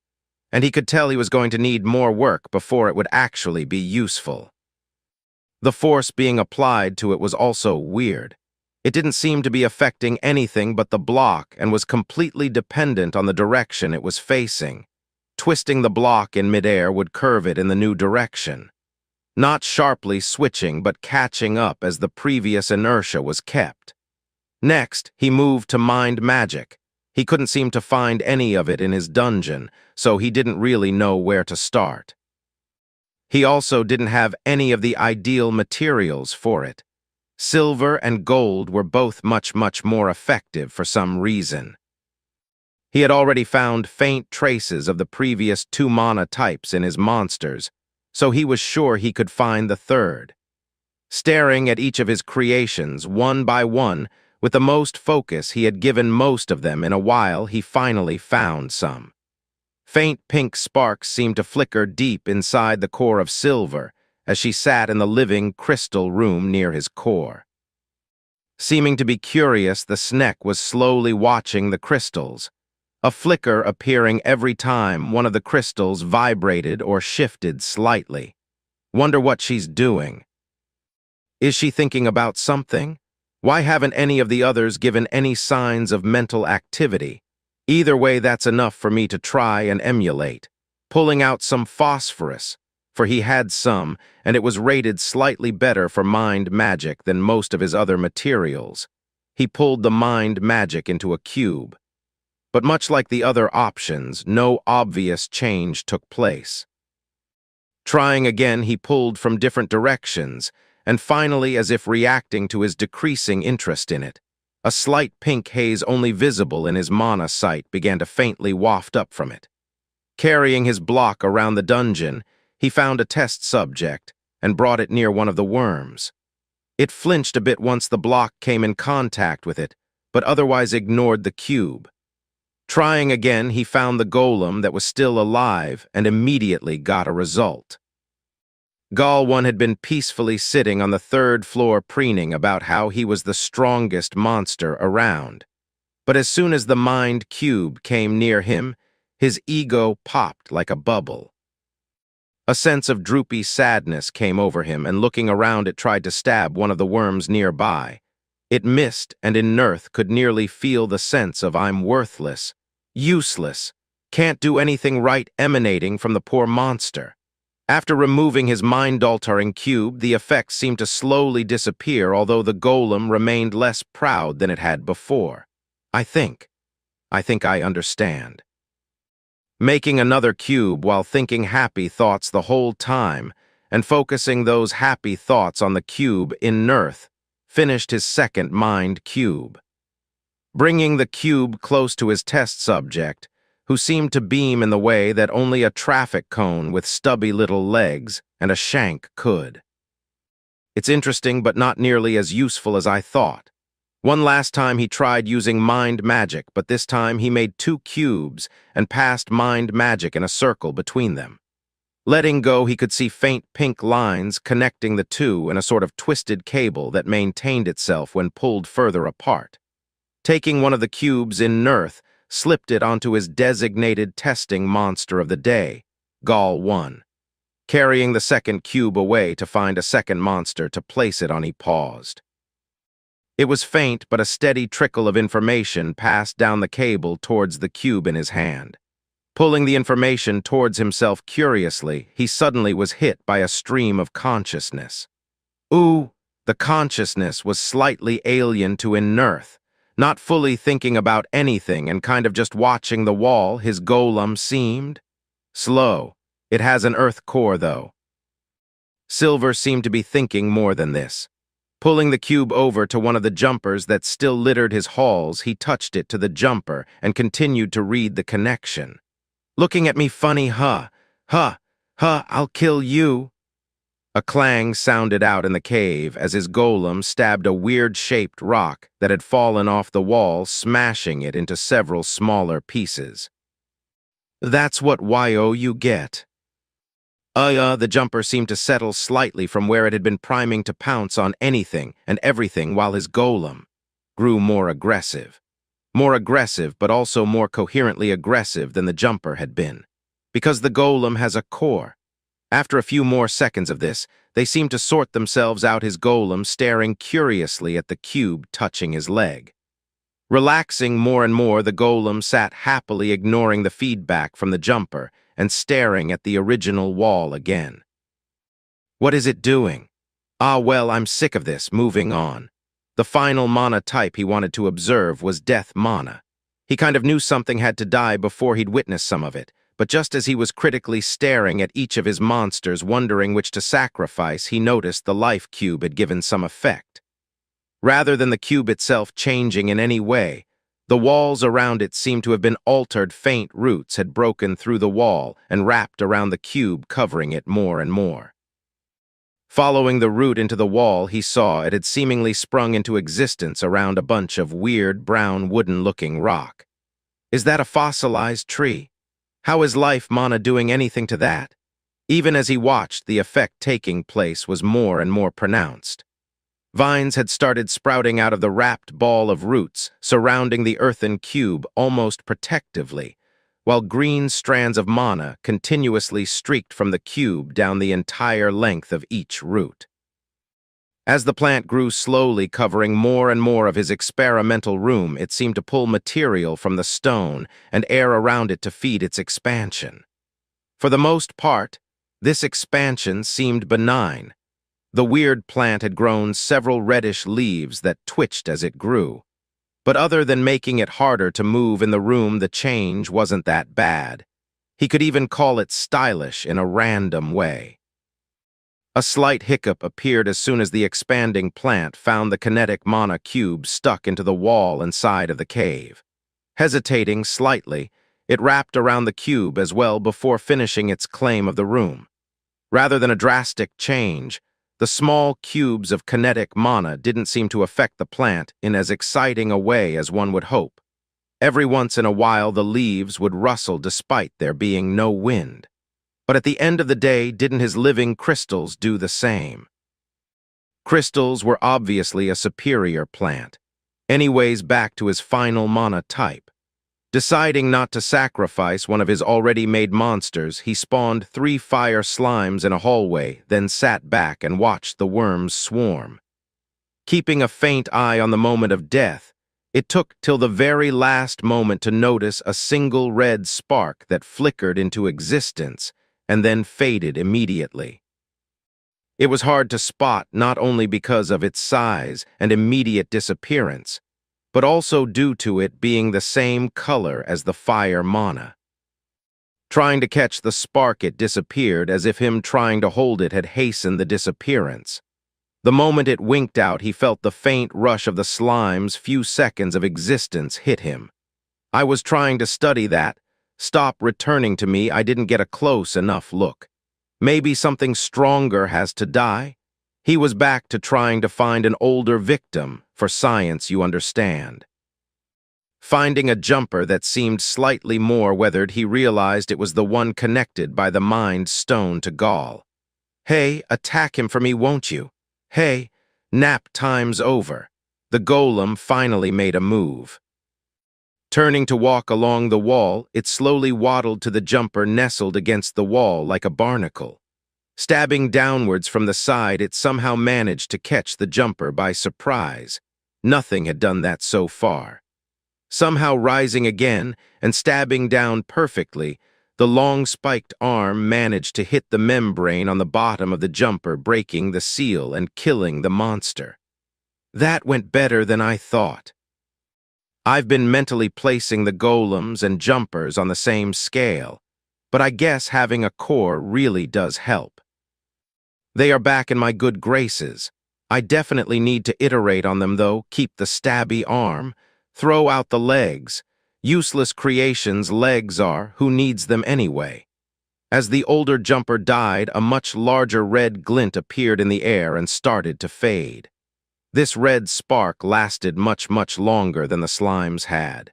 and he could tell he was going to need more work before it would actually be useful. The force being applied to it was also weird. It didn't seem to be affecting anything but the block and was completely dependent on the direction it was facing. Twisting the block in midair would curve it in the new direction. Not sharply switching, but catching up as the previous inertia was kept. Next, he moved to mind magic. He couldn't seem to find any of it in his dungeon, so he didn't really know where to start. He also didn't have any of the ideal materials for it. Silver and gold were both much more effective for some reason. He had already found faint traces of the previous 2 mana types in his monsters, so he was sure he could find the third. Staring at each of his creations, one by one, with the most focus he had given most of them in a while, he finally found some. Faint pink sparks seemed to flicker deep inside the core of Silver as she sat in the living crystal room near his core. Seeming to be curious, the Sneck was slowly watching the crystals, a flicker appearing every time one of the crystals vibrated or shifted slightly. Wonder what she's doing. Is she thinking about something? Why haven't any of the others given any signs of mental activity? Either way, that's enough for me to try and emulate. Pulling out some phosphorus, for he had some, and it was rated slightly better for mind magic than most of his other materials. He pulled the mind magic into a cube. But much like the other options, no obvious change took place. Trying again, he pulled from different directions, and finally, as if reacting to his decreasing interest in it, a slight pink haze only visible in his mana sight began to faintly waft up from it. Carrying his block around the dungeon, he found a test subject and brought it near one of the worms. It flinched a bit once the block came in contact with it, but otherwise ignored the cube. Trying again, he found the golem that was still alive and immediately got a result. Galwan had been peacefully sitting on the 3rd floor preening about how he was the strongest monster around. But as soon as the mind cube came near him, his ego popped like a bubble. A sense of droopy sadness came over him, and looking around it tried to stab one of the worms nearby. It missed, and in Nirth could nearly feel the sense of I'm worthless, useless, can't do anything right emanating from the poor monster. After removing his mind-altering cube, the effects seemed to slowly disappear, although the golem remained less proud than it had before. I think I understand. Making another cube while thinking happy thoughts the whole time, and focusing those happy thoughts on the cube in Nurth, finished his second mind cube. Bringing the cube close to his test subject, who seemed to beam in the way that only a traffic cone with stubby little legs and a shank could. It's interesting, but not nearly as useful as I thought. One last time he tried using mind magic, but this time he made 2 cubes and passed mind magic in a circle between them. Letting go, he could see faint pink lines connecting the two in a sort of twisted cable that maintained itself when pulled further apart. Taking one of the cubes in Nurth, slipped it onto his designated testing monster of the day, Gall 1. Carrying the second cube away to find a second monster to place it on, he paused. It was faint, but a steady trickle of information passed down the cable towards the cube in his hand. Pulling the information towards himself curiously, he suddenly was hit by a stream of consciousness. Ooh, the consciousness was slightly alien to Nurth, not fully thinking about anything and kind of just watching the wall. His golem seemed slow. It has an earth core, though. Silver seemed to be thinking more than this. Pulling the cube over to one of the jumpers that still littered his halls, he touched it to the jumper and continued to read the connection. Looking at me funny, huh? I'll kill you. A clang sounded out in the cave as his golem stabbed a weird-shaped rock that had fallen off the wall, smashing it into several smaller pieces. That's what you get. The jumper seemed to settle slightly from where it had been priming to pounce on anything and everything, while his golem grew more aggressive. More aggressive, but also more coherently aggressive than the jumper had been. Because the golem has a core. After a few more seconds of this, they seemed to sort themselves out, his golem staring curiously at the cube touching his leg. Relaxing more and more, the golem sat happily, ignoring the feedback from the jumper and staring at the original wall again. What is it doing? Well, I'm sick of this. Moving on. The final mana type he wanted to observe was Death Mana. He kind of knew something had to die before he'd witnessed some of it, but just as he was critically staring at each of his monsters, wondering which to sacrifice, he noticed the life cube had given some effect. Rather than the cube itself changing in any way, the walls around it seemed to have been altered. Faint roots had broken through the wall and wrapped around the cube, covering it more and more. Following the root into the wall, he saw it had seemingly sprung into existence around a bunch of weird, brown, wooden-looking rock. Is that a fossilized tree? How is life mana doing anything to that? Even as he watched, the effect taking place was more and more pronounced. Vines had started sprouting out of the wrapped ball of roots, surrounding the earthen cube almost protectively, while green strands of mana continuously streaked from the cube down the entire length of each root. As the plant grew slowly, covering more and more of his experimental room, it seemed to pull material from the stone and air around it to feed its expansion. For the most part, this expansion seemed benign. The weird plant had grown several reddish leaves that twitched as it grew. But other than making it harder to move in the room, the change wasn't that bad. He could even call it stylish in a random way. A slight hiccup appeared as soon as the expanding plant found the kinetic mana cube stuck into the wall and side of the cave. Hesitating slightly, it wrapped around the cube as well before finishing its claim of the room. Rather than a drastic change, the small cubes of kinetic mana didn't seem to affect the plant in as exciting a way as one would hope. Every once in a while, the leaves would rustle despite there being no wind. But at the end of the day, didn't his living crystals do the same? Crystals were obviously a superior plant. Anyways, back to his final mana type. Deciding not to sacrifice one of his already made monsters, he spawned 3 fire slimes in a hallway, then sat back and watched the worms swarm. Keeping a faint eye on the moment of death, it took till the very last moment to notice a single red spark that flickered into existence and then faded immediately. It was hard to spot not only because of its size and immediate disappearance, but also due to it being the same color as the fire mana. Trying to catch the spark, it disappeared as if him trying to hold it had hastened the disappearance. The moment it winked out, he felt the faint rush of the slime's few seconds of existence hit him. I was trying to study that. Stop returning to me, I didn't get a close enough look. Maybe something stronger has to die? He was back to trying to find an older victim, for science, you understand. Finding a jumper that seemed slightly more weathered, he realized it was the one connected by the mind stone to Gaul. Hey, attack him for me, won't you? Hey, nap time's over. The golem finally made a move. Turning to walk along the wall, it slowly waddled to the jumper nestled against the wall like a barnacle. Stabbing downwards from the side, it somehow managed to catch the jumper by surprise. Nothing had done that so far. Somehow rising again and stabbing down perfectly, the long spiked arm managed to hit the membrane on the bottom of the jumper, breaking the seal and killing the monster. That went better than I thought. I've been mentally placing the golems and jumpers on the same scale, but I guess having a core really does help. They are back in my good graces. I definitely need to iterate on them though, keep the stabby arm, throw out the legs. Useless creations legs are, who needs them anyway? As the older jumper died, a much larger red glint appeared in the air and started to fade. This red spark lasted much longer than the slimes had.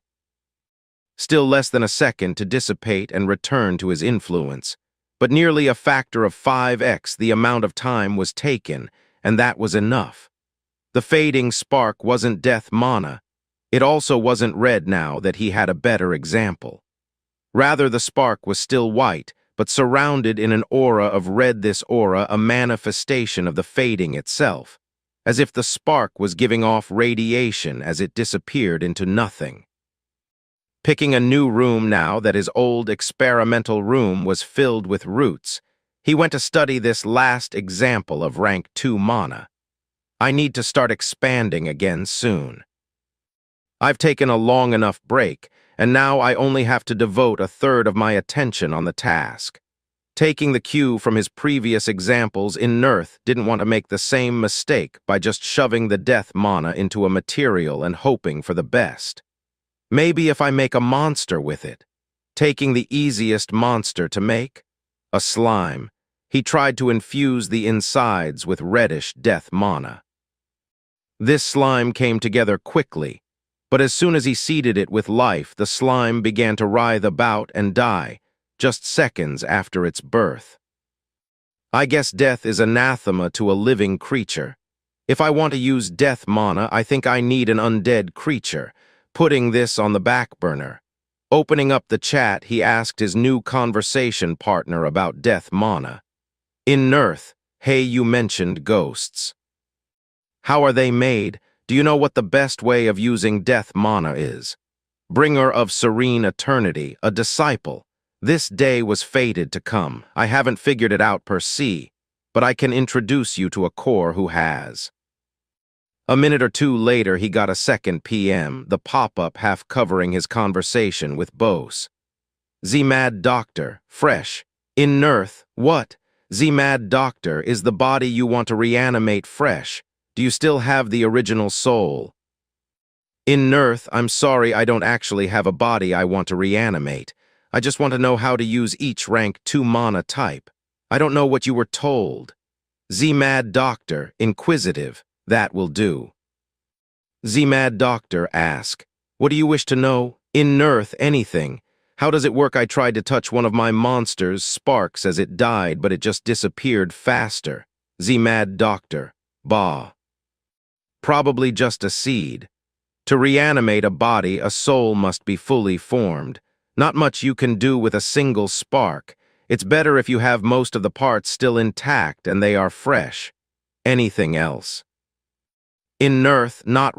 Still less than a second to dissipate and return to his influence, but nearly a factor of 5x the amount of time was taken, and that was enough. The fading spark wasn't death mana. It also wasn't red now that he had a better example. Rather, the spark was still white, but surrounded in an aura of red, this aura a manifestation of the fading itself, as if the spark was giving off radiation as it disappeared into nothing. Picking a new room now that his old experimental room was filled with roots, he went to study this last example of rank 2 mana. I need to start expanding again soon. I've taken a long enough break, and now I only have to devote a third of my attention on the task. Taking the cue from his previous examples, Inerth didn't want to make the same mistake by just shoving the death mana into a material and hoping for the best. Maybe if I make a monster with it. Taking the easiest monster to make? A slime. He tried to infuse the insides with reddish death mana. This slime came together quickly, but as soon as he seeded it with life, the slime began to writhe about and die, just seconds after its birth. I guess death is anathema to a living creature. If I want to use death mana, I think I need an undead creature, putting this on the back burner. Opening up the chat, he asked his new conversation partner about death mana. Inerth, hey, you mentioned ghosts. How are they made? Do you know what the best way of using death mana is? Bringer of serene eternity, a disciple. This day was fated to come. I haven't figured it out per se, but I can introduce you to a core who has. A minute or two later, he got a second PM, the pop-up half covering his conversation with Bose. Z-Mad Doctor, fresh. Inerth, what? Z-Mad Doctor, is the body you want to reanimate fresh? Do you still have the original soul? Inerth, I'm sorry, I don't actually have a body I want to reanimate. I just want to know how to use each rank 2 mana type. I don't know what you were told. Z-Mad Doctor, inquisitive, that will do. Z-Mad Doctor, ask. What do you wish to know? Inerth, anything. How does it work? I tried to touch one of my monsters, Sparks, as it died, but it just disappeared faster. Z-Mad Doctor, bah. Probably just a seed. To reanimate a body, a soul must be fully formed. Not much you can do with a single spark. It's better if you have most of the parts still intact and they are fresh. Anything else? Inerth, not